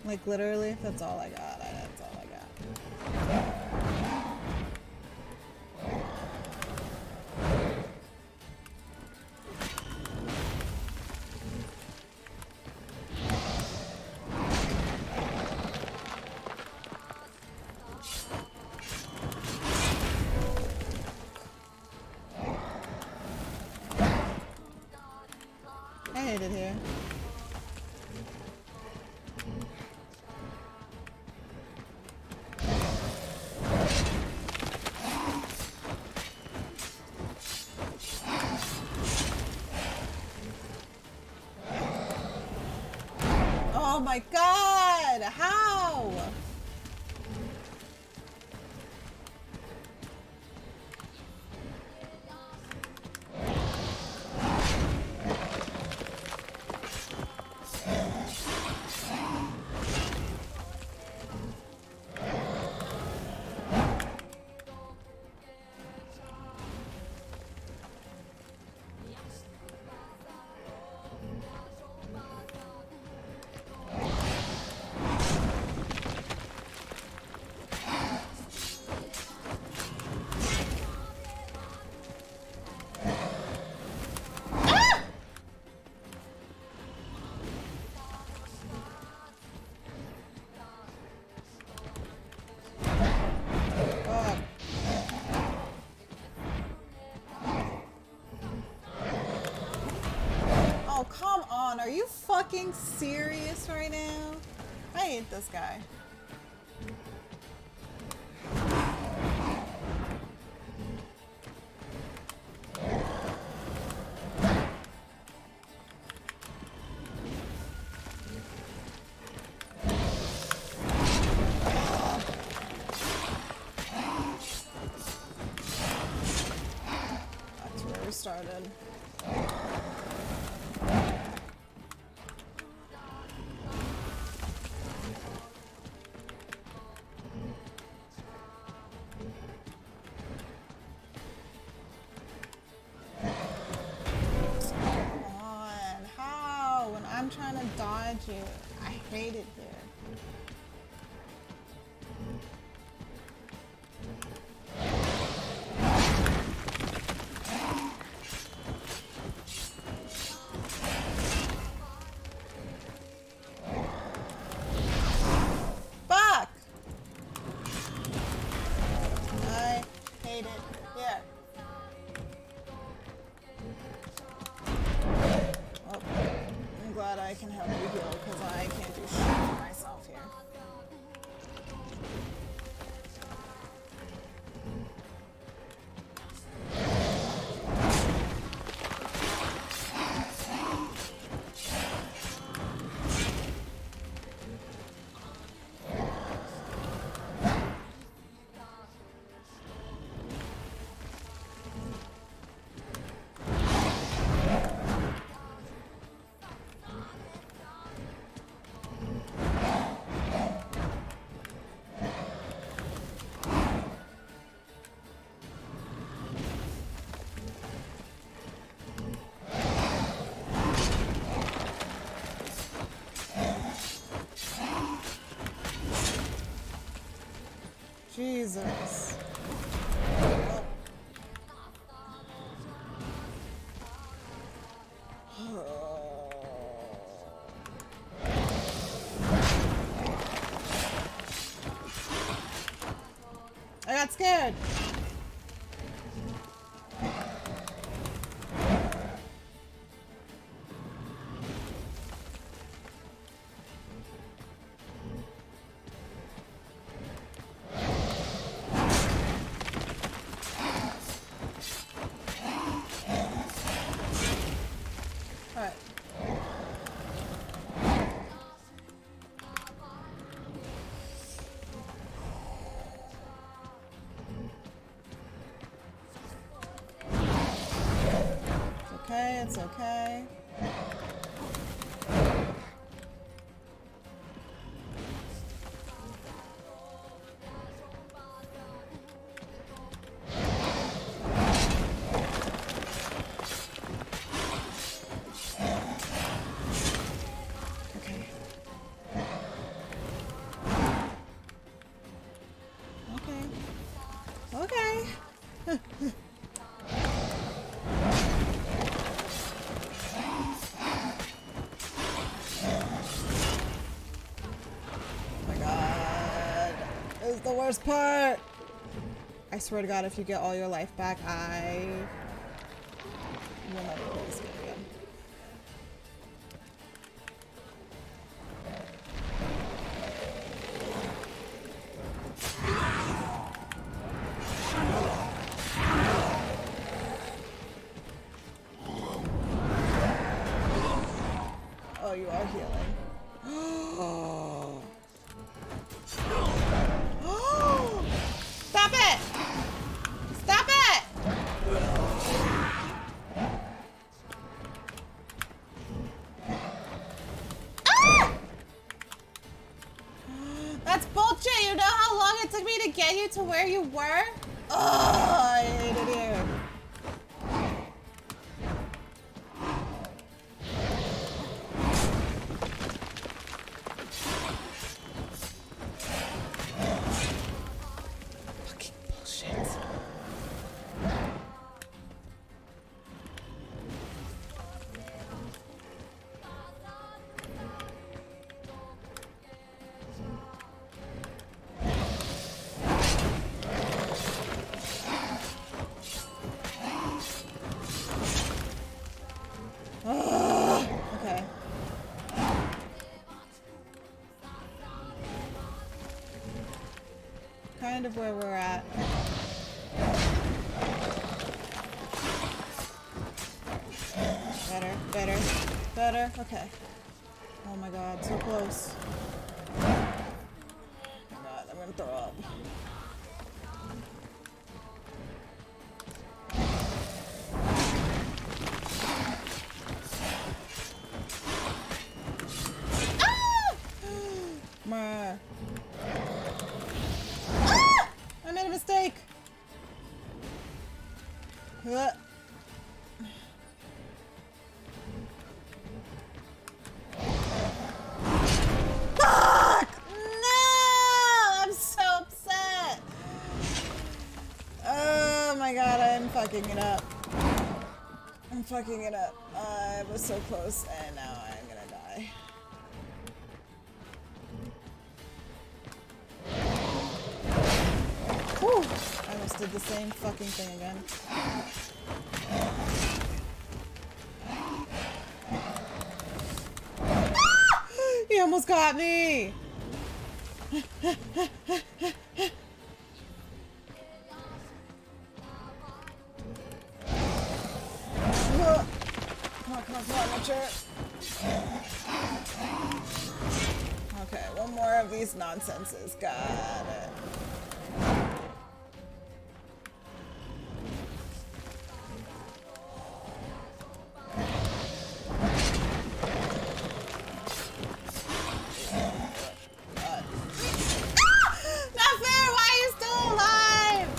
Like literally, that's all I got. That's all I got. I hate it here. Oh my god! How? Oh, come on. Are you fucking serious right now? I hate this guy. That's where we started. I'm trying to dodge you. I hate it here. Fuck! I hate it here. Oh. I'm glad I can help you heal because I can't do shit for myself here. Jesus. I got scared. It's okay. Okay. The worst part. I swear to God, if you get all your life back, I will never play this game again. Oh, you are healing. Oh. Stop it! Stop it! Ah! That's bullshit! You know how long it took me to get you to where you were? Oh, I hate it here. kind of where we're at. Better, better, better. Okay. Oh my god, so close. Oh my god, I'm gonna throw up. Ah! I made a mistake. Fuck! No! I'm so upset. Oh my god, I'm fucking it up. I'm fucking it up. I was so close and now I'm gonna die. Whew. I almost did the same fucking thing again. He almost got me! Come on, Richard. Okay, one more of these nonsenses. Got it. Not fair! Why are you still alive?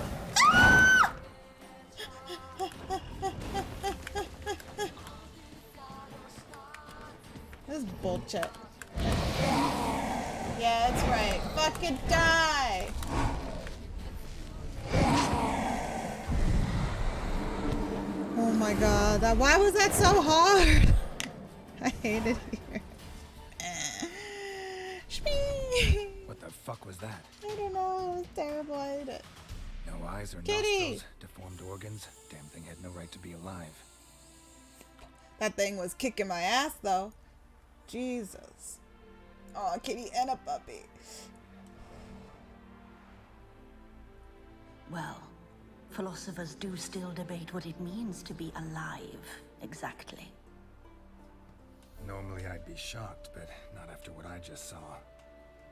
This is bullshit. Yeah, that's right. Fucking die! Oh my god, why was that so hard? I hate it here. What the fuck was that? I don't know, it was terrible. I hate it. No eyes or Kitty! nostrils, deformed organs. Damn thing had no right to be alive. That thing was kicking my ass though. Jesus. Oh, kitty and a puppy. Well, philosophers do still debate what it means to be alive, exactly. Normally I'd be shocked, but not after what I just saw.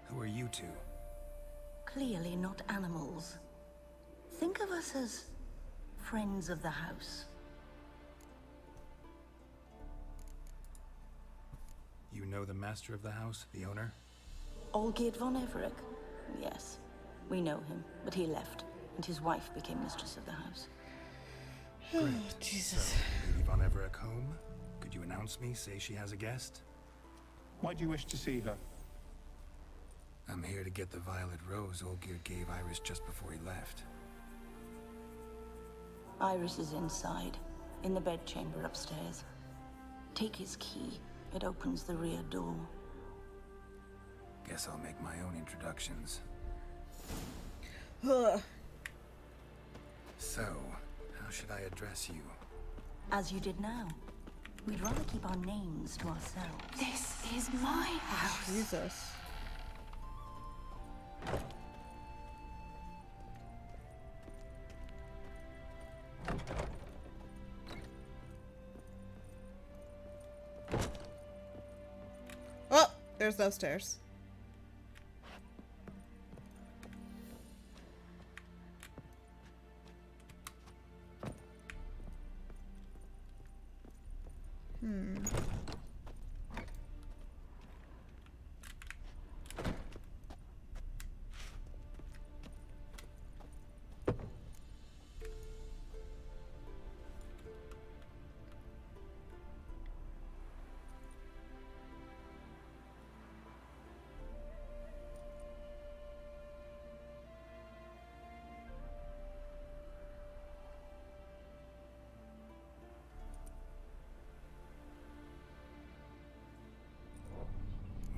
Who are you two? Clearly not animals. Think of us as friends of the house. You know the master of the house, the owner? Olgierd von Everec? Yes, we know him, but he left, and his wife became mistress of the house. Oh, Jesus. So, Lady von Everec home? Could you announce me, say she has a guest? Why do you wish to see her? I'm here to get the violet rose Olgierd gave Iris just before he left. Iris is inside, in the bedchamber upstairs. Take his key. It opens the rear door. Guess I'll make my own introductions. Ugh. So, how should I address you? As you did now. We'd rather keep our names to ourselves. This is my house. Jesus. Oh, there's those stairs.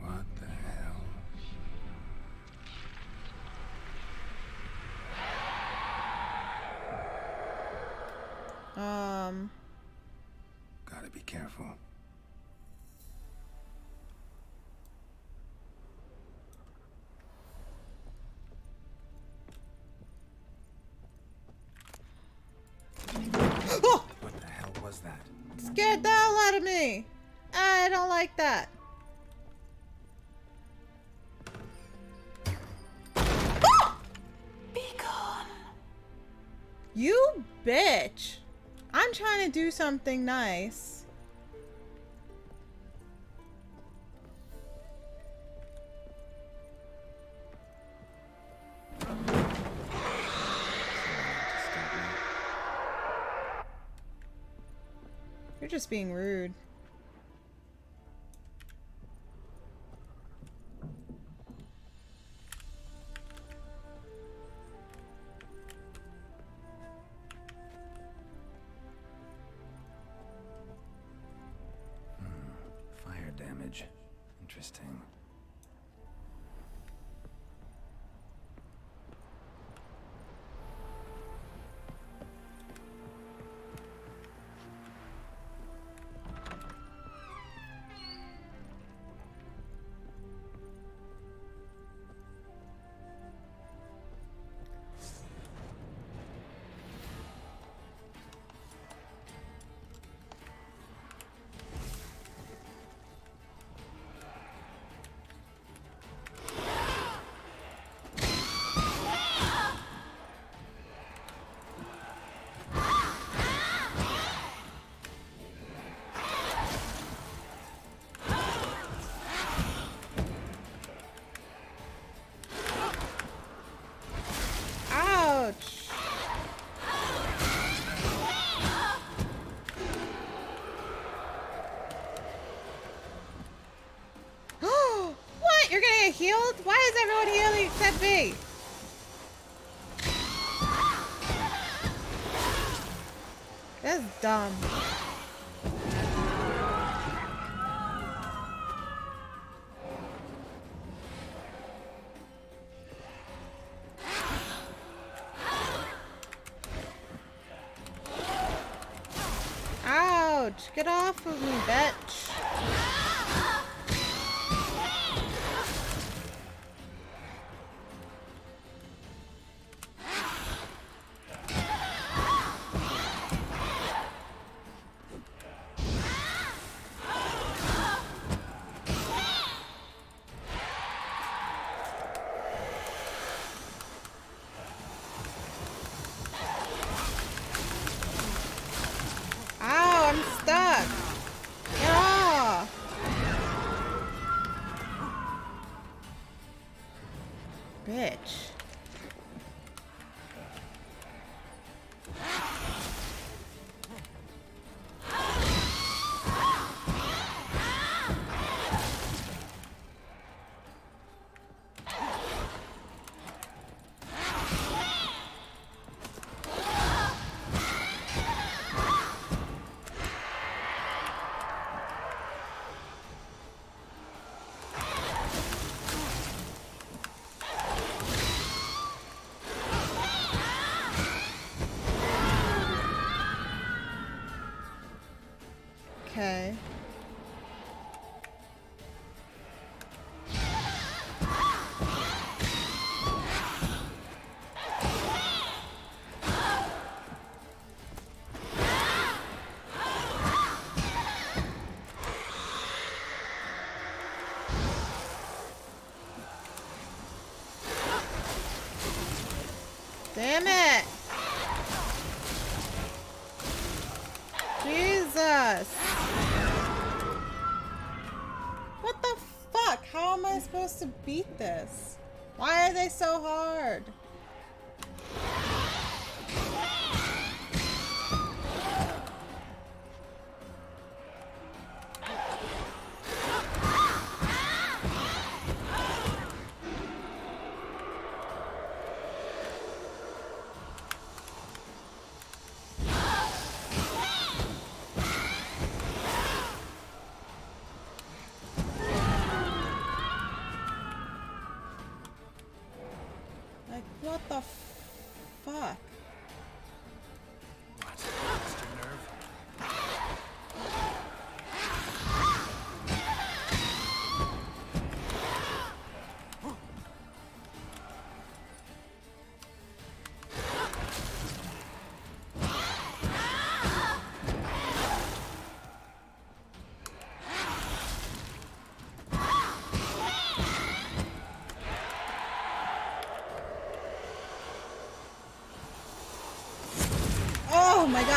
What the hell? Gotta be careful. scared the hell out of me. I don't like that. Be gone. You bitch. I'm trying to do something nice. You're just being rude. Fire damage. Interesting. What? You're gonna get healed? Why is everyone healing except me? That's dumb. Ouch! Get off of me, bitch. Ow, I'm stuck. Get off. Bitch. Okay. Damn it! Jesus! What the fuck? How am I supposed to beat this? Why are they so hard?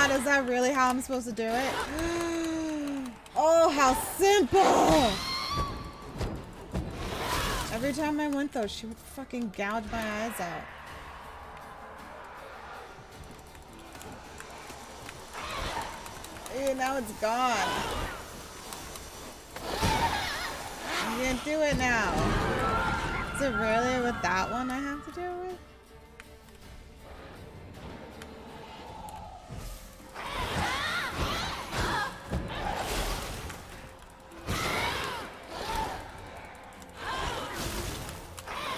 god, is that really how I'm supposed to do it? Oh, how simple! Every time I went though, she would fucking gouge my eyes out. Ew, now it's gone. I can't do it now. Is it really with that one I have to deal with?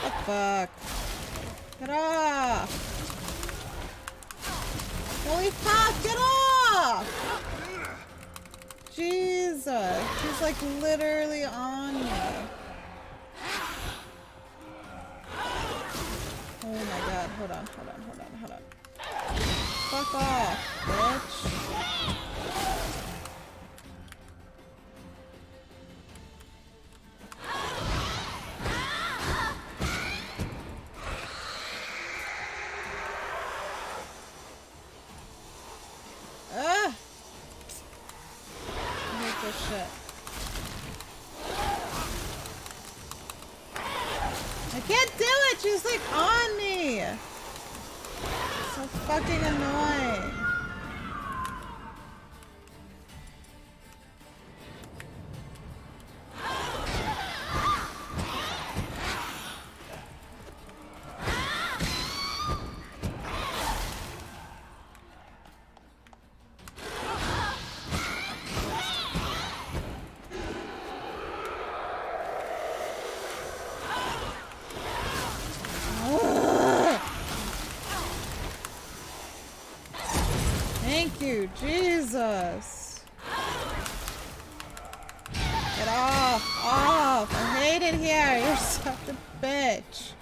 What the fuck? Get off! Holy fuck, get off! Jesus, she's like literally on me. Oh my god, hold on. Fuck off, bitch. Ah! I hate this shit. I can't do it! She's like on me! So fucking annoying. Thank you, Jesus. Get off. I hate it here. You're such a bitch.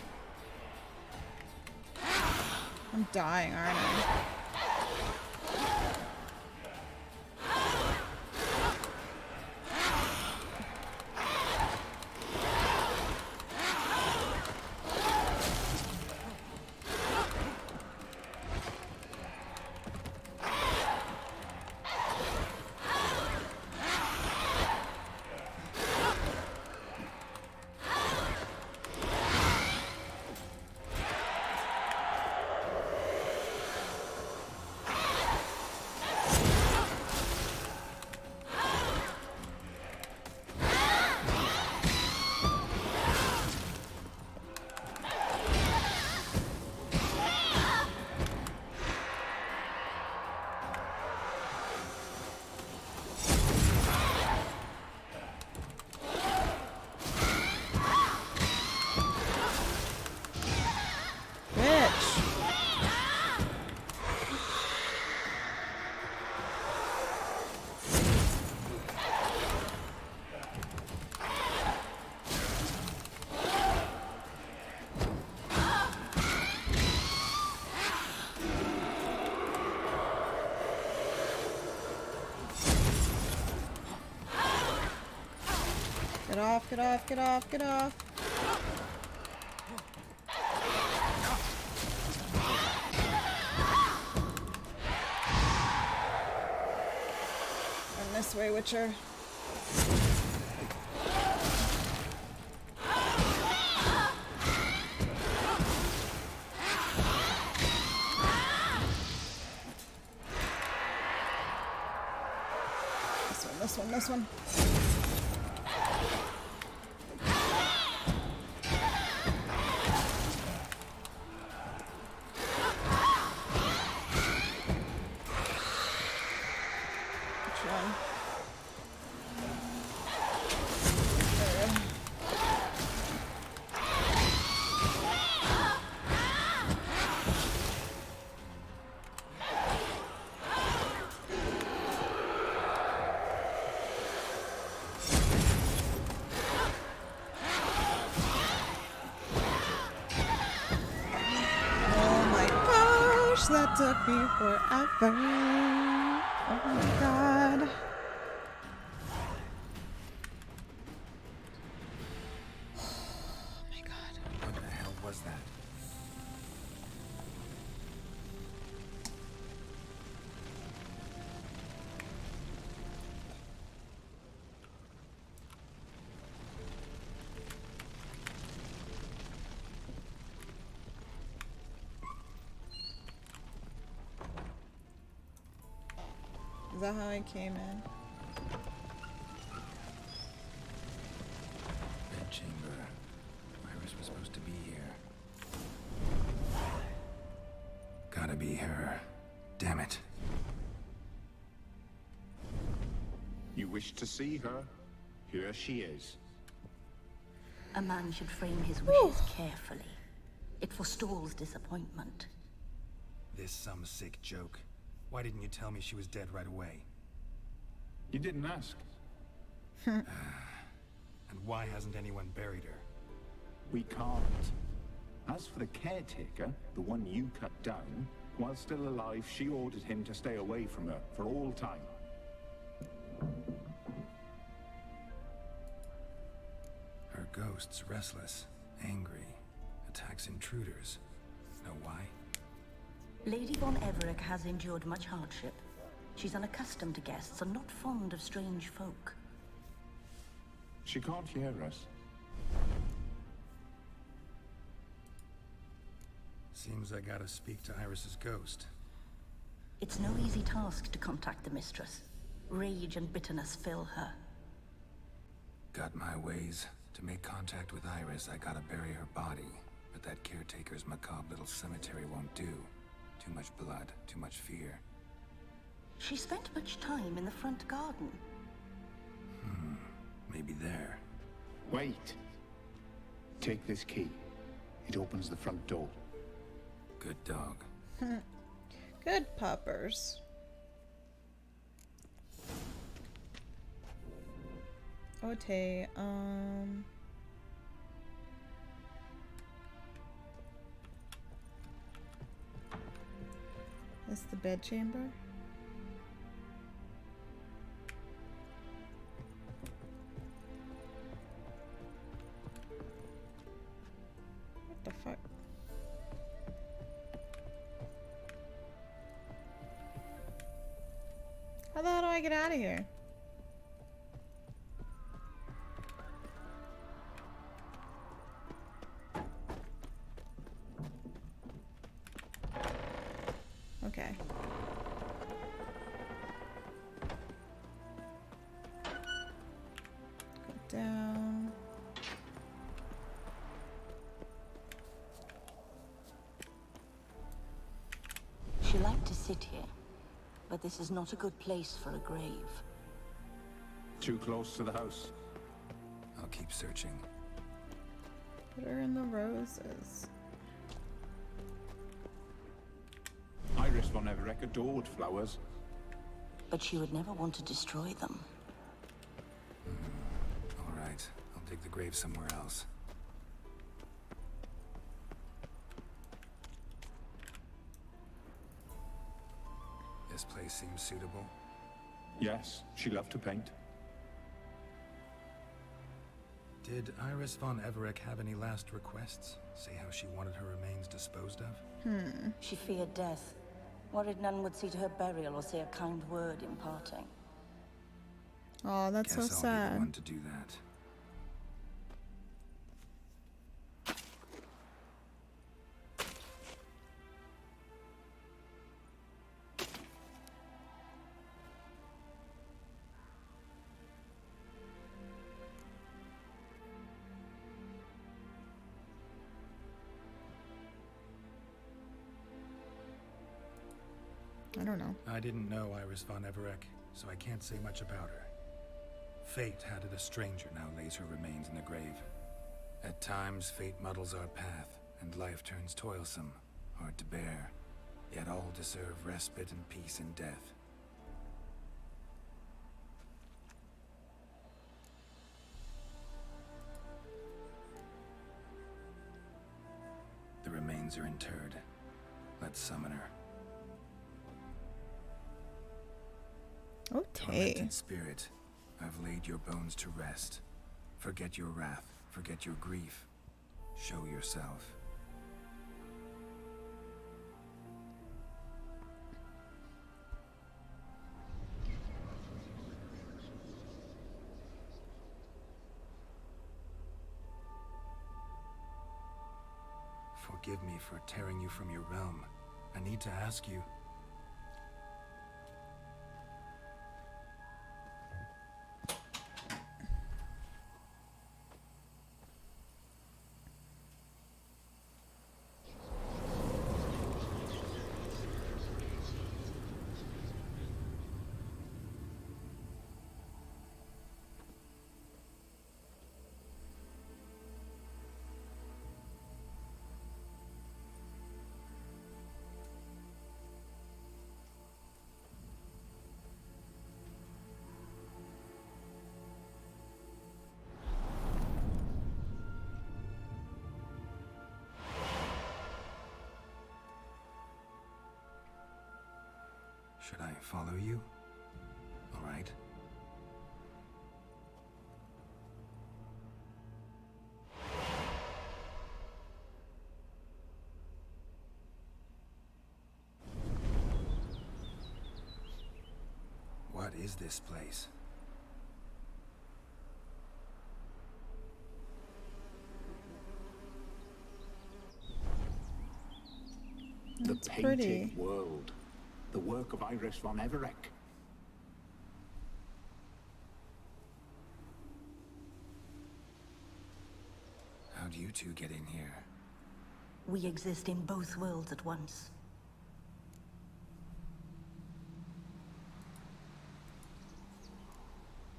I'm dying, aren't I? Get off. Run this way, Witcher. This one. That took me forever. Oh my god. Oh my god. What the hell was that? Is that how I came in? Bedchamber. Iris was supposed to be here. Gotta be her. Damn it. You wish to see her? Here she is. A man should frame his wishes carefully. It forestalls disappointment. This some sick joke. Why didn't you tell me she was dead right away? You didn't ask. And why hasn't anyone buried her? We can't. As for the caretaker, the one you cut down, while still alive, she ordered him to stay away from her for all time. Her ghost's restless, angry, attacks intruders. Know why? Lady von Everec has endured much hardship. She's unaccustomed to guests and not fond of strange folk. She can't hear us. Seems I gotta speak to Iris's ghost. It's no easy task to contact the mistress. Rage and bitterness fill her. Got my ways. To make contact with Iris, I gotta bury her body. But that caretaker's macabre little cemetery won't do. Too much blood, too much fear. She spent much time in the front garden. Maybe there. Wait. Take this key. It opens the front door. Good dog. Good puppers. Okay, this is the bedchamber. What the fuck? How the hell do I get out of here? Okay. Go down. She liked to sit here, but this is not a good place for a grave. Too close to the house. I'll keep searching. Put her in the roses. Iris von Everec adored flowers. But she would never want to destroy them. All right, I'll dig the grave somewhere else. This place seems suitable. Yes, she loved to paint. Did Iris von Everec have any last requests? Say how she wanted her remains disposed of? She feared death. Worried none would see to her burial or say a kind word in parting. Oh, that's so Guess I'll be the sad. one to do that. I don't know. I didn't know Iris von Everec, so I can't say much about her. Fate had it a stranger now lays her remains in the grave. At times, fate muddles our path, and life turns toilsome, hard to bear. Yet all deserve respite and peace in death. The remains are interred. Let's summon her. Okay. Tormented spirit, I've laid your bones to rest. Forget your wrath, forget your grief. Show yourself. Forgive me for tearing you from your realm. I need to ask you. Should I follow you? All right. What is this place? The It's Painted pretty. World. The work of Iris von Everec. How'd you two get in here? We exist in both worlds at once.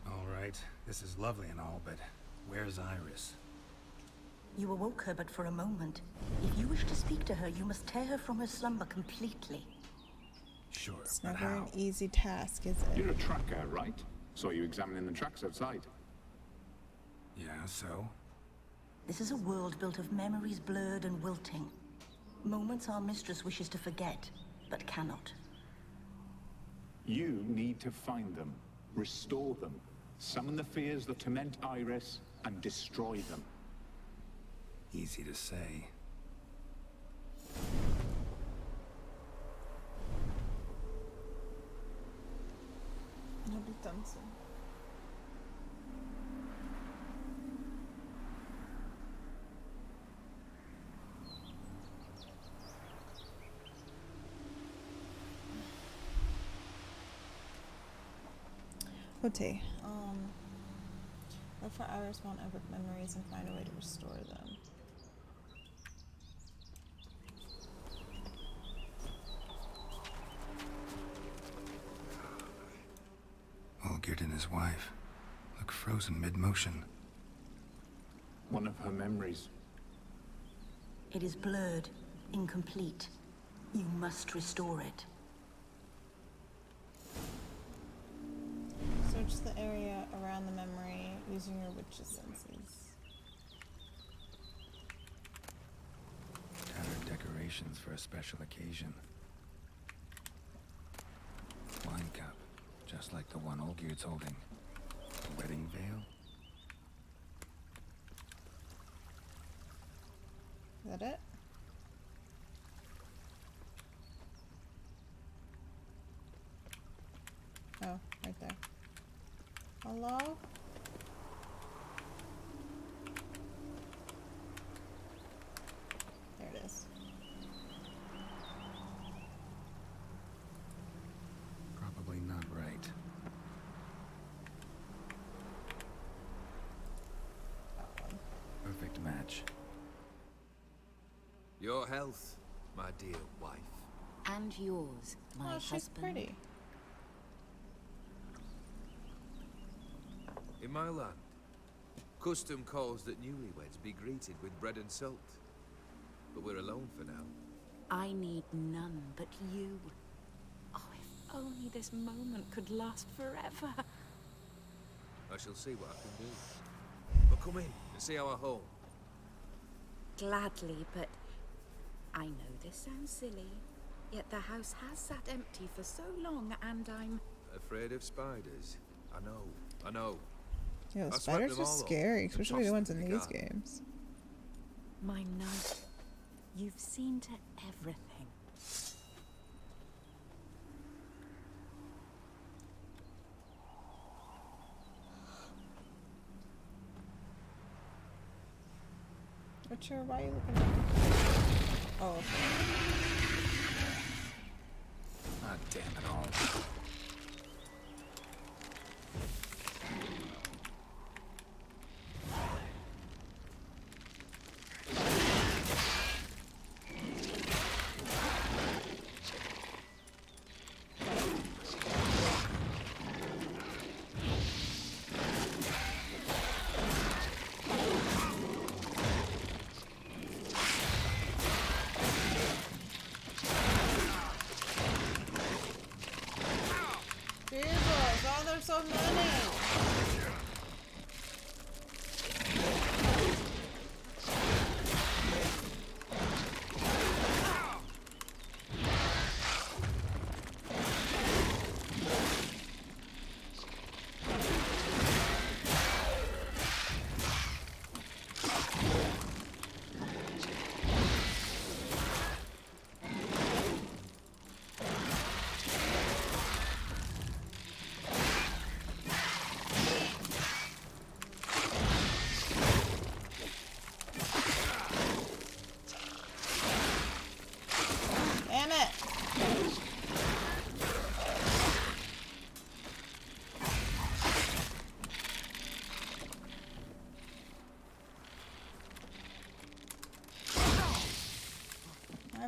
All right, this is lovely and all, but where's Iris? You awoke her but for a moment. If you wish to speak to her, you must tear her from her slumber completely. Sure, It's but never how? an easy task, is it? You're a tracker, right? Saw you examining the tracks outside. Yeah, so? This is a world built of memories blurred and wilting. Moments our mistress wishes to forget, but cannot. You need to find them, restore them, summon the fears that torment Iris, and destroy them. Easy to say. It'll be done soon. Okay. Look for Iris von Everec memories and find a way to restore them. Olgierd and his wife look frozen mid-motion. One of her memories. It is blurred, incomplete. You must restore it. Search the area around the memory using your witch's senses. Tattered decorations for a special occasion. Wine cup, just like the one Olgierd's holding. A wedding veil? Is that it? Oh, right there. Hello? There it is. Probably not right. Perfect match. Your health, my dear wife. And yours, my Oh, she's husband. pretty. In my land, custom calls that newlyweds be greeted with bread and salt. But we're alone for now. I need none but you. Oh, if only this moment could last forever. I shall see what I can do. But come in and see our home. Gladly, but I know this sounds silly, yet the house has sat empty for so long, and I'm Afraid of spiders? I know. Yo, I swept spiders them are all up scary, and especially the tossed ones them in the these garden. games. My knight, you've seen to everything. What's your, why are you looking at? Oh, okay. Ah, damn it all.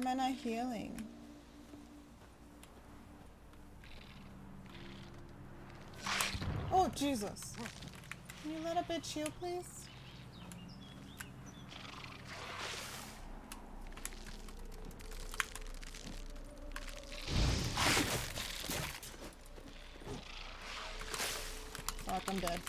am I not healing? Oh, Jesus. Can you let a bitch heal, please? Fuck, I'm dead.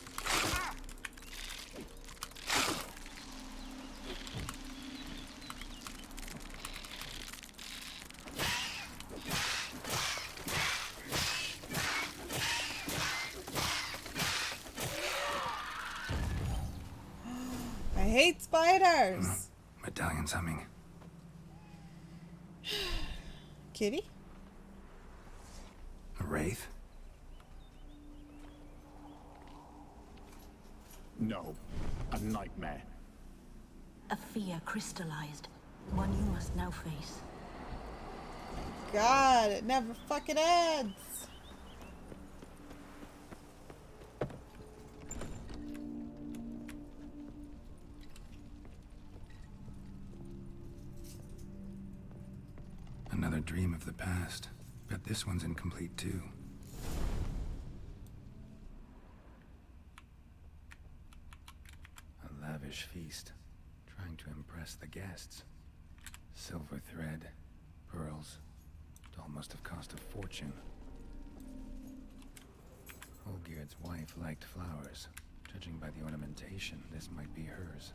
I hate spiders. Medallion's humming. Kitty? A wraith? No, a nightmare. A fear crystallized, one you must now face. God, it never fucking ends. Another dream of the past. Bet this one's incomplete too. A lavish feast, trying to impress the guests. Silver thread, pearls. It all must have cost a fortune. Olgierd's wife liked flowers. Judging by the ornamentation, this might be hers.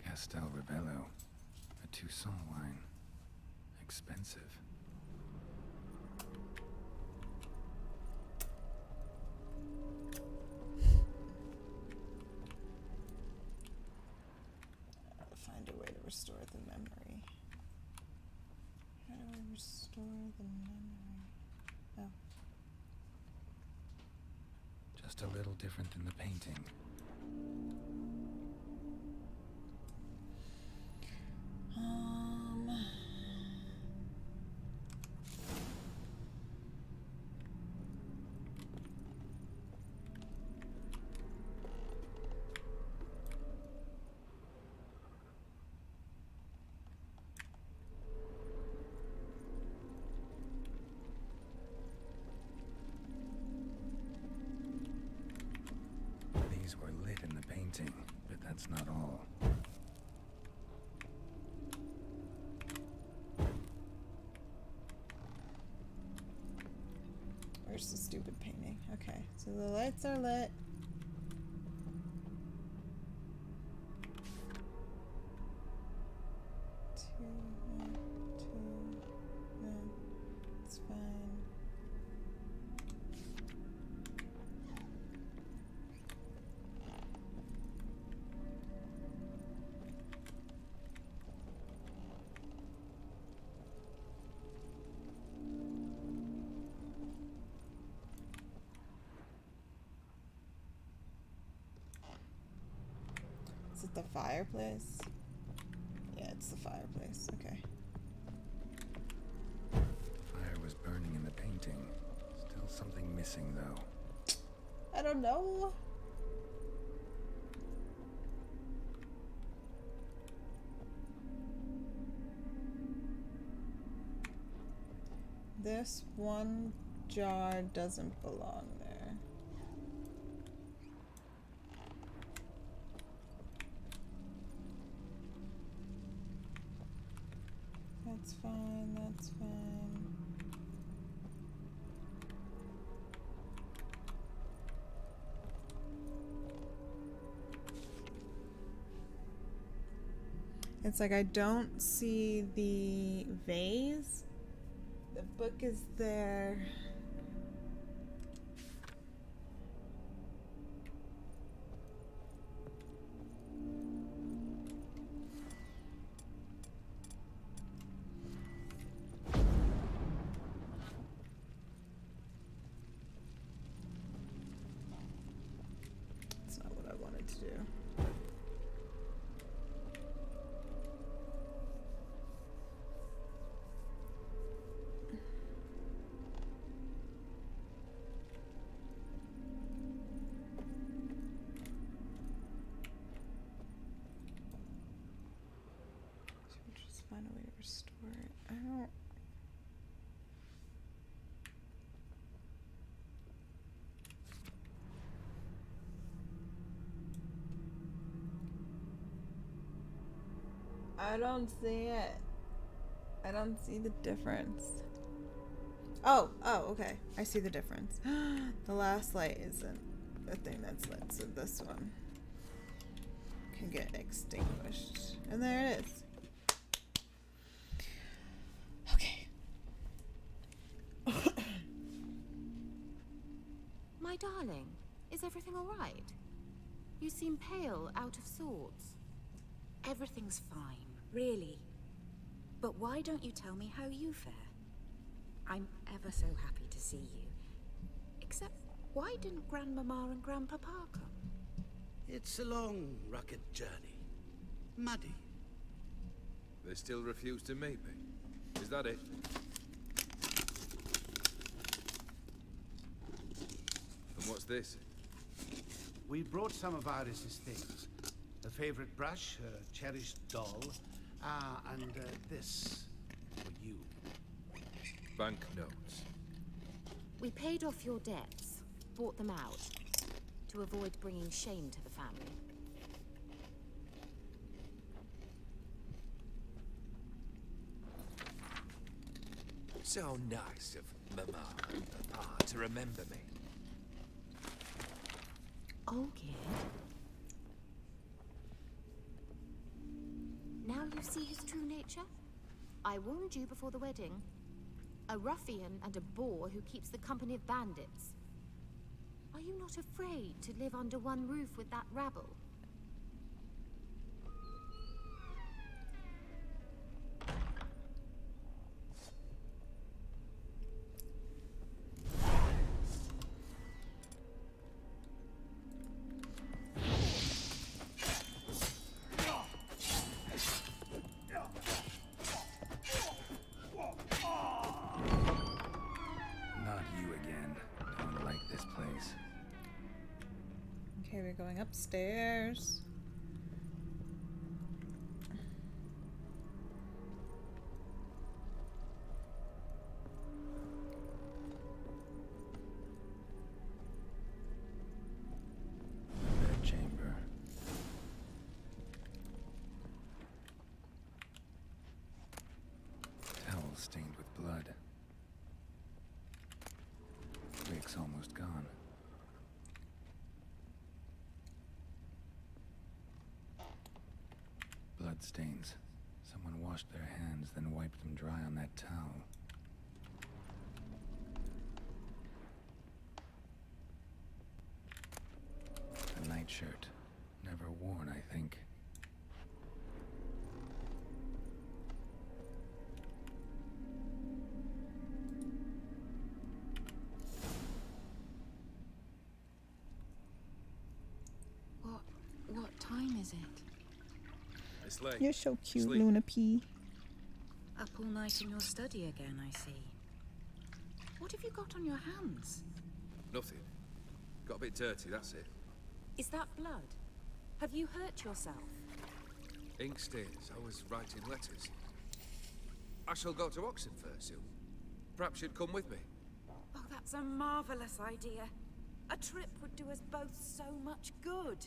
Castel Rebello, a Toussaint wine. Expensive. I'll find a way to restore the memory. How do I restore the memory? Oh. Just a little different than the painting. These were lit in the painting, but that's not all. Where's the stupid painting? Okay, so the lights are lit. It's fine. Is it the fireplace? Yeah, it's the fireplace. Okay. Fire was burning in the painting. Still something missing, though. I don't know. This one jar doesn't belong there. That's fine, that's fine. It's like I don't see the vase. The book is there. That's not what I wanted to do. I don't see it. I don't see the difference. Oh, okay. I see the difference. The last light isn't the thing that's lit, so this one can get extinguished. And there it is. Okay. My darling, is everything all right? You seem pale, out of sorts. Everything's fine, really. But why don't you tell me how you fare? I'm ever so happy to see you. Except, why didn't Grandmama and Grandpapa come? It's a long, rugged journey. Muddy. They still refuse to meet me. Is that it? And what's this? We brought some of Iris's things. A favorite brush, a cherished doll, and this for you. Banknotes. We paid off your debts, bought them out, to avoid bringing shame to the family. So nice of Mama and Papa to remember me. Olgierd? Now you see his true nature? I warned you before the wedding. A ruffian and a boor who keeps the company of bandits. Are you not afraid to live under one roof with that rabble? Okay, we're going upstairs. Bedchamber. Towel stained with blood. Wick's almost gone. Blood stains. Someone washed their hands, then wiped them dry on that towel. A nightshirt. Never worn, I think. What time is it? It's late. You're so cute, Sleep. Luna P. Up all night in your study again, I see. What have you got on your hands? Nothing. Got a bit dirty, that's it. Is that blood? Have you hurt yourself? Ink stains. I was writing letters. I shall go to Oxenfurt soon. Perhaps you'd come with me. Oh, that's a marvelous idea. A trip would do us both so much good.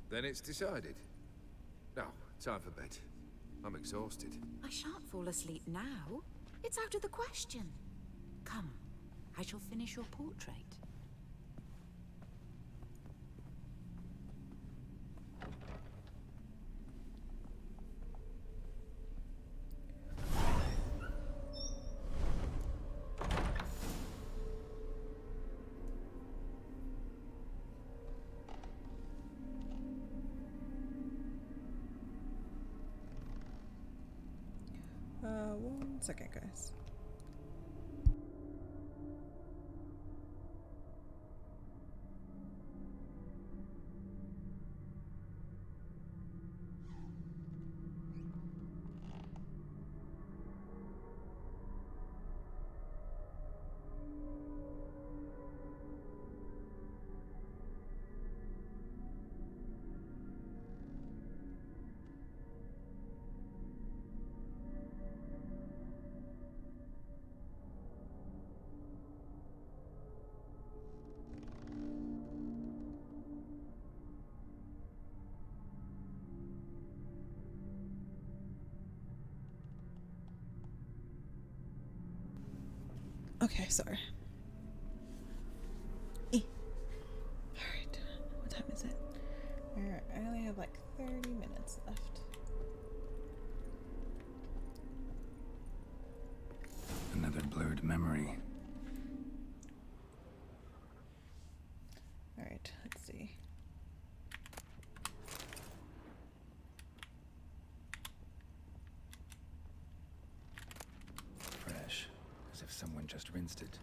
Then it's decided. Now, time for bed. I'm exhausted. I shan't fall asleep now. It's out of the question. Come, I shall finish your portrait. One second, guys. Okay, sorry. Alright, what time is it? Alright, I only have like 30 minutes left. Another blurred memory. Alright, let's see. Fresh, as if someone just rinsed it.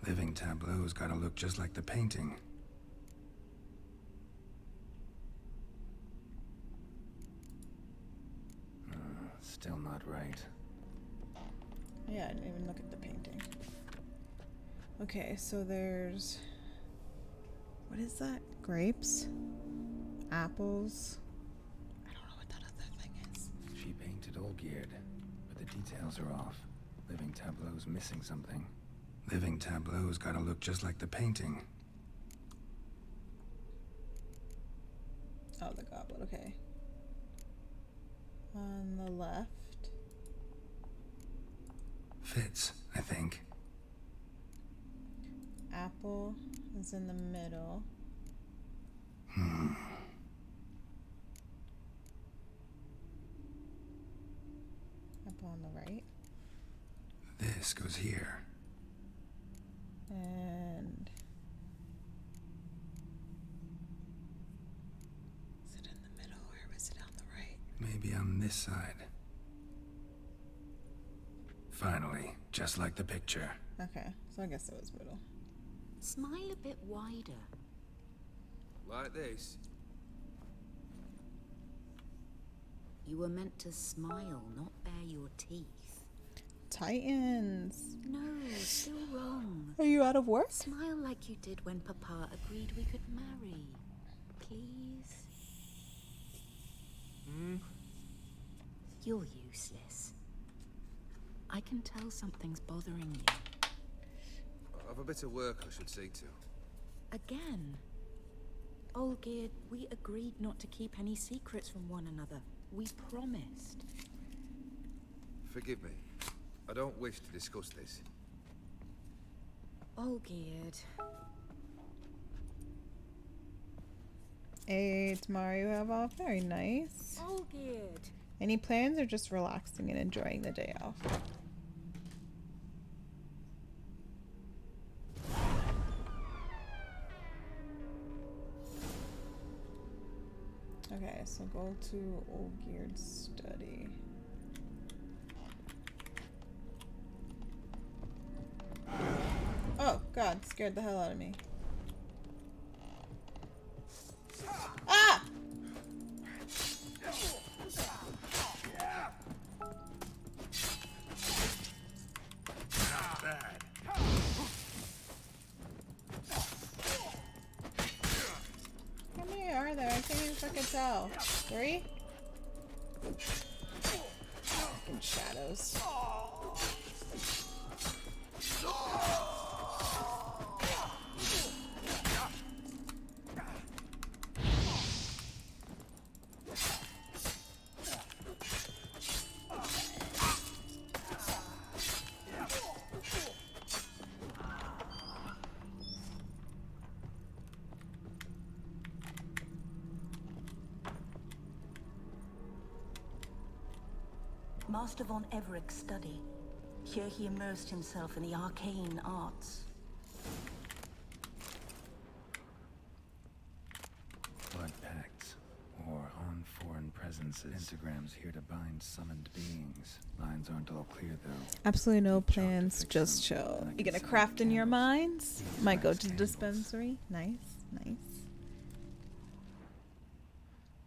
Living tableau's gotta look just like the painting. Still not right. Yeah, I didn't even look at the painting. Okay, so there's... What is that? Grapes? Apples? I don't know what that other thing is. She painted Olgierd, but the details are off. Living tableau's missing something. Living tableau's gotta look just like the painting. Oh, the goblet, okay. On the left. Fits, I think. Apple is in the middle. Apple on the right. This goes here. And... Is it in the middle or is it on the right? Maybe on this side. Finally, just like the picture. Okay, so I guess it was middle. Smile a bit wider. Like this? You were meant to smile, not bare your teeth. Titans. No, still wrong. Are you out of work? Smile like you did when Papa agreed we could marry. Please? You're useless. I can tell something's bothering you. I've a bit of work I should see to. Again? Olgierd, we agreed not to keep any secrets from one another. We promised. Forgive me. I don't wish to discuss this. Olgierd. Hey, tomorrow you have off. Very nice. Olgierd. Any plans or just relaxing and enjoying the day off? Okay, so go to Olgierd's study. Oh, God, scared the hell out of me. Ah! Not bad. How many are there? I can't even fucking tell. 3? Fucking shadows. Master von Everek's study. Here he immersed himself in the arcane arts. Blood pacts, or on foreign presences. Pentagrams here to bind summoned beings. Lines aren't all clear though. Absolutely no plans, just chill. You gonna craft in your minds? Might go to the dispensary. Nice, nice.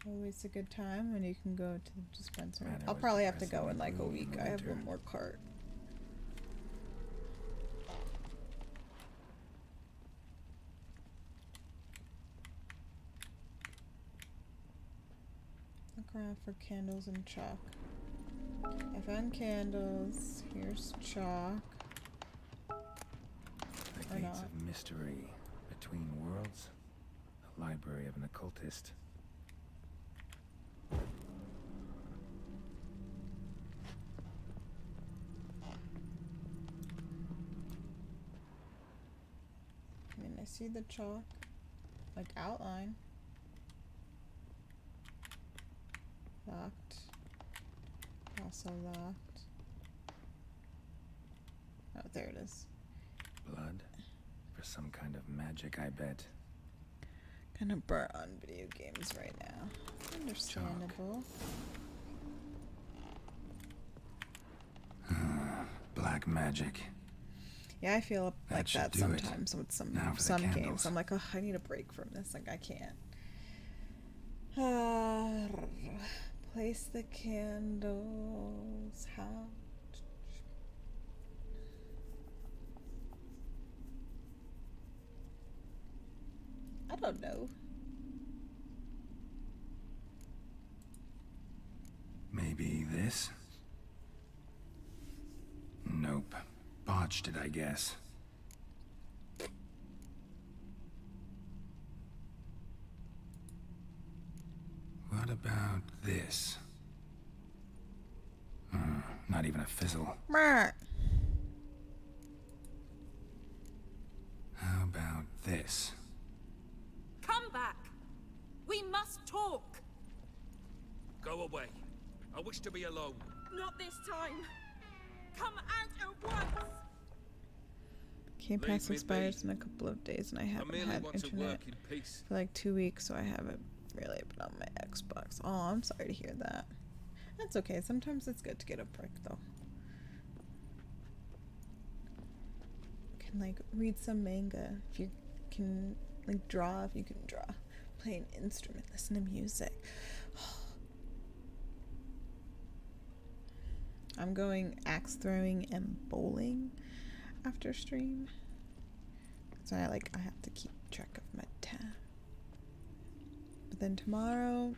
Always a good time when you can go to the dispensary. I'll probably have to go in like a week. I have one more cart. Look around for candles and chalk. I found candles. Here's chalk. The gates of mystery between worlds. The library of an occultist. see the chalk? Like outline. Locked. Also locked. Oh, there it is. Blood? For some kind of magic, I bet. Kinda burnt on video games right now. Understandable. Black magic. Yeah, I feel like that sometimes with some games. candles. I'm like, oh, I need a break from this. Like, I can't. Place the candles. How? I don't know. Maybe this? Nope. Botched it, I guess. What about this? Not even a fizzle. Mer. How about this? Come back. We must talk. Go away. I wish to be alone. Not this time. Come out at once. Game Pass expires in a couple of days, and I haven't had internet for like 2 weeks, so I haven't really been on my Xbox. Oh, I'm sorry to hear that. That's okay. Sometimes it's good to get a break, though. You can like read some manga if you can, like draw if you can draw, play an instrument, listen to music. I'm going axe throwing and bowling after stream, so I have to keep track of my time. But then tomorrow,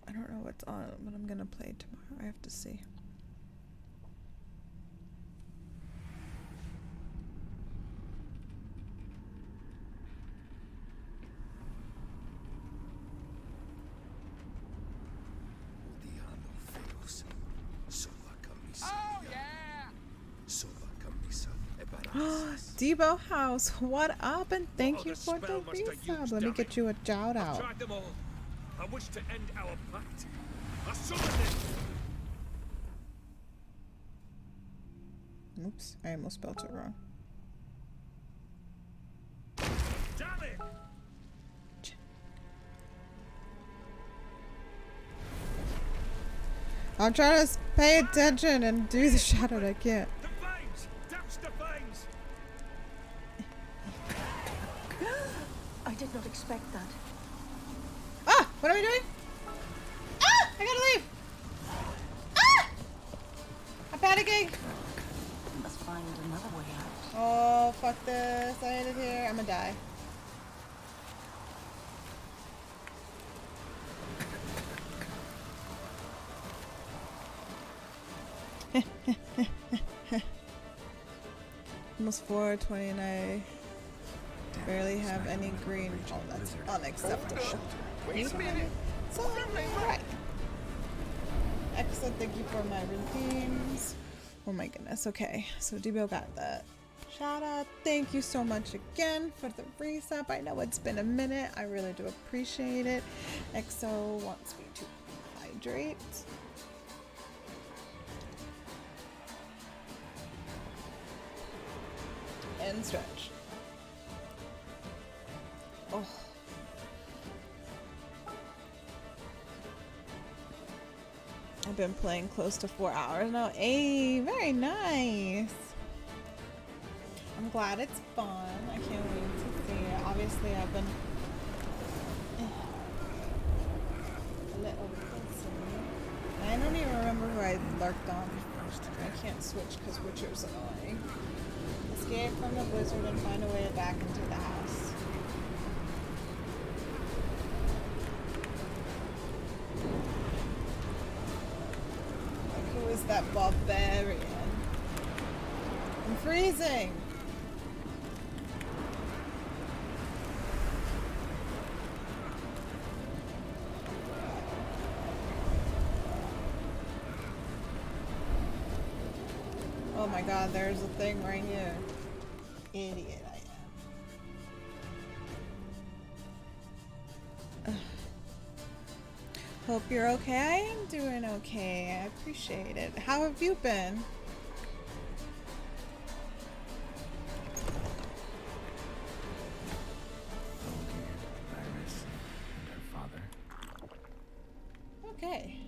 I don't know what's on, what I'm gonna play tomorrow. I have to see. Debo House, what up? And thank you for the resub. Let me get you a shout out. Tried them all. I wish to end our pact. I summoned it. Oops, I almost spelled it wrong. Damn it! I'm trying to pay attention and do the shout out. I can't. The flames! Douse the flames! I did not expect that. Ah! What are we doing? Ah! I gotta leave! Ah! I'm panicking! We must find another way out. Oh, fuck this. I hate it here. I'm gonna die. Almost 4:20 and I barely have any green. Oh, that's unacceptable. Wait a minute. So, right. Excellent. Thank you for my redeems. Oh my goodness. Okay, so Debo got that. Shout out. Thank you so much again for the resub. I know it's been a minute. I really do appreciate it. EXO wants me to hydrate. And stretch. Oh. I've been playing close to 4 hours now. Hey, very nice. I'm glad it's fun. I can't wait to see it. Obviously, I've been a little busy. I don't even remember who I lurked on first. I can't switch because Witcher's annoying. Escape from the blizzard and find a way back into the house. Like, who is that barbarian? I'm freezing! Oh my god, there's a thing right here. Idiot I am. Hope you're okay. I am doing okay. I appreciate it. How have you been? Iris and her father. Okay.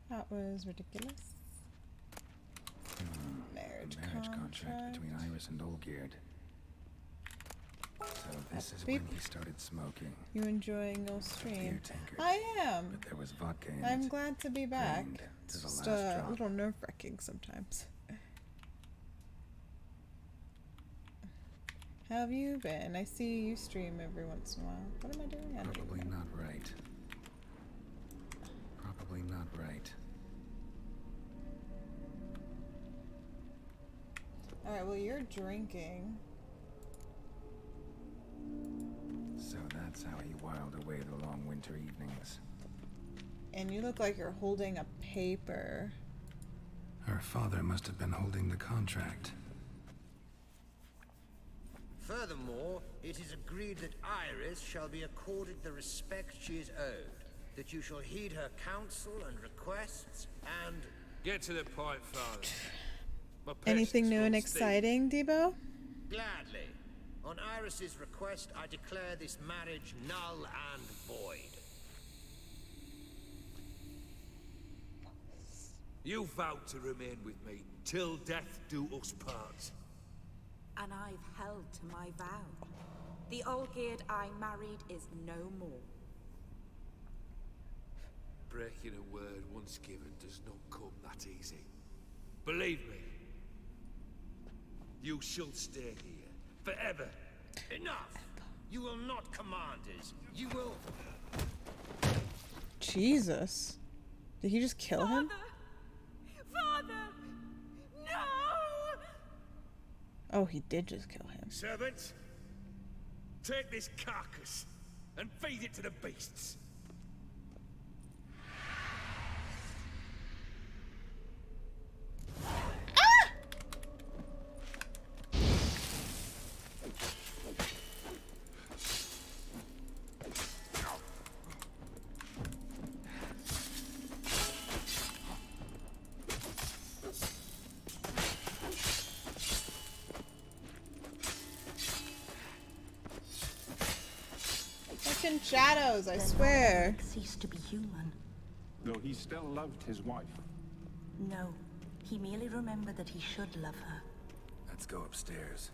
That was ridiculous. Marriage contract between Iris and Olgierd. So this is when he started smoking. You enjoying your stream? Beer tankard. I am. But there was vodka in I'm it. glad to be back. Drained It's to the just last a drop. little nerve-wracking sometimes. How have you been? I see you stream every once in a while. What am I doing? I don't Probably even know. not right. Probably not right. Alright, well you're drinking. So that's how he whiled away the long winter evenings. And you look like you're holding a paper. Her father must have been holding the contract. Furthermore, it is agreed that Iris shall be accorded the respect she is owed, that you shall heed her counsel and requests, and... Get to the point, Father. My Anything new and patience will exciting, Debo? Gladly. On Iris's request, I declare this marriage null and void. You vowed to remain with me till death do us part. And I've held to my vow. The Olgierd I married is no more. Breaking a word once given does not come that easy. Believe me. You shall stay here forever. Enough! You will not command us. You will... Jesus. Did he just kill him? Father! No! Oh, he did just kill him. Servants, take this carcass and feed it to the beasts. Fucking shadows, I swear. Ceased to be human. Though he still loved his wife. No, he merely remembered that he should love her. Let's go upstairs.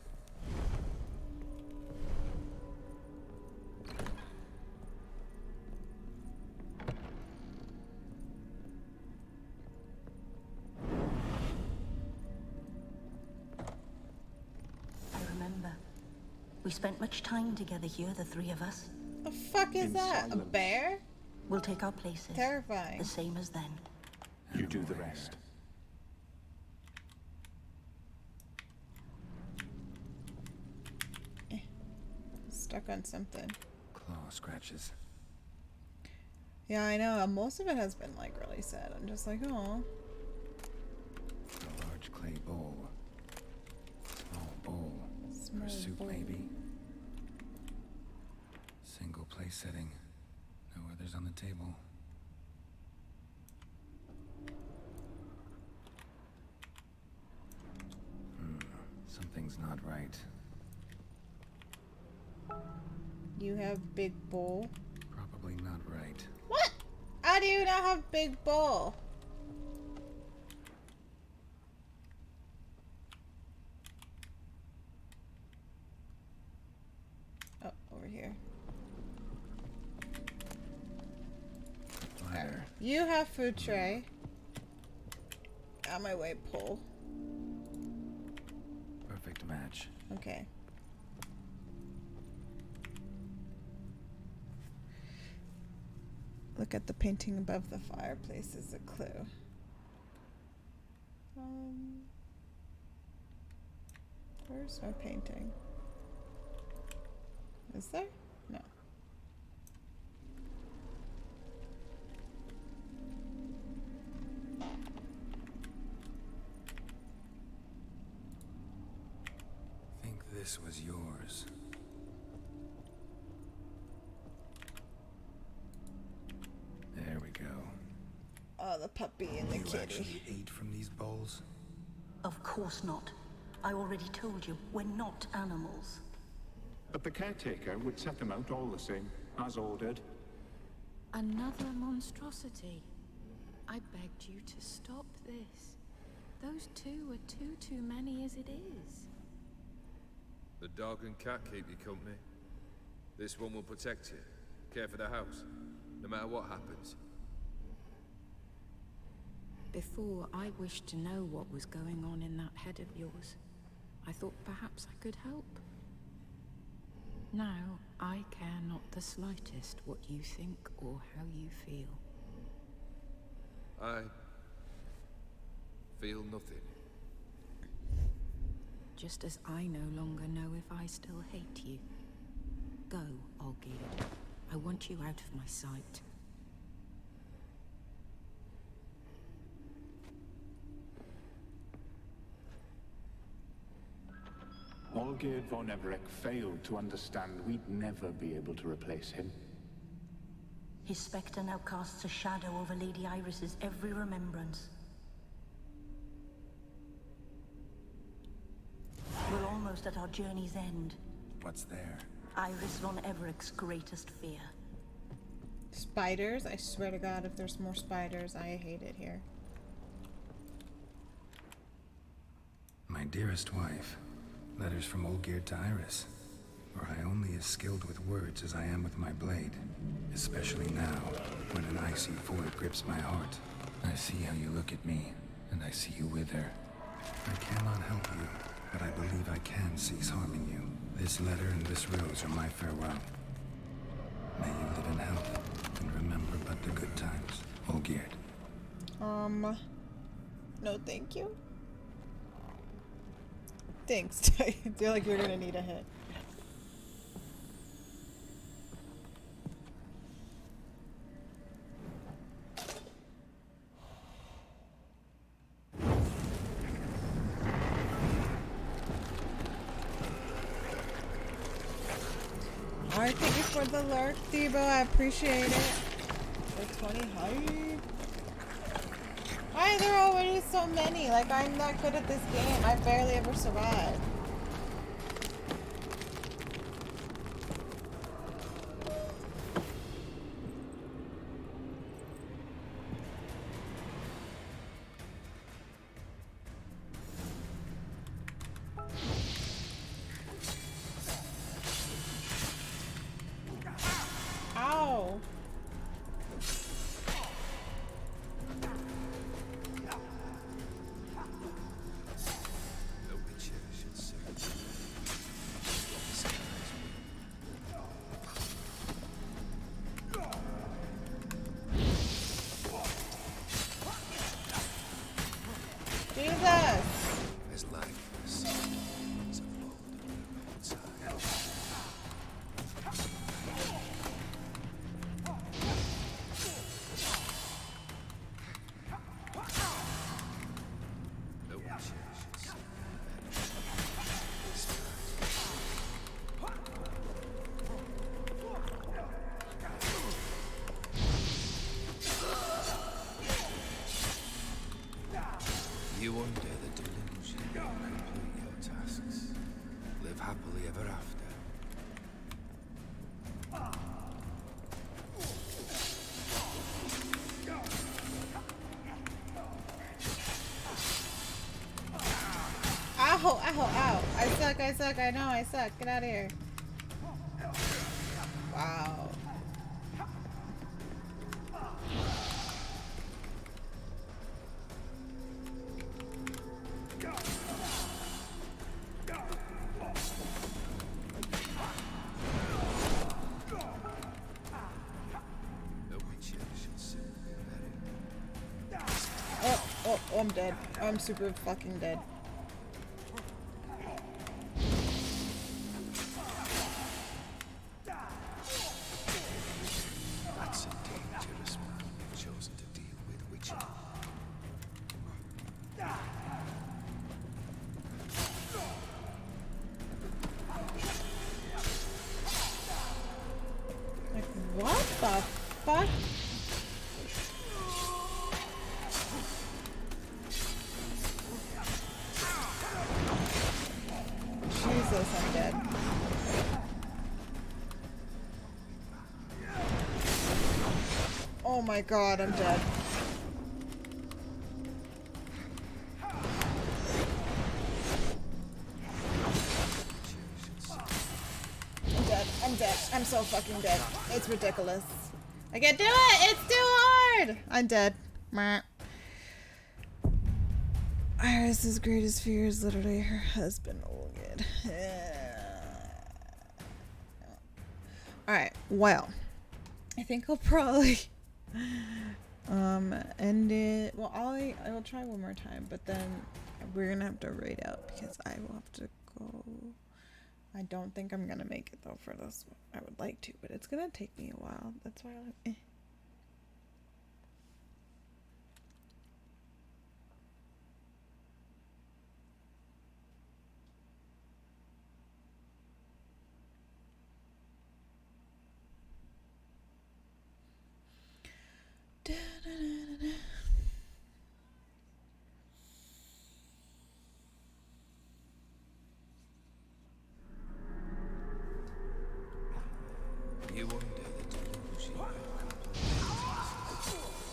I remember. We spent much time together here, the three of us. The fuck is that? A bear? We'll take our places. Terrifying. The same as then. You do the rest. Stuck on something. Claw scratches. Yeah, I know. Most of it has been like really sad. I'm just like, oh. A large clay bowl. Small bowl. Small For soup, bowl. maybe. Single place setting. No others on the table. Something's not right. You have big bowl. Probably not right. What? How do you not have big bowl? Oh, over here. Ladder. You have food tray. On my way, pull. Perfect match. Okay. Look at the painting above the fireplace as a clue. There's no painting. Is there? No. Think this was yours. Oh, the puppy and the You kitty. actually ate from these bowls? Of course not. I already told you, we're not animals. But the caretaker would set them out all the same, as ordered. Another monstrosity. I begged you to stop this. Those two are too many as it is. The dog and cat keep you company. This one will protect you, care for the house, no matter what happens. Before, I wished to know what was going on in that head of yours. I thought perhaps I could help. Now, I care not the slightest what you think or how you feel. I feel nothing. Just as I no longer know if I still hate you. Go, Olgierd. I want you out of my sight. Olgierd von Everec failed to understand we'd never be able to replace him. His spectre now casts a shadow over Lady Iris's every remembrance. We're almost at our journey's end. What's there? Iris von Everec's greatest fear. Spiders? I swear to God, if there's more spiders, I hate it here. My dearest wife. Letters from Olgierd to Iris. Were I only as skilled with words as I am with my blade. Especially now, when an icy void grips my heart. I see how you look at me, and I see you wither. I cannot help you, but I believe I can cease harming you. This letter and this rose are my farewell. May you live in health, and remember but the good times, Olgierd. No thank you. Thanks. I feel like you're gonna need a hit. Alright, thank you for the lurk, Debo. I appreciate it. For 20 hype. Why are there already so many? Like, I'm not good at this game. I barely ever survive. Ow! There's life in the sea. It's a bold outside. No one should see You under the delusion you complete your tasks. Live happily ever after. Ow, ow, ow. I suck, I know I suck. Get out of here. Wow. Oh, I'm dead. I'm super fucking dead. That's a dangerous man you've chosen to deal with, Witcher. Like, what the fuck? Oh my god, I'm dead. I'm dead. I'm dead. I'm so fucking dead. It's ridiculous. I can't do it! It's too hard! I'm dead. Meh. Iris's greatest fear is literally her husband. Oh, good. Alright, well. I think I'll probably end it. Well, I will try one more time, but then we're gonna have to raid out because I will have to go. I don't think I'm gonna make it though for this one. I would like to, but it's gonna take me a while. That's why I'm You wonder the delusion of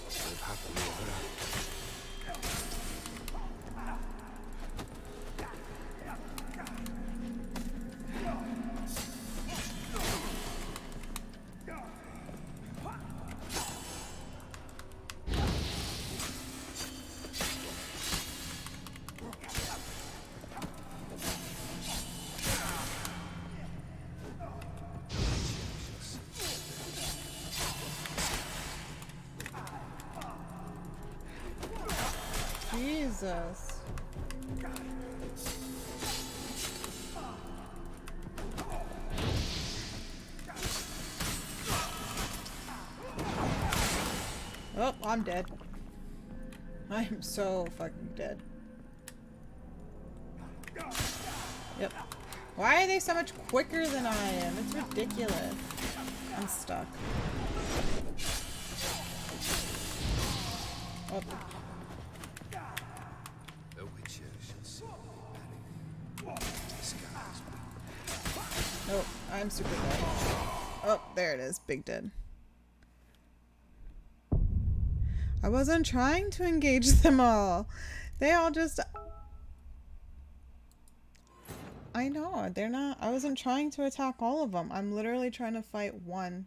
live happily ever Jesus. Oh, I'm dead. I am so fucking dead. Yep. Why are they so much quicker than I am? It's ridiculous. I'm stuck. Oh. The Witcher shall soon be buried. The skies Oh, I'm super dead. Oh, there it is. Big dead. I wasn't trying to engage them all. They all just... I know, they're not... I wasn't trying to attack all of them. I'm literally trying to fight one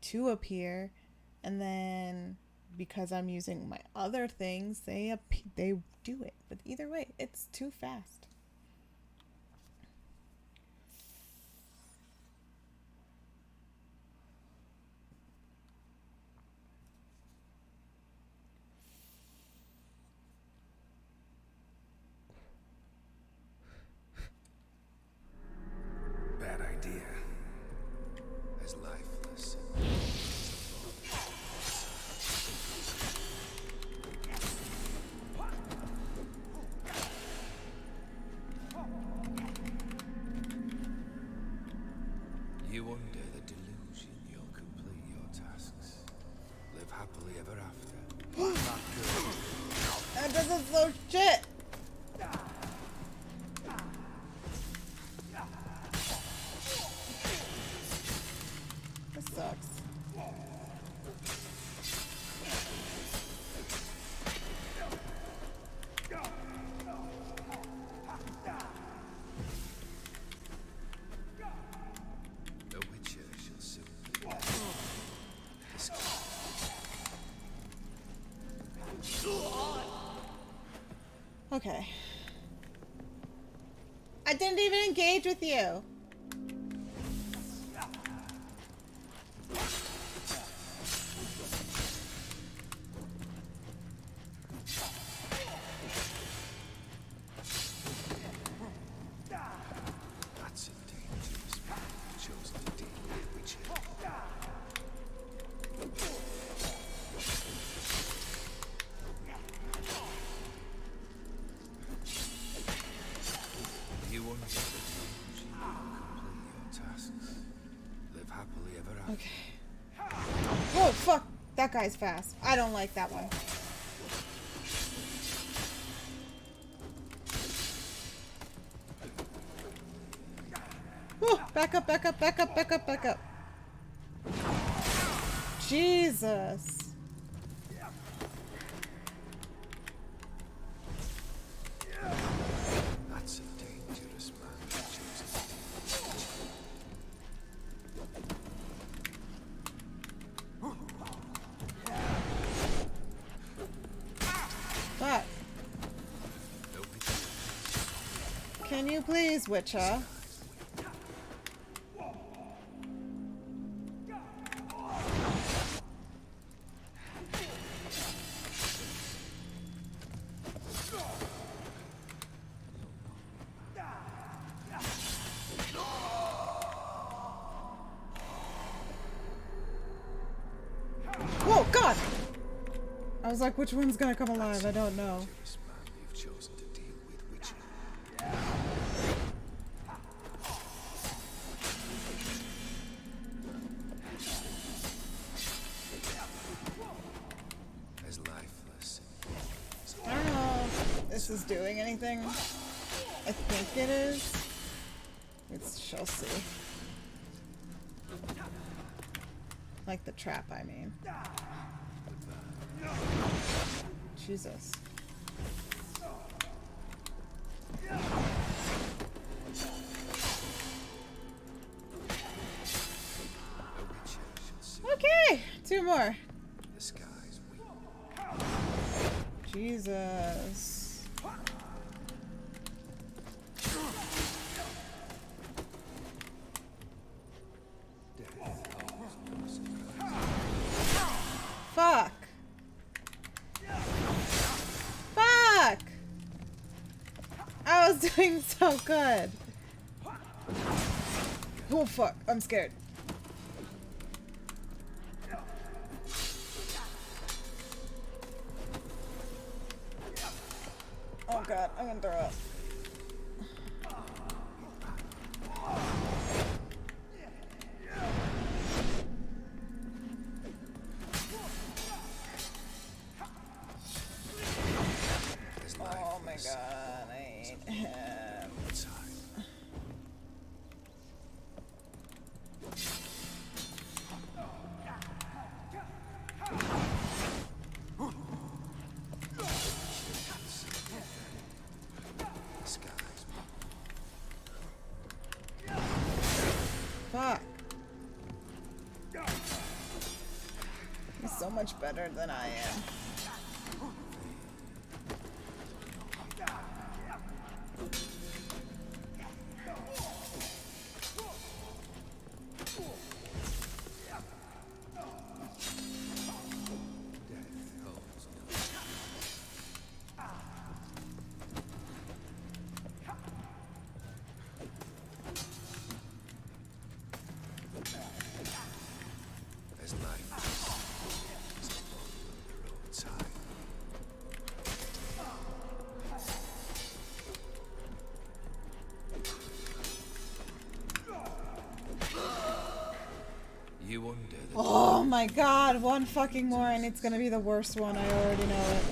to appear. And then, because I'm using my other things, they do it. But either way, it's too fast. bad idea. As lifeless You wonder the delusion you'll complete your tasks. Live happily ever after. Not good. That doesn't slow shit! This sucks. The Witcher shall soon be buried. The skies Okay. I didn't even engage with you. That's a dangerous man chosen to deal with Witcher. You wonder the delusion you'll complete your tasks. Live happily ever after. Okay. Oh, fuck. That guy's fast. I don't like that one. Whew. Back up, back up, back up, back up, back up. Jesus. Can you please, Witcher? Whoa, God! I was like, which one's gonna come alive? I don't know. You've chosen to deal with Witcher. As lifeless. I don't know if this is doing anything. I think it is. It's shall see. Like the trap, I mean. Jesus. Okay, 2 more. The sky's weak. Jesus. Fuck. Fuck. I was doing so good. Oh fuck, I'm scared. Oh god, I'm gonna throw up. Oh my god, I hate him. Fuck. He's so much better than I am. As life is a boat on the roadside. You wonder that. Oh my god, one fucking more and it's gonna be the worst one. I already know it.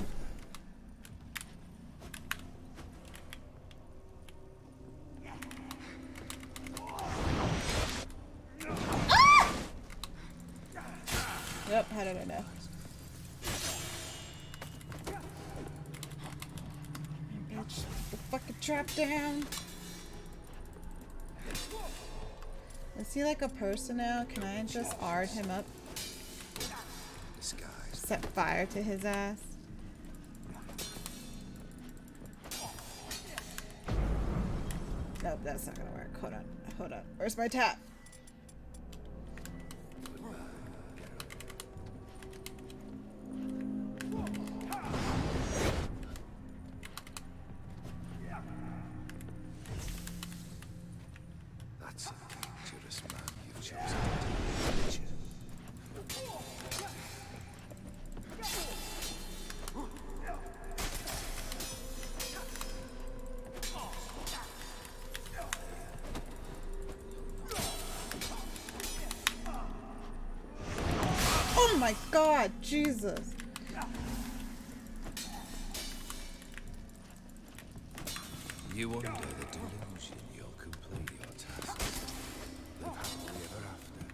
Ah! Yep, how did I know? Bitch, put the fucking trap down. Is he like a person now? Can I just ard him up? Set fire to his ass? Nope, that's not gonna work. Hold on. Hold on. Where's my tap? That's a dangerous man you've chosen to deal with. Oh my god, Jesus. You wonder the delusion you'll complete your task. Live happily ever after.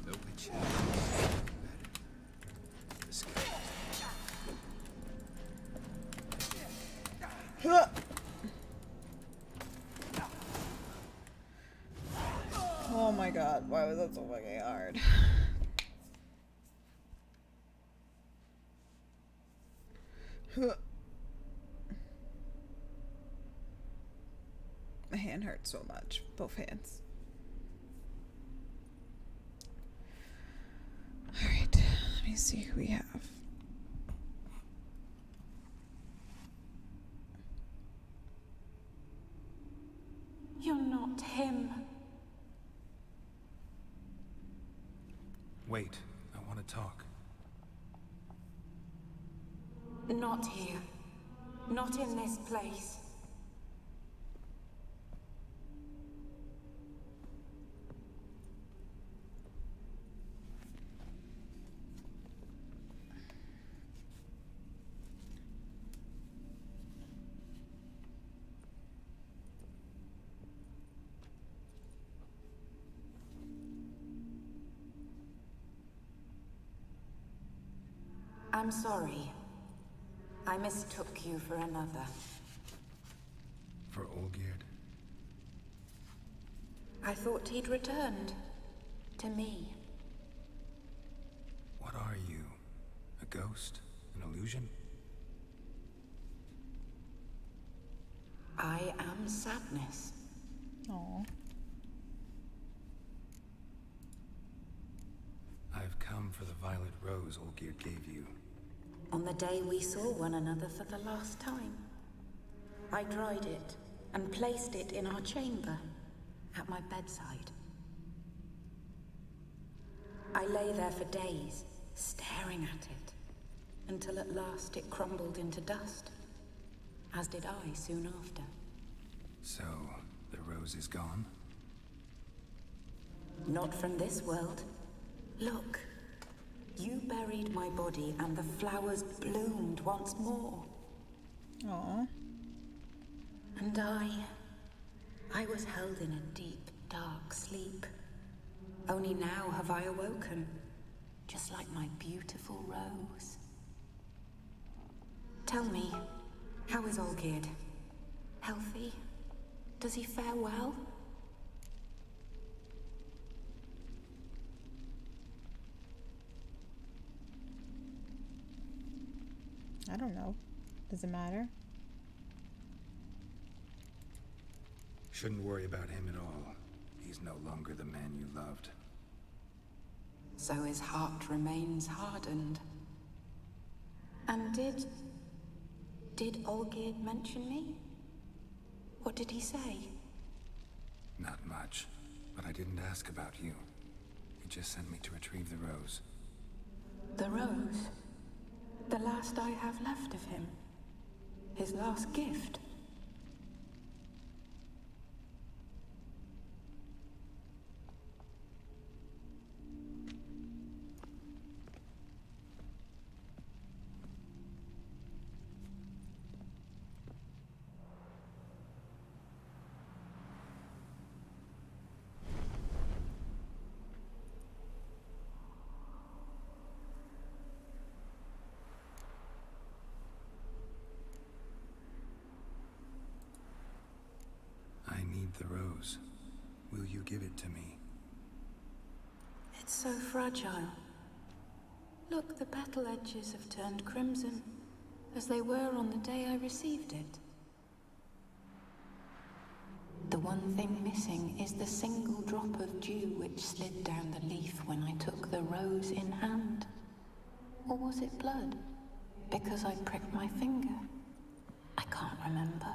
The Witcher. my god, why was that so fucking hard? My hand hurts so much. Both hands. Alright, let me see who we have. You're not him. Wait, I want to talk. Not here. Not in this place. I'm sorry. I mistook you for another. For Olgierd? I thought he'd returned. To me. What are you? A ghost? An illusion? I am sadness. Aww. I've come for the violet rose Olgierd gave you. On the day we saw one another for the last time. I dried it and placed it in our chamber, at my bedside. I lay there for days, staring at it, until at last it crumbled into dust, as did I soon after. So, the rose is gone? Not from this world. Look. You buried my body and the flowers bloomed once more. Aww. And I was held in a deep, dark sleep. Only now have I awoken, just like my beautiful rose. Tell me, how is Olgierd? Healthy? Does he fare well? I don't know. Does it matter? Shouldn't worry about him at all. He's no longer the man you loved. So his heart remains hardened. And did Olgierd mention me? What did he say? Not much, but I didn't ask about you. He just sent me to retrieve the rose. The rose? The last I have left of him. His last gift. The rose. Will you give it to me? It's so fragile. Look, the petal edges have turned crimson, as they were on the day I received it. The one thing missing is the single drop of dew which slid down the leaf when I took the rose in hand. Or was it blood? Because I pricked my finger? I can't remember.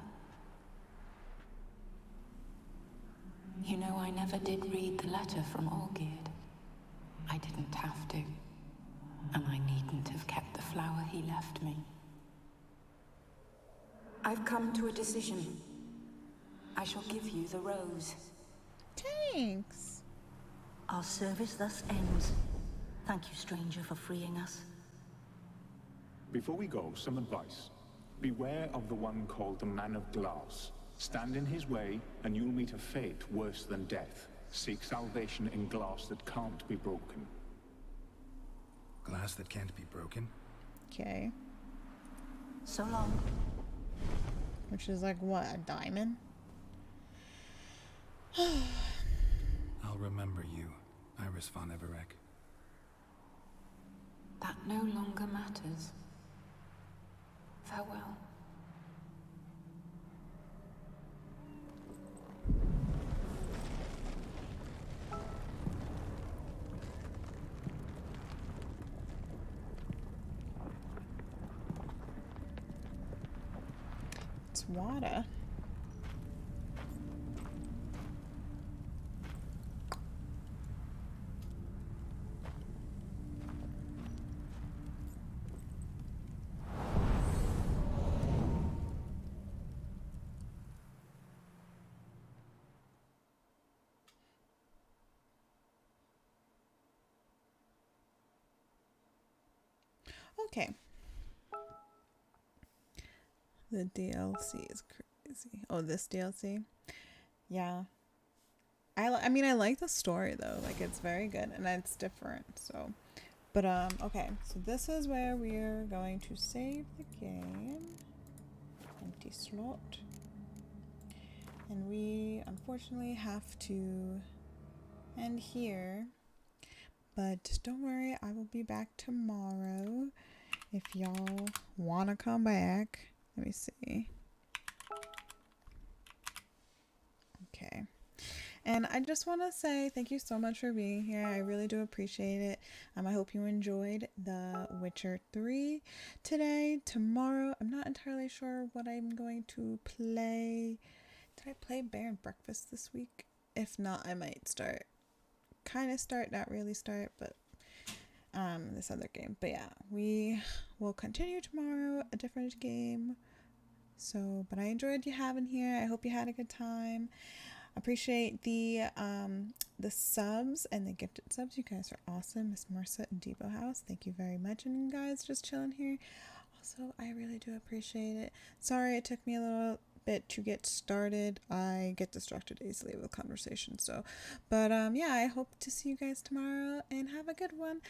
You know, I never did read the letter from Olgierd. I didn't have to. And I needn't have kept the flower he left me. I've come to a decision. I shall give you the rose. Thanks. Our service thus ends. Thank you, stranger, for freeing us. Before we go, some advice. Beware of the one called the Man of Glass. Stand in his way, and you'll meet a fate worse than death. Seek salvation in glass that can't be broken. Glass that can't be broken? Okay. So long. Which is like what, a diamond? I'll remember you, Iris von Everec. That no longer matters. Farewell. It's water. Okay. The DLC is crazy. Oh, this DLC? Yeah. I mean, I like the story though. Like, it's very good and it's different. So, but okay. So this is where we're going to save the game. Empty slot. And we unfortunately have to end here. But don't worry, I will be back tomorrow if y'all want to come back. Let me see. Okay. And I just want to say thank you so much for being here. I really do appreciate it. I hope you enjoyed The Witcher 3 today. Tomorrow, I'm not entirely sure what I'm going to play. Did I play Bear and Breakfast this week? If not, I might start. Kind of start, not really start, but this other game. But yeah, we will continue tomorrow, a different game. So, but I enjoyed you having here. I hope you had a good time. Appreciate the subs and the gifted subs. You guys are awesome. Miss Marissa and Debo House, thank you very much. And you guys just chilling here. Also, I really do appreciate it. Sorry it took me a little bit to get started. I get distracted easily with conversation. So, but yeah, I hope to see you guys tomorrow and have a good one.